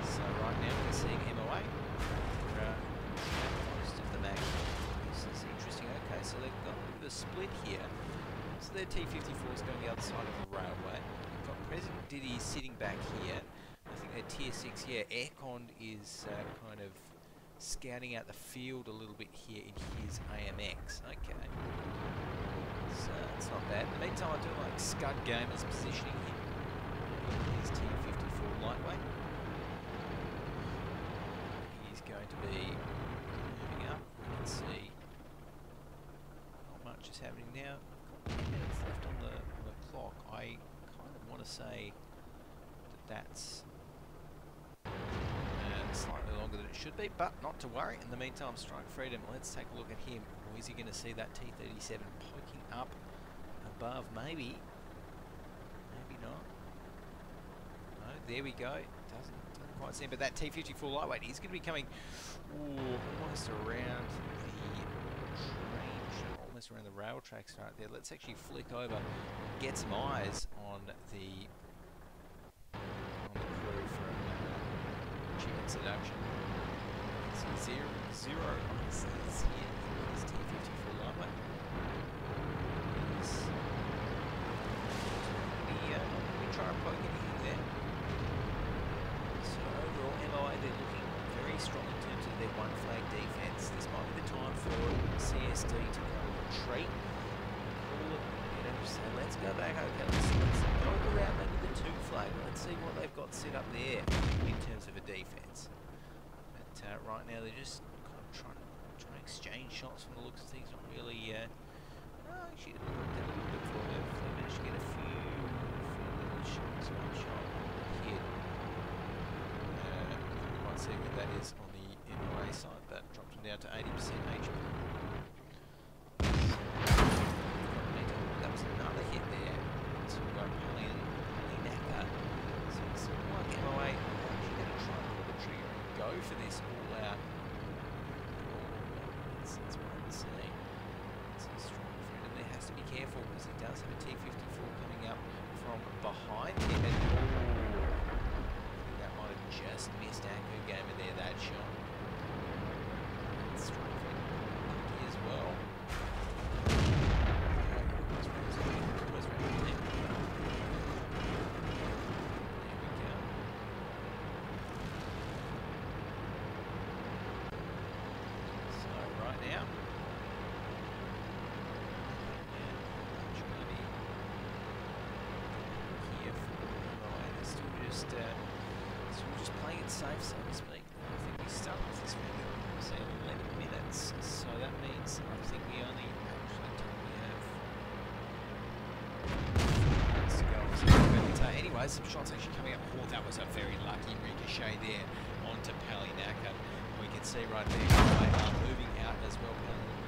So right now we're seeing MOA most of the map. This is interesting. Okay, so they've got a bit of a split here. So their T54 is going the other side of the railway. We've got President Diddy sitting back here. I think their Tier 6, yeah, Aircon is kind of scouting out the field a little bit here in his AMX. Okay. So that's not bad. In the meantime, I do like Scud Gamers positioning him in his T54 lightweight. He's going to be moving up. You can see not much is happening now. I've got 10 minutes left on the clock. I kind of want to say that that's slightly longer than it should be, but not to worry. In the meantime, Strike Freedom, let's take a look at him. Or is he going to see that T37 poking up above? Maybe. Maybe not. No, there we go. Doesn't quite seem, but that T54 lightweight is going to be coming almost around the train, almost around the rail tracks right there. Let's actually flick over, get some eyes on the crew from Chicken Seduction. See zero ICs here in his T54 lightweight. We try and poke anything there. So overall, MOA, they're looking very strong in terms of their 1 flag defense. This might be the time for CSD to kind of retreat. So let's go back. Okay, let's go around maybe the 2 flag. Let's see what they've got set up there in terms of a defense. But right now they're just kind of trying to exchange shots from the looks of things. Not really. Actually, looked at a little bit for them. They managed to get a few little shots. One shot hit. You might see what that is on the MOA side. That dropped them down to 80% HP. That was another hit there. So we've got Polinaka. So it's like MOA actually going to try and pull the trigger and go for this all out. Let's wait and see. It's a strong friend, and there has to be careful because he does have a T54 coming up from behind him. And that might have just missed Aku Gamer there, that shot. It's lucky as well. Safe, so to speak. I think we start with this video 11 minutes, so that means I think we only actually have to go. Anyway, some shots actually coming up. Oh, that was a very lucky ricochet there onto Palinaka. We can see right there they are moving out as well.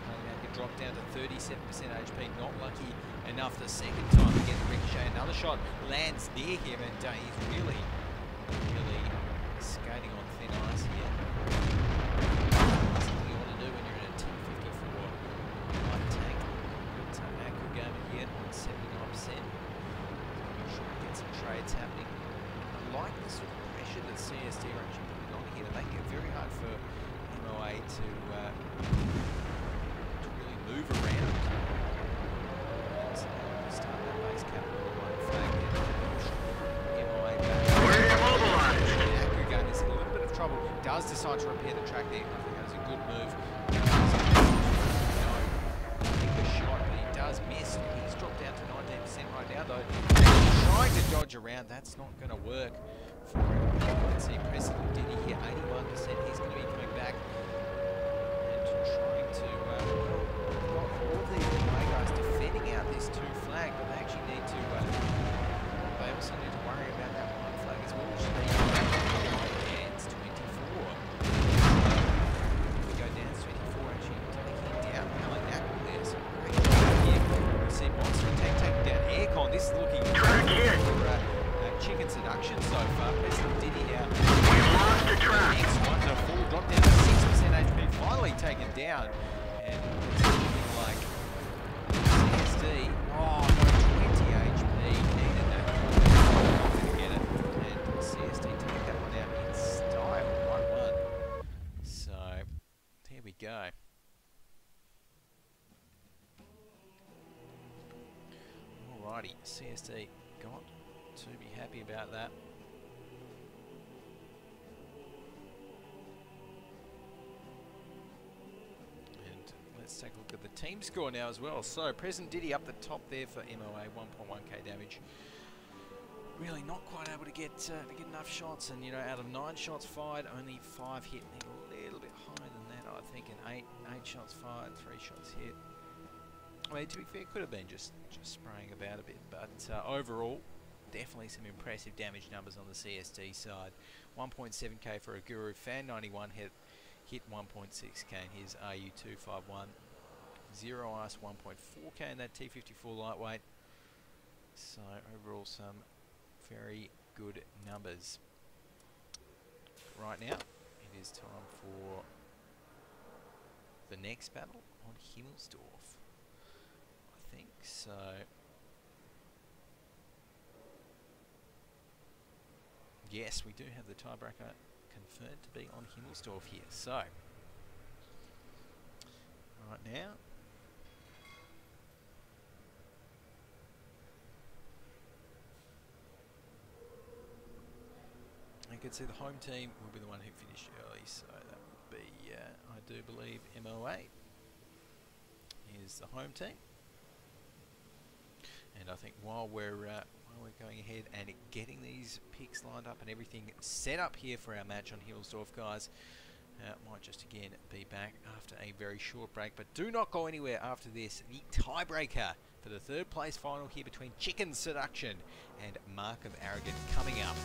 Palinaka dropped down to 37% HP. Not lucky enough the second time to get the ricochet. Another shot lands near him, and he's really skating on thin ice here. That's what you want to do when you're in a T54 light tank. So Aku Gamer here on 79%. Make sure we get some trades happening. I like the sort of pressure that CSD are actually putting on here. They're making it very hard for MOA to really move around. So start that base cap with the one flag there. MOA back. Is in a little bit of trouble. Does decide to repair the track there. I think that was a good move. A shot, but he does miss. He's dropped down to 19% right now, though. He's trying to dodge around. That's not going to work for him. You can see President Diddy here, 81%. He's going to be coming back and trying to. Got all of these guys defending out this 2 flag, but they actually need to. They also need to worry about that 1 flag as well, which they. This is looking for chicken seduction so far. President Diddy now. We've lost the track. Next one, the full drop down to 6% HP, finally taken down. And it's looking like CSD. Oh, no, 20 HP. Needed that. Not going to get it. And CSD take that one out in style. 1-1. So, there we go. Alrighty, CSD got to be happy about that. And let's take a look at the team score now as well. So, President Diddy up the top there for MOA, 1.1k damage. Really not quite able to get enough shots, and you know, out of 9 shots fired, only 5 hit. Need a little bit higher than that, I think. And 8 shots fired, 3 shots hit. I mean, to be fair, it could have been just spraying about a bit, but overall, definitely some impressive damage numbers on the CSD side. 1.7k for a Guru, Fan 91 hit 1.6k in his RU251. Zero Ice 1.4k in that T54 lightweight. So overall, some very good numbers. Right now, it is time for the next battle on Himmelsdorf. I think so. Yes, we do have the tiebreaker confirmed to be on Himmelsdorf here. So, right now, you can see the home team will be the one who finished early, so that would be, I do believe, MOA is the home team. And I think while we're going ahead and getting these picks lined up and everything set up here for our match on Himmelsdorf, guys, might just again be back after a very short break. But do not go anywhere after this. The tiebreaker for the 3rd place final here between Chicken Seduction and Mark of Arrogant coming up.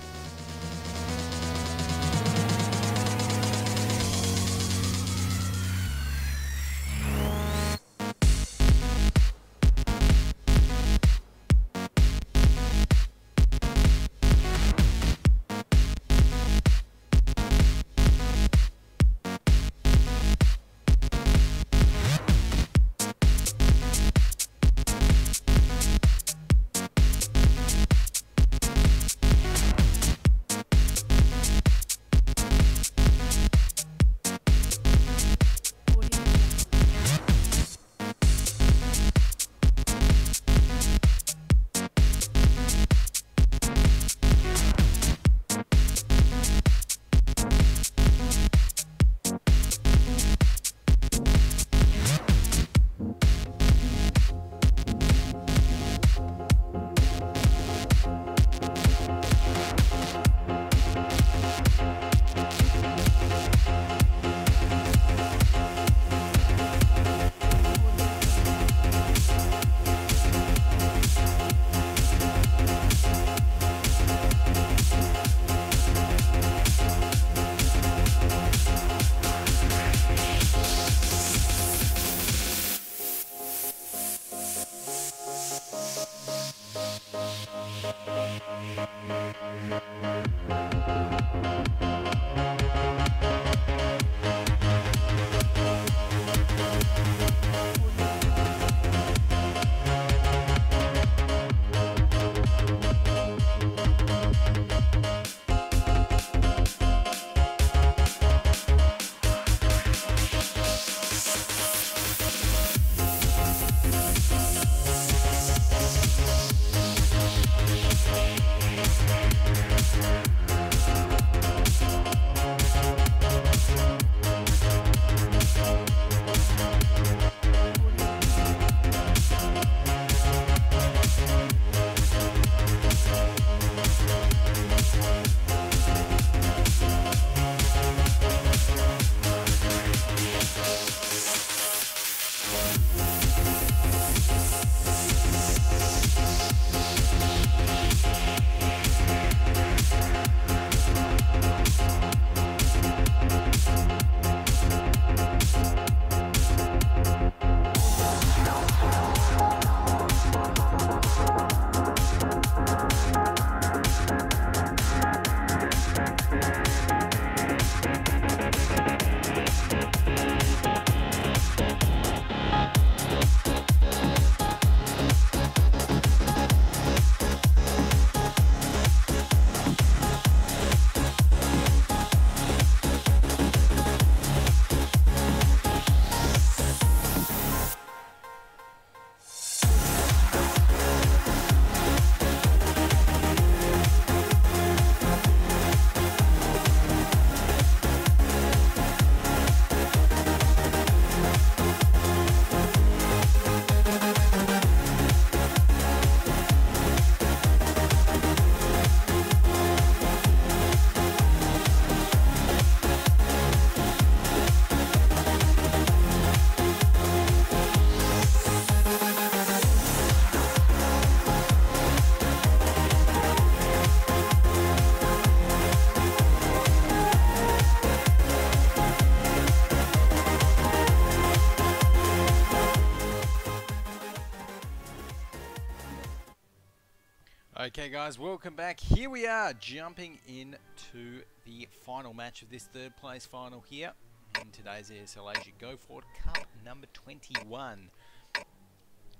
Okay guys, welcome back. Here we are, jumping into the final match of this third place final here in today's ESL Asia Go4WoT Cup number 21.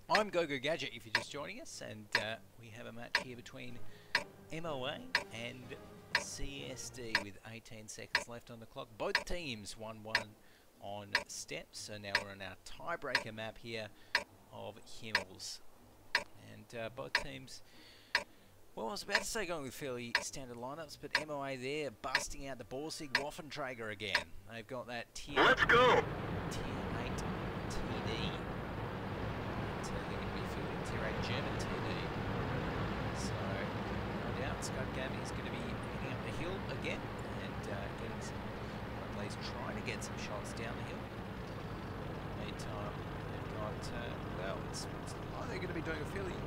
I'm GoGoGadget if you're just joining us, and we have a match here between MOA and CSD with 18 seconds left on the clock. Both teams 1-1 on steps, so now we're on our tiebreaker map here of Himmels. And both teams, well, I was about to say going with fairly standard lineups, but MOA there busting out the Borsig Waffenträger again. They've got that tier 8 TD. So they're going to be fielding tier 8 German TD. So no doubt Scott Gammy is going to be heading up the hill again and getting some, at least trying to get some shots down the hill. Meantime, they've got, well, it's like they're going to be doing a fairly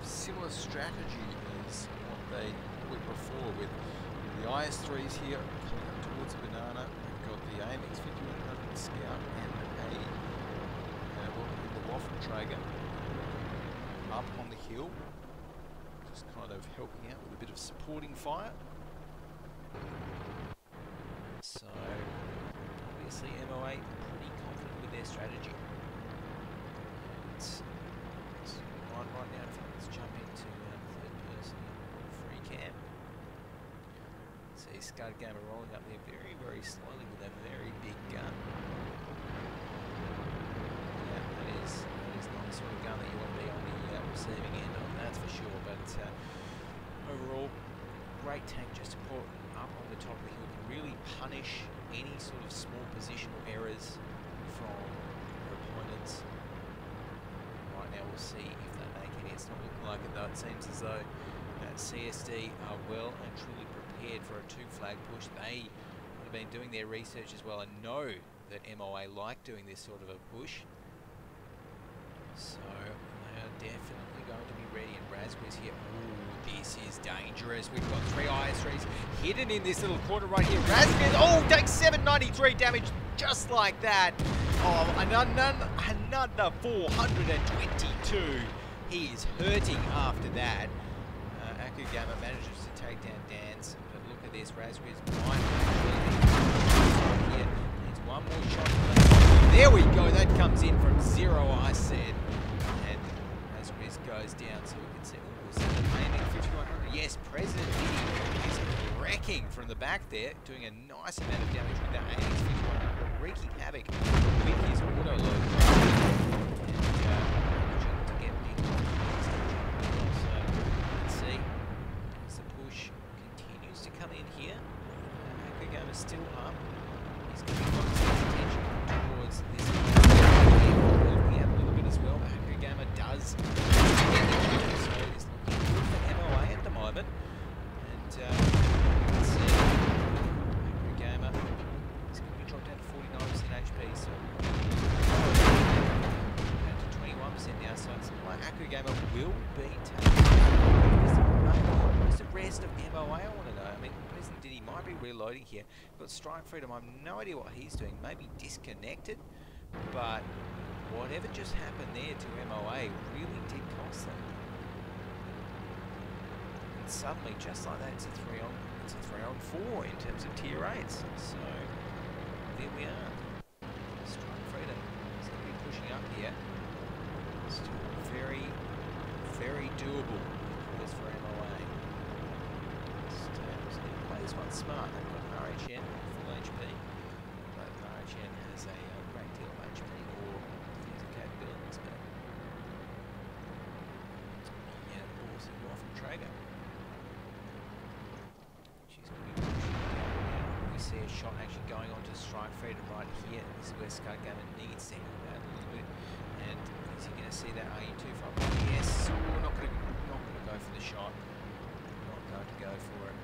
similar strategy as what they would before, with the IS-3s here coming up towards the banana. We've got the AMX 5100 Scout and the Waffenträger up on the hill, just kind of helping out with a bit of supporting fire. So obviously MOA pretty confident with their strategy. It's right now. Let's jump into third person free cam. See Scud Gamer rolling up there very, very slowly with a very big gun. Yeah, that is not the sort of gun that you want to be on the receiving end of, that's for sure. But overall, great tank just to put up on the top of the hill, can really punish any sort of small positional errors from your opponents. Right now we'll see if they make any. It's not looking like it though. It seems as though CSD are well and truly prepared for a 2-flag push. They would have been doing their research as well and know that MOA like doing this sort of a push. So they are definitely going to be ready. And Razquiz here. Ooh, this is dangerous. We've got 3 IS-3s hidden in this little corner right here. Razquiz, oh, takes 793 damage just like that. Oh, another 422. He is hurting after that. Akugama manages to take down Raspberries might here. Needs one more shot. There we go. That comes in from 0, I said. And Raspberries goes down, so we can see. Oh, is that an aiming 5100? Yes, President Diddy is wrecking from the back there, doing a nice amount of damage with that aiming 5100, wreaking havoc with his auto load. Still up. He's going to focus his attention towards this. We have a little bit as well. Hacker Gamer does get the kill, so he's looking good for MOA at the moment. And let's see. Hacker Gamer is going to be dropped down to 49% HP, so down to 21% now. So it's like Hacker Gamer will be taking. What's the rest of MOA? I want to know. I mean, Diddy might be reloading here. Got Strike Freedom. I have no idea what he's doing. Maybe disconnected, but whatever just happened there to MOA really did cost them. And suddenly, just like that, it's a 3-on-4 in terms of tier 8s. So there we are. Strike Freedom is going to be pushing up here. Still very, very doable for MOA. This one's smart. They've got RHN, full HP. But RHN has a great deal of HP or things capabilities, but yeah, of course, you go from Traeger. She's going to be pushing down. We see a shot actually going on to Strike Freedom right here. This is where Scud Gamer needs to help out a little bit. And is he going to see that RE25? Yes, we're not going to go for the shot. Not going to go for it.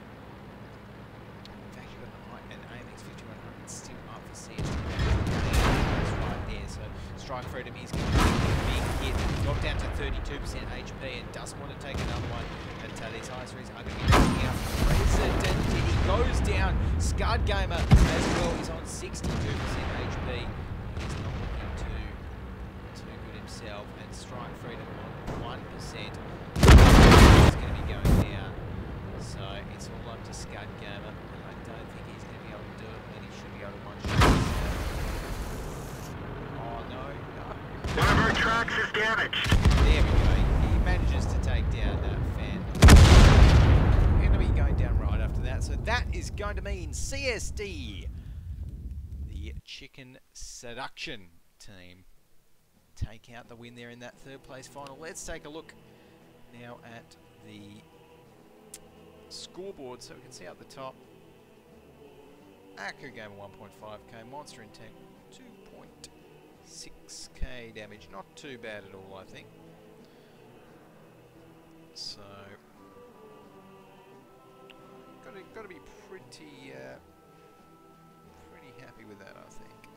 And AMX 5100 still up for CS. Right there, so Strike Freedom is going to be a big hit. Got down to 32% HP and doesn't want to take another one. And these highest rates are going to be knocking out President Diddy goes down. Scud Gamer as well is on 62% HP. He's not looking too good himself. And Strike Freedom on 1%. He's going to be going down. So it's all up to Scud Gamer. I don't think he's going to be able to do it, but he should be able to one-shot. Oh no. One of our tracks is damaged. There we go. He manages to take down that fan. We're going to be going down right after that. So that is going to mean CSD, the Chicken Seduction team, take out the win there in that third place final. Let's take a look now at the scoreboard, so we can see up the top. Hacker Gamer 1.5k, Monster in Tank 2.6k damage, not too bad at all, I think. So got to be pretty happy with that, I think.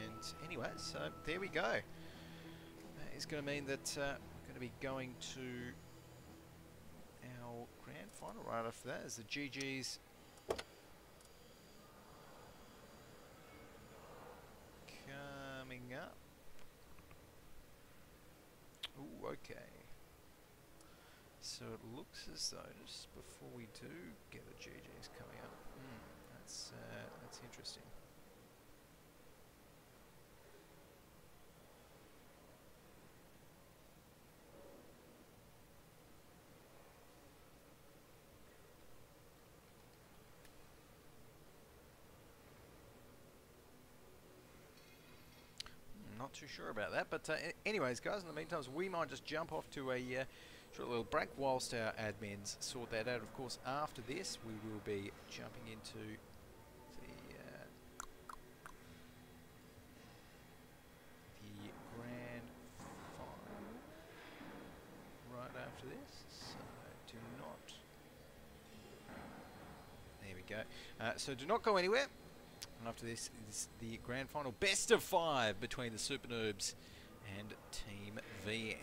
And anyway, so there we go. That is going to mean that we're going to be going to our grand final right after that, as the GGs coming up. Ooh, okay. So it looks as though just before we do get the GGs coming up, that's interesting. Not too sure about that, but anyways, guys, in the meantime, we might just jump off to a short little break whilst our admins sort that out. Of course, after this, we will be jumping into the grand final right after this. So do not. There we go. So do not go anywhere. And after this is the grand final best of 5 between the SuperNoobs and Team VN.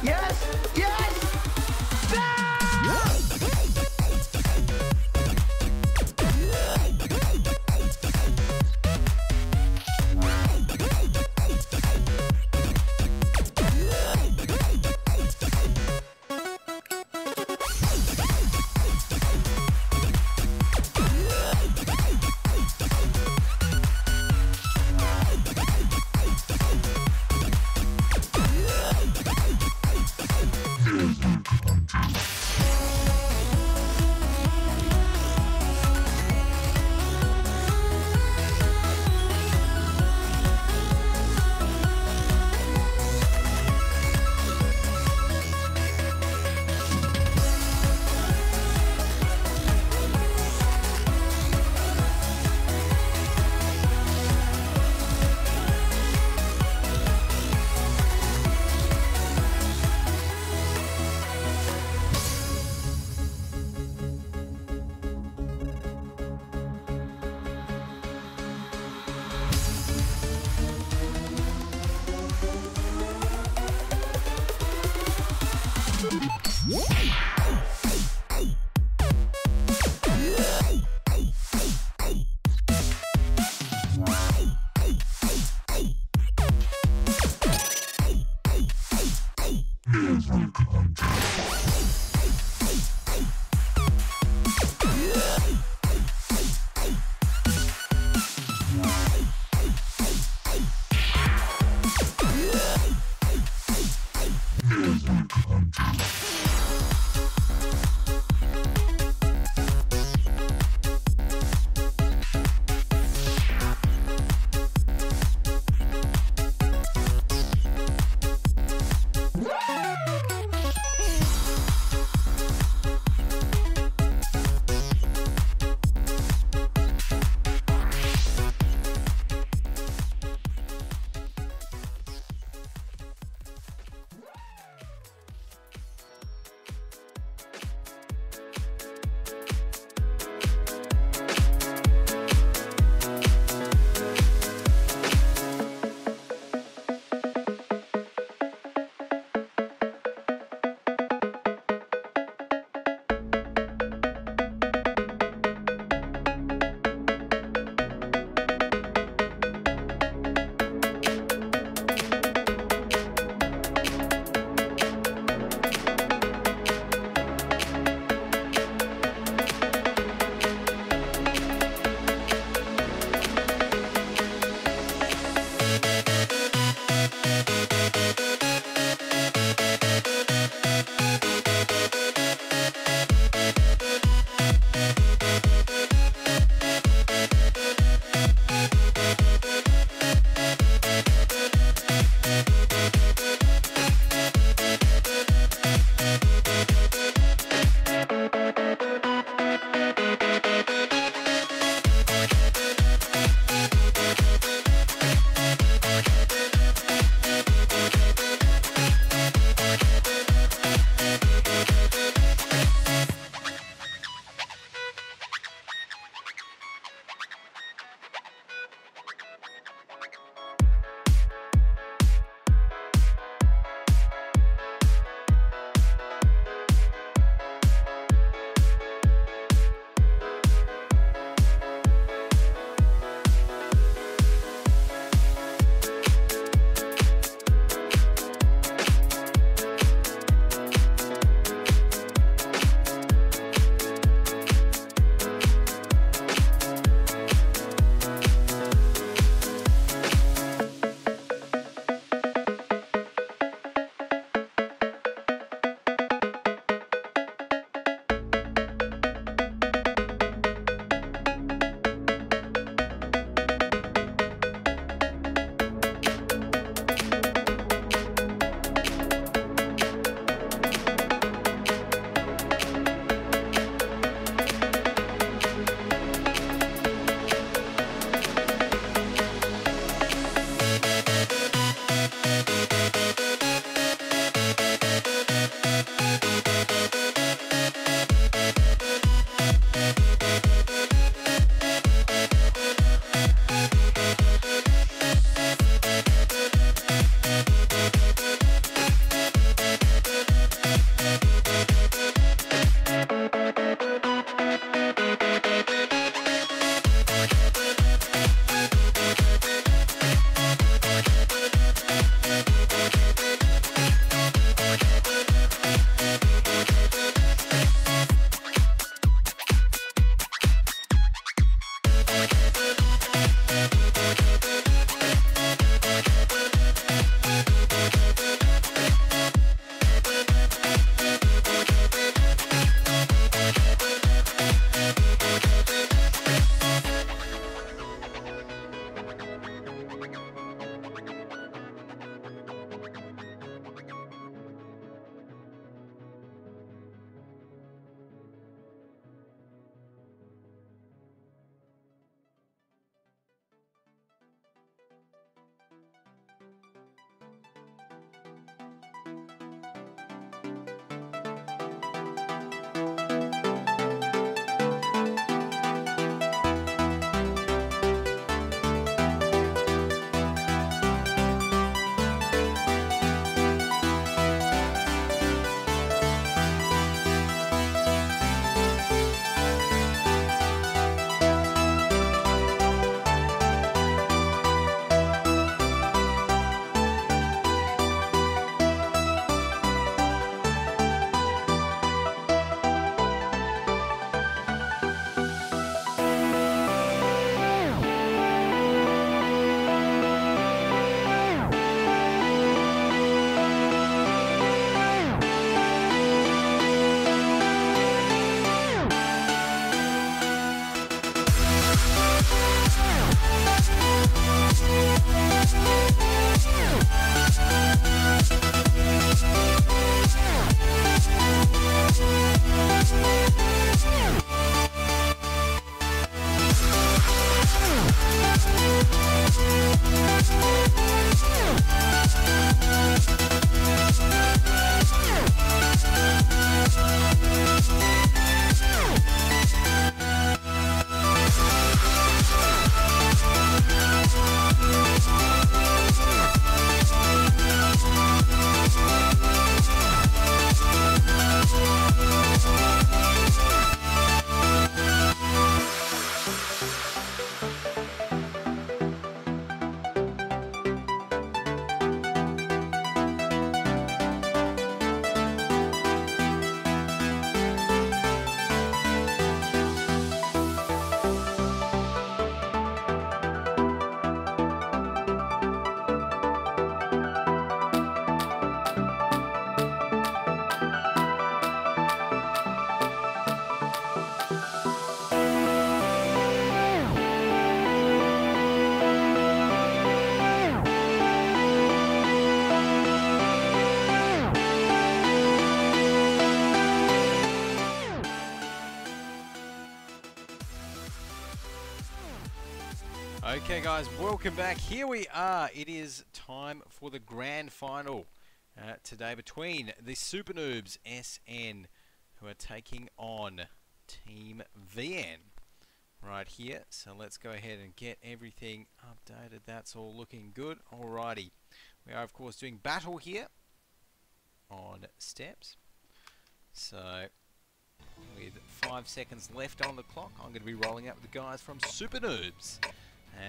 Yes! Yes! Okay guys, welcome back. Here we are. It is time for the grand final today between the SuperNoobs SN, who are taking on Team VN right here. So let's go ahead and get everything updated. That's all looking good. Alrighty. We are of course doing battle here on steps. So with 5 seconds left on the clock, I'm going to be rolling out with the guys from SuperNoobs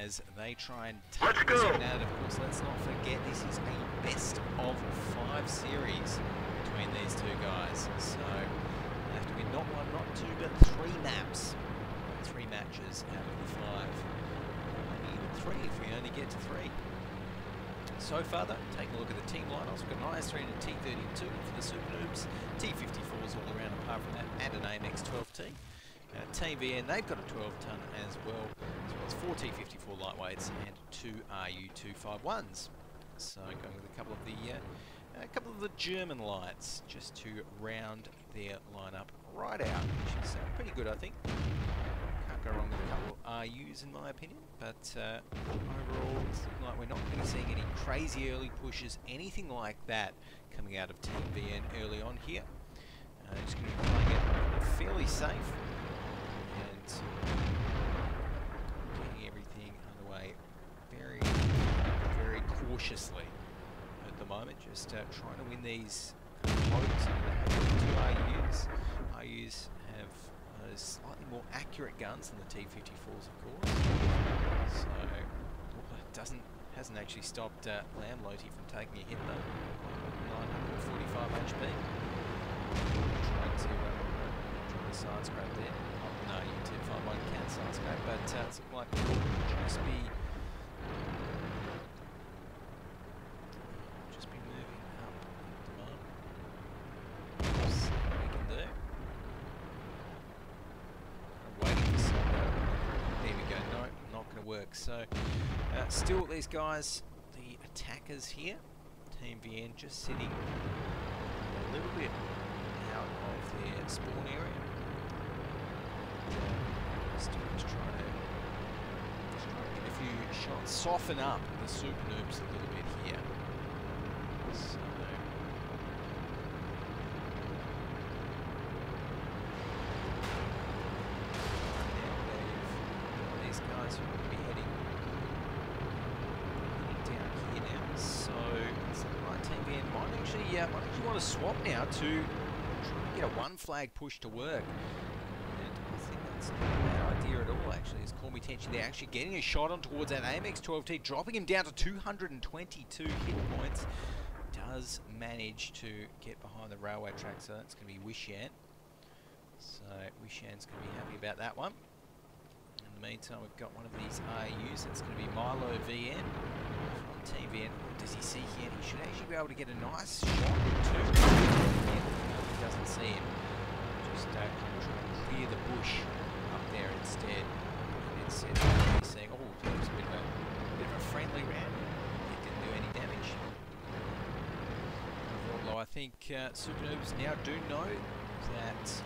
as they try and take this one out. Of course, let's not forget this is a best of 5 series between these two guys. So they have to win not 1, not 2, but 3 maps. 3 matches out of the 5. Maybe even 3 if we only get to 3. So far though, take a look at the team lineups. We've got an IS-3 and a T-32 for the SuperNoobs. T-54s all around apart from that, and an AMX-12T. Team VN, they've got a 12-ton as well, as well as 4 T-54 lightweights and 2 RU-251s. So going with a couple of the German lights just to round their lineup right out, which is pretty good, I think. Can't go wrong with a couple of RUs in my opinion, but overall it's looking like we're not going to be seeing any crazy early pushes, anything like that coming out of Team VN early on here. Just going to be playing it fairly safe and getting everything underway very, very cautiously at the moment. Just trying to win these pokes. They have 2 RUs. RUs have slightly more accurate guns than the T-54s, of course. So it hasn't actually stopped WoT from taking a hit though. 945 HP. Trying to side scrape there. Oh, no, you T-51 can side scrape, but it's looking like just be moving up at the moment. See what we can do. Waiting for some. There we go. No, not going to work. So, still these guys, the attackers here, Team VN, just sitting a little bit out of their spawn area. Just trying to get a few shots, soften up the SuperNoobs a little bit here. So these guys are going to be heading down here now. So it's the right Team VN might actually want to swap now to try and get a 1 flag push to work. And I think that's not a bad idea at all actually. As Call Me Tension, they're actually getting a shot on towards that AMX-12T, dropping him down to 222 hit points. Does manage to get behind the railway track, so that's going to be Wishan. So Wishan's going to be happy about that one. In the meantime, we've got one of these RUs. It's going to be Milo VN from Team VN. What does he see here? He should actually be able to get a nice shot too. He doesn't see him. Just trying to clear the bush up there instead. And instead he's saying, oh, that was a bit of a friendly round. It didn't do any damage. Although I think SuperNoobs now do know that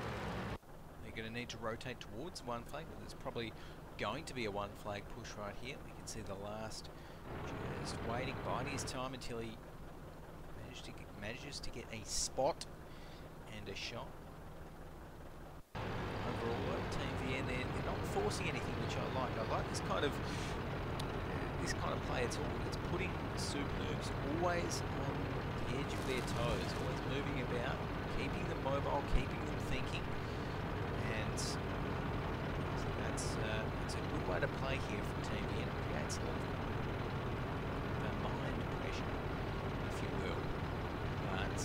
they're going to need to rotate towards 1 flag. There's probably going to be a 1 flag push right here. We can see the last just waiting, biding his time until he manages to get a spot and a shot. Overall, Team VN, they're not forcing anything, which I like. I like this kind of play. It's putting SuperNoobs always on the edge of their toes, always moving about, keeping them mobile, keeping them thinking. And that's a good way to play here from Team VN. It creates a lot of mind pressure, if you will. But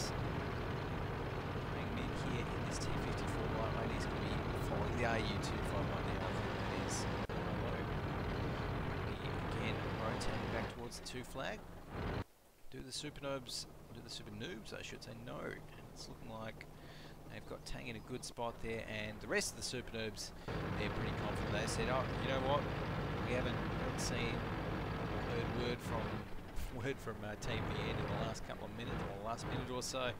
bringing in here in this T-54 lightweight, he's going to be following the RU-251 there. I think that is again rotating back towards the 2 flag. Do the SuperNoobs, I should say, no. And it's looking like they've got Tang in a good spot there, and the rest of the SuperNoobs, they're pretty confident. They said, oh, you know what, we haven't seen or heard word from Team VN in the last couple of minutes, or the last minute or so.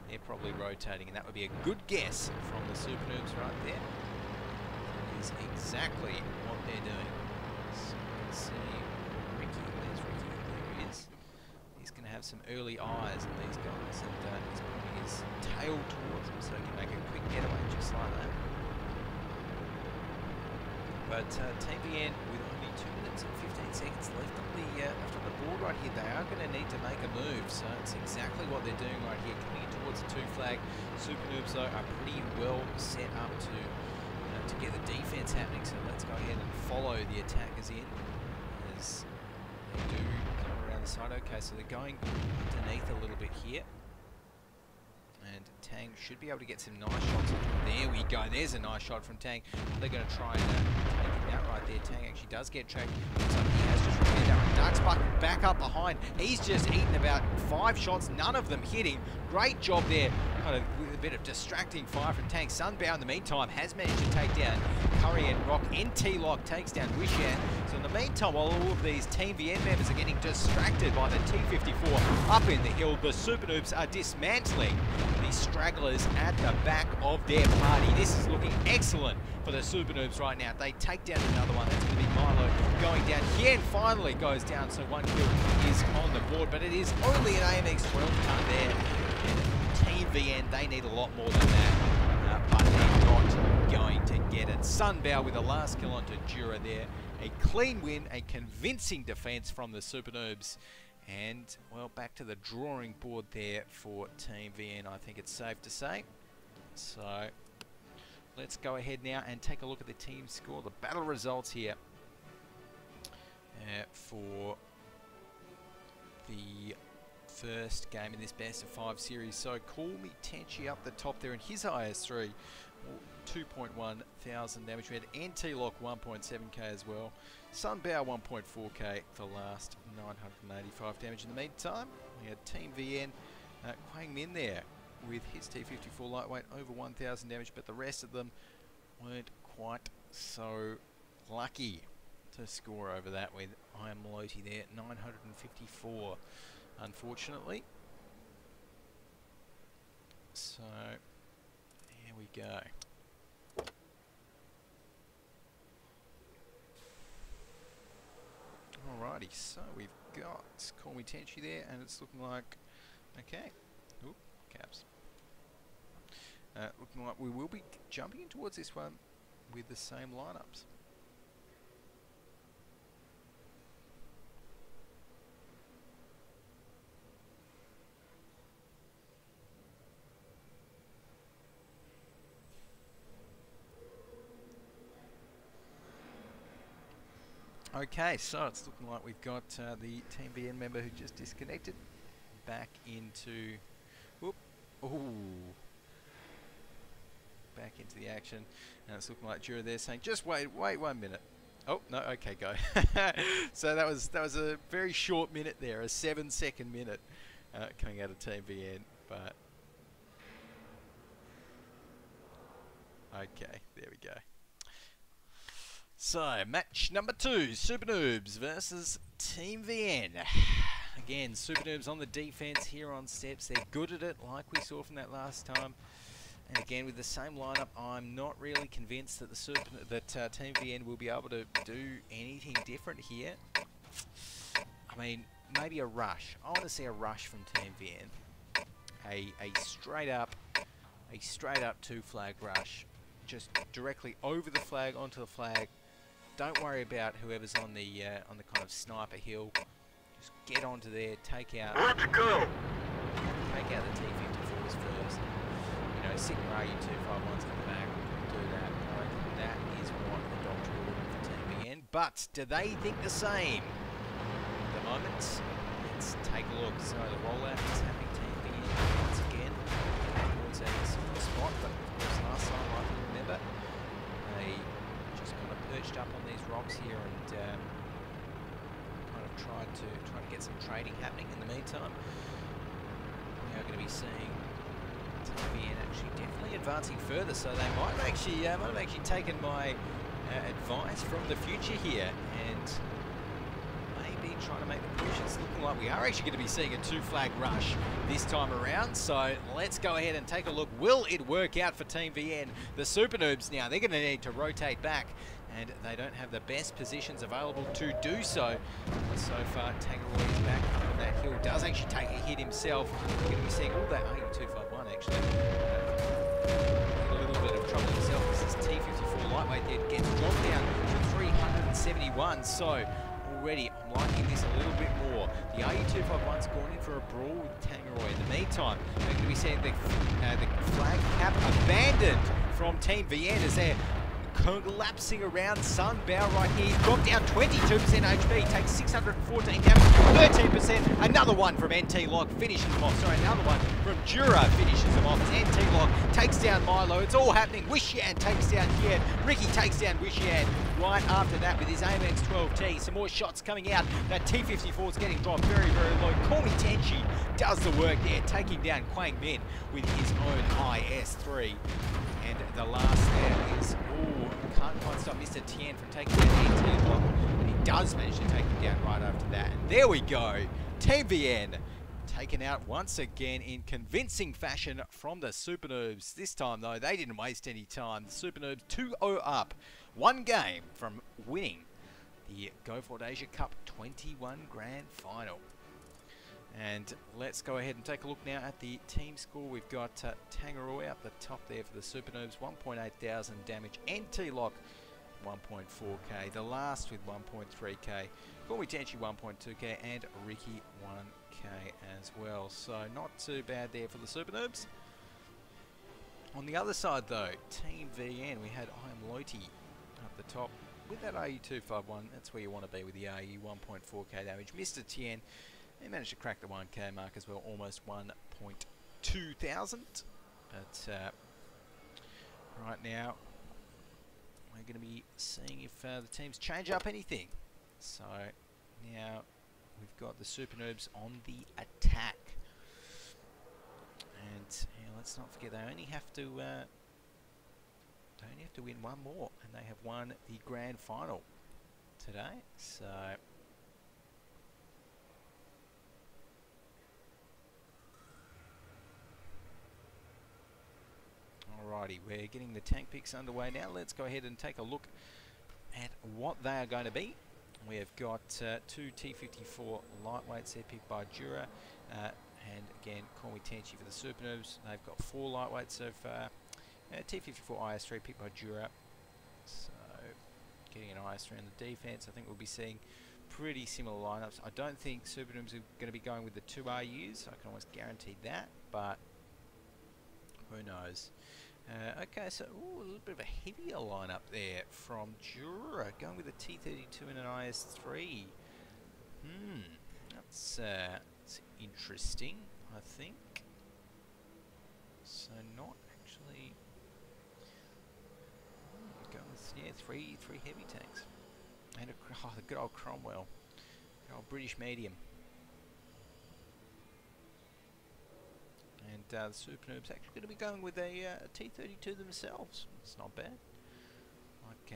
They're probably rotating, and that would be a good guess from the SuperNoobs right there. That is exactly what they're doing. So you can see Ricky. There's Ricky. There he is. He's going to have some early eyes on these guys, and he's putting his tail towards them so he can make a quick getaway just like that. But Team VN, with only 2 minutes and 15 seconds left on the board right here, they are going to need to make a move. So it's exactly what they're doing right here, coming in towards the 2 flag. SuperNoobs though are pretty well set up to get the defense happening. So let's go ahead and follow the attackers in as they do come around the side. Okay, so they're going underneath a little bit here. And Tang should be able to get some nice shots. There we go. There's a nice shot from Tang. They're going to try and take him out right there. Tang actually does get tracked. Looks like he has just repaired that one. Darkspark back up behind. He's just eaten about 5 shots, none of them hitting. Great job there, kind of with a bit of distracting fire from Tang. Sunbow in the meantime has managed to take down Curry and Rock. NT Lock takes down Wishan. So in the meantime, while all of these Team VN members are getting distracted by the T-54 up in the hill, the SuperNoobs are dismantling the stragglers at the back of their party. This is looking excellent for the SuperNoobs right now. They take down another one. That's going to be Milo going down. Hien finally goes down, so 1 kill is on the board, but it is only an AMX 12 ton there. And Team VN, they need a lot more than that, but they're not going to get it. Sunbow with the last kill onto Jura there. A clean win, a convincing defense from the SuperNoobs. And, well, back to the drawing board there for Team VN, I think it's safe to say. So, let's go ahead now and take a look at the team score, the battle results here for the first game in this best of 5 series. So, Call Me Tenchi up the top there, and his IS3, 2.1 thousand damage. We had NT Lock 1.7k as well. Sunbow 1.4k, the last 985 damage. In the meantime, we had Team VN, Quang Min there with his T-54 lightweight over 1000 damage, but the rest of them weren't quite so lucky to score over that with I Am WoT there, 954 unfortunately. So here we go. Alrighty, so we've got Call Me Tenchi there, and it's looking like, okay, oop, caps. Looking like we will be jumping in towards this one with the same lineups. Okay, so it's looking like we've got the Team VN member who just disconnected back into, whoop, ooh, back into the action, and it's looking like Jura there saying, just wait 1 minute. Oh no, okay, go. So that was a very short minute there, a 7-second minute coming out of Team VN, but okay, there we go. So, match number 2, SuperNoobs versus Team VN. Again, SuperNoobs on the defense here on steps. They're good at it, like we saw from that last time. And again, with the same lineup, I'm not really convinced that Team VN will be able to do anything different here. I mean, maybe a rush. I want to see a rush from Team VN. A straight up 2-flag rush. Just directly over the flag, onto the flag. Don't worry about whoever's on the kind of sniper hill. Just get onto there, take out. Let's go. Take out the T-54s first. You know, sit your RU-251s in the back. Do that. I think that is what the doctor will order for Team VN. But do they think the same? At the moment, let's take a look. So the rollout is happening. Team VN once again towards a similar spot, but of course last time I can remember they just kind of perched up on these rocks here and kind of tried to get some trading happening. In the meantime, we are going to be seeing Team VN actually definitely advancing further, so they might have actually taken my advice from the future here and maybe trying to make the push. It's looking like we are actually going to be seeing a 2-flag rush this time around, so let's go ahead and take a look. Will it work out for Team VN? The SuperNoobs now, they're going to need to rotate back and they don't have the best positions available to do so. But so far, Tangaroy is back up on that hill. Does actually take a hit himself. We're going to be seeing all that RU251 actually. A little bit of trouble himself. This is T54 lightweight there. Gets dropped down to 371. So already I'm liking this a little bit more. The RU251's gone in for a brawl with Tangaroy. In the meantime, we're going to be seeing the flag cap abandoned from Team VN as they're collapsing around Sunbow right here. He's dropped down 22% HP, takes 614 damage, 13%. Another one from NT Lock finishes him off. Sorry, another one from Jura finishes him off. As NT Lock takes down Milo. It's all happening. Wishian takes down Kiev. Ricky takes down Wishian right after that with his AMX 12T. Some more shots coming out. That T54 is getting dropped very, very low. Call Me Tenchi does the work there, taking down Quang Min with his own IS-3. And the last there is, can't quite stop Mr. Tien from taking down NT Lock, and he does manage to take him down right after that. And there we go, Team VN taken out once again in convincing fashion from the SuperNoobs. This time though, they didn't waste any time. The SuperNoobs 2-0 up, one game from winning the Go4WoT Asia Cup 21 Grand Final. And let's go ahead and take a look now at the team score. We've got Tangaroy up the top there for the SuperNoobs, 1.8 thousand damage. NT Lock, 1.4k. The last with 1.3k. Call Me Tenchi, 1.2k. And Ricky, 1k as well. So not too bad there for the SuperNoobs. On the other side though, Team VN, we had I Am Loti up the top. With that RU251, that's where you want to be with the RU, 1.4k damage. Mr. Tien, he managed to crack the 1k mark as well, almost 1.2 thousand. But right now, we're going to be seeing if the teams change up anything. So now we've got the SuperNoobs on the attack. And yeah, let's not forget, they only have to win one more, and they have won the grand final today. So alrighty, we're getting the tank picks underway now. Let's go ahead and take a look at what they are going to be. We have got two T54 lightweights there picked by Jura, and again, Call Me Tenchi for the SuperNoobs. They've got 4 lightweights so far. T54 IS-3 picked by Jura. So getting an IS-3 in the defense. I think we'll be seeing pretty similar lineups. I don't think SuperNoobs are going to be going with the 2 RUs. I can almost guarantee that, but who knows. Okay, so a little bit of a heavier lineup there from Jura, going with a T32 and an IS-3. That's interesting, I think. So not actually going with three heavy tanks and the good old Cromwell, good old British medium. And the SuperNoobs actually going to be going with a T32 themselves. It's not bad. Like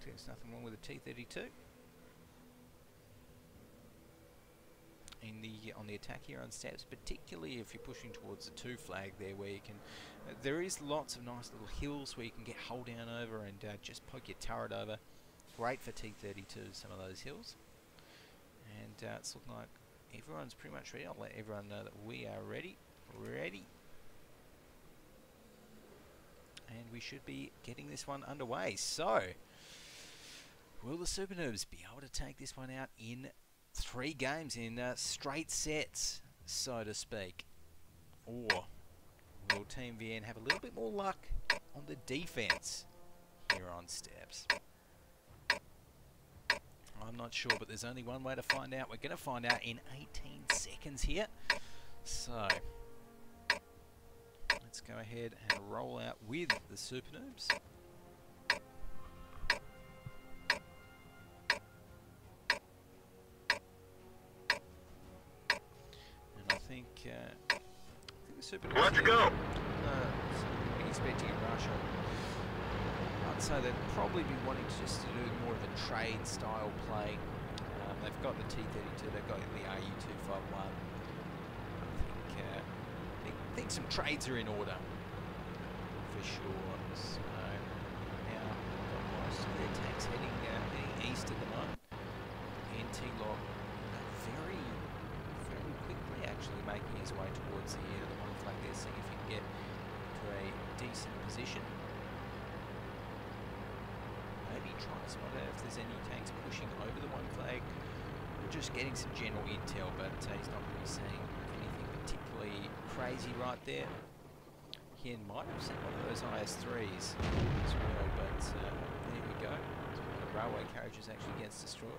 there's nothing wrong with a T32. On the attack here on steps, particularly if you're pushing towards the 2 flag there, where you can, there is lots of nice little hills where you can get hull down over and just poke your turret over. Great for T32, some of those hills. And it's looking like everyone's pretty much ready. I'll let everyone know that we are ready. And we should be getting this one underway. So, will the SuperNoobs be able to take this one out in 3 games, in straight sets, so to speak? Or will Team VN have a little bit more luck on the defense here on steps? I'm not sure, but there's only one way to find out. We're going to find out in 18 seconds here. So, let's go ahead and roll out with the SuperNoobs. And I think the SuperNoobs... Let's go! Expecting a rush on. I'd say they'd probably be wanting just to do more of a trade style play. They've got the T32, they've got the RU251. I think some trades are in order for sure. So now most of their tanks heading east at the moment. NT-Lock very quickly actually making his way towards the one flag there, seeing if he can get to a decent position. Maybe try to spot out if there's any tanks pushing over the one flag. We're just getting some general intel, but he's not really seeing anything particularly crazy right there. He might have sent one of those IS-3s as well, but there we go. So one of the railway carriages actually gets destroyed.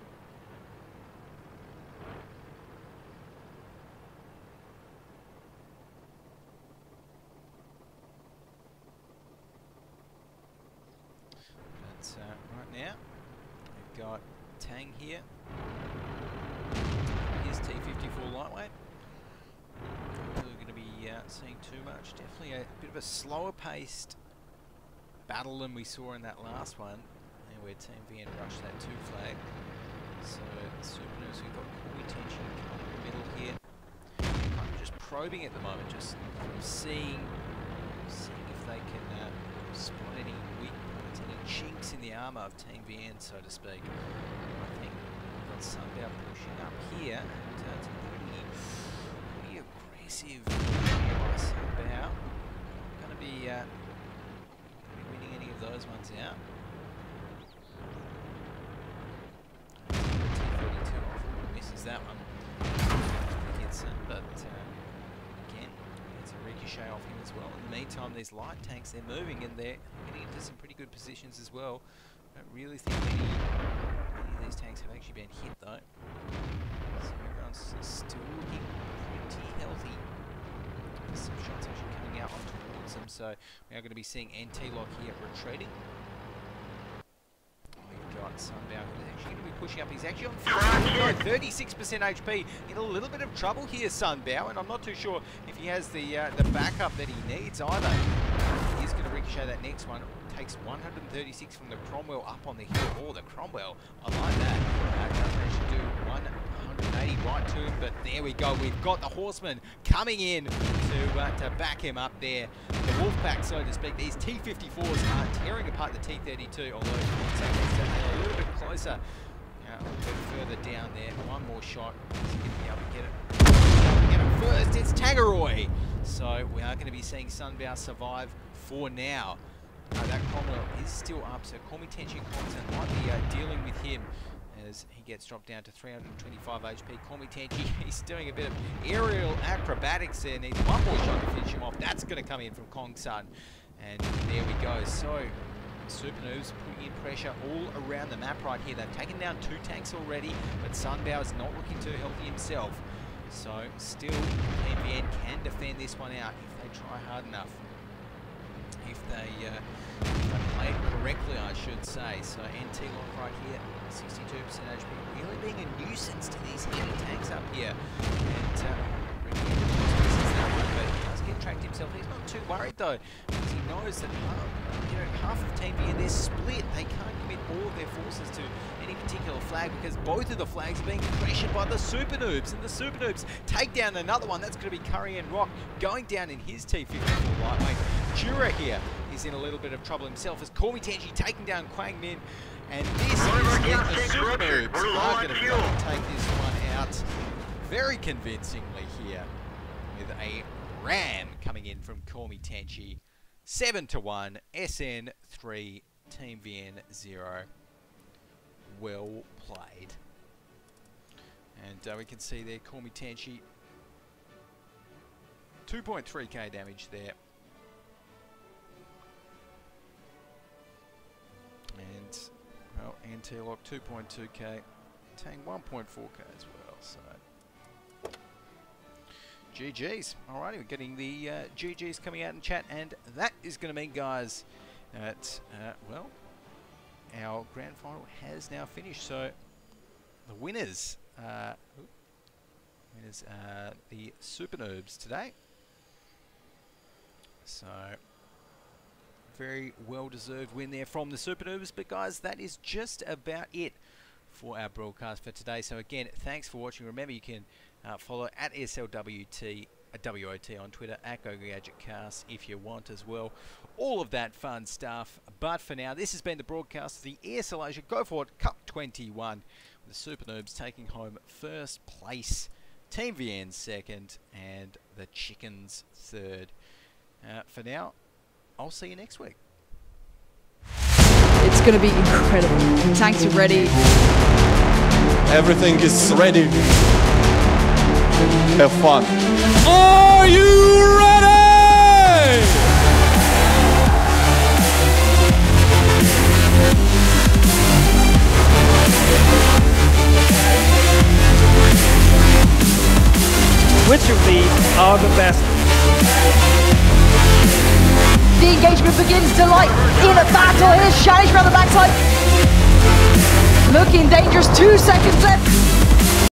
But right now, we've got Tang here. Here's T-54 lightweight. Not really going to be seeing too much. Definitely a bit of a slower paced battle than we saw in that last one, and where Team VN rushed that 2 flag. So SuperNoobs, we've got Corey tension coming in the middle here. Kind of just probing at the moment, just seeing if they can spot any weak points, any chinks in the armour of Team VN, so to speak. I think we've got Sunbow pushing up here, and it's a pretty aggressive by Sunbow. Not going to be winning any of those ones out. T-32 off, misses that one. Hits it, but again, it's a ricochet off him as well. In the meantime, these light tanks, they're moving and they're getting into some pretty good positions as well. I don't really think any of these tanks have actually been hit though. So everyone's still looking pretty healthy. There's some shots actually coming out on towards them, so we are going to be seeing NT-Lock here retreating. We've got Sunbow who's actually going to be pushing up. He's actually on 36% HP. In a little bit of trouble here, Sunbow, and I'm not too sure if he has the backup that he needs either. He's going to ricochet that next one. Takes 136 from the Cromwell up on the hill. Oh, the Cromwell. I like that. Doesn't actually do 180 right to him, but there we go. We've got the Horseman coming in to back him up there. The Wolfpack, so to speak. These T-54s are tearing apart the T-32, although a little bit closer. A little bit further down there. One more shot. Is he going to be able to get it? Get it first. It's Tagaroy. So we are going to be seeing Sunbow survive for now. That Cromwell is still up, so Call Me Tenchi Compton might be dealing with him as he gets dropped down to 325 HP. Call Me Tenchi, he's doing a bit of aerial acrobatics there. Needs one more shot to finish him off. That's going to come in from Kong Sun. And there we go. So SuperNoobs putting in pressure all around the map right here. They've taken down 2 tanks already, but Sunbow is not looking too healthy himself. So still, MVN can defend this one out if they try hard enough. If they play it correctly, I should say. So NT-Lock right here, 62% HP, really being a nuisance to these heavy tanks up here. And but he does get tracked himself. He's not too worried though, because he knows that half of Team VN, they're split. They can't commit all of their forces to any particular flag because both of the flags are being pressured by the SuperNoobs, and the SuperNoobs take down another one. That's going to be Curry and Rock going down in his T-54 lightweight. Jura here is in a little bit of trouble himself as Call Me Tenchi taking down Quang Min, and this is the SuperNoobs are going to be able to take this one out very convincingly here with a ram coming in from Call Me Tenchi. 7-1, SN 3, Team VN 0. Well played. And we can see there, Call Me Tenchi, 2.3k damage there. And, well, NT-Lock 2.2k, Tang 1.4k as well, so GG's. Alrighty, we're getting the GG's coming out in chat, and that is going to mean, guys, that, well, our grand final has now finished. So the winners, the SuperNoobs today. So very well-deserved win there from the SuperNoobs. But guys, that is just about it for our broadcast for today. So again, thanks for watching. Remember, you can follow at SLWT WoT on Twitter, at GoGadgetCast if you want as well. All of that fun stuff. But for now, this has been the broadcast of the ESL Asia Go4WoT Cup 21, with the SuperNoobs taking home first place, Team VN second, and the Chickens third. For now, I'll see you next week. It's going to be incredible. Tanks are ready. Everything is ready. Have fun. Are you ready? Which of these are the best? The engagement begins. Delight in a battle. Here's Shanish around the backside. Looking dangerous. 2 seconds left.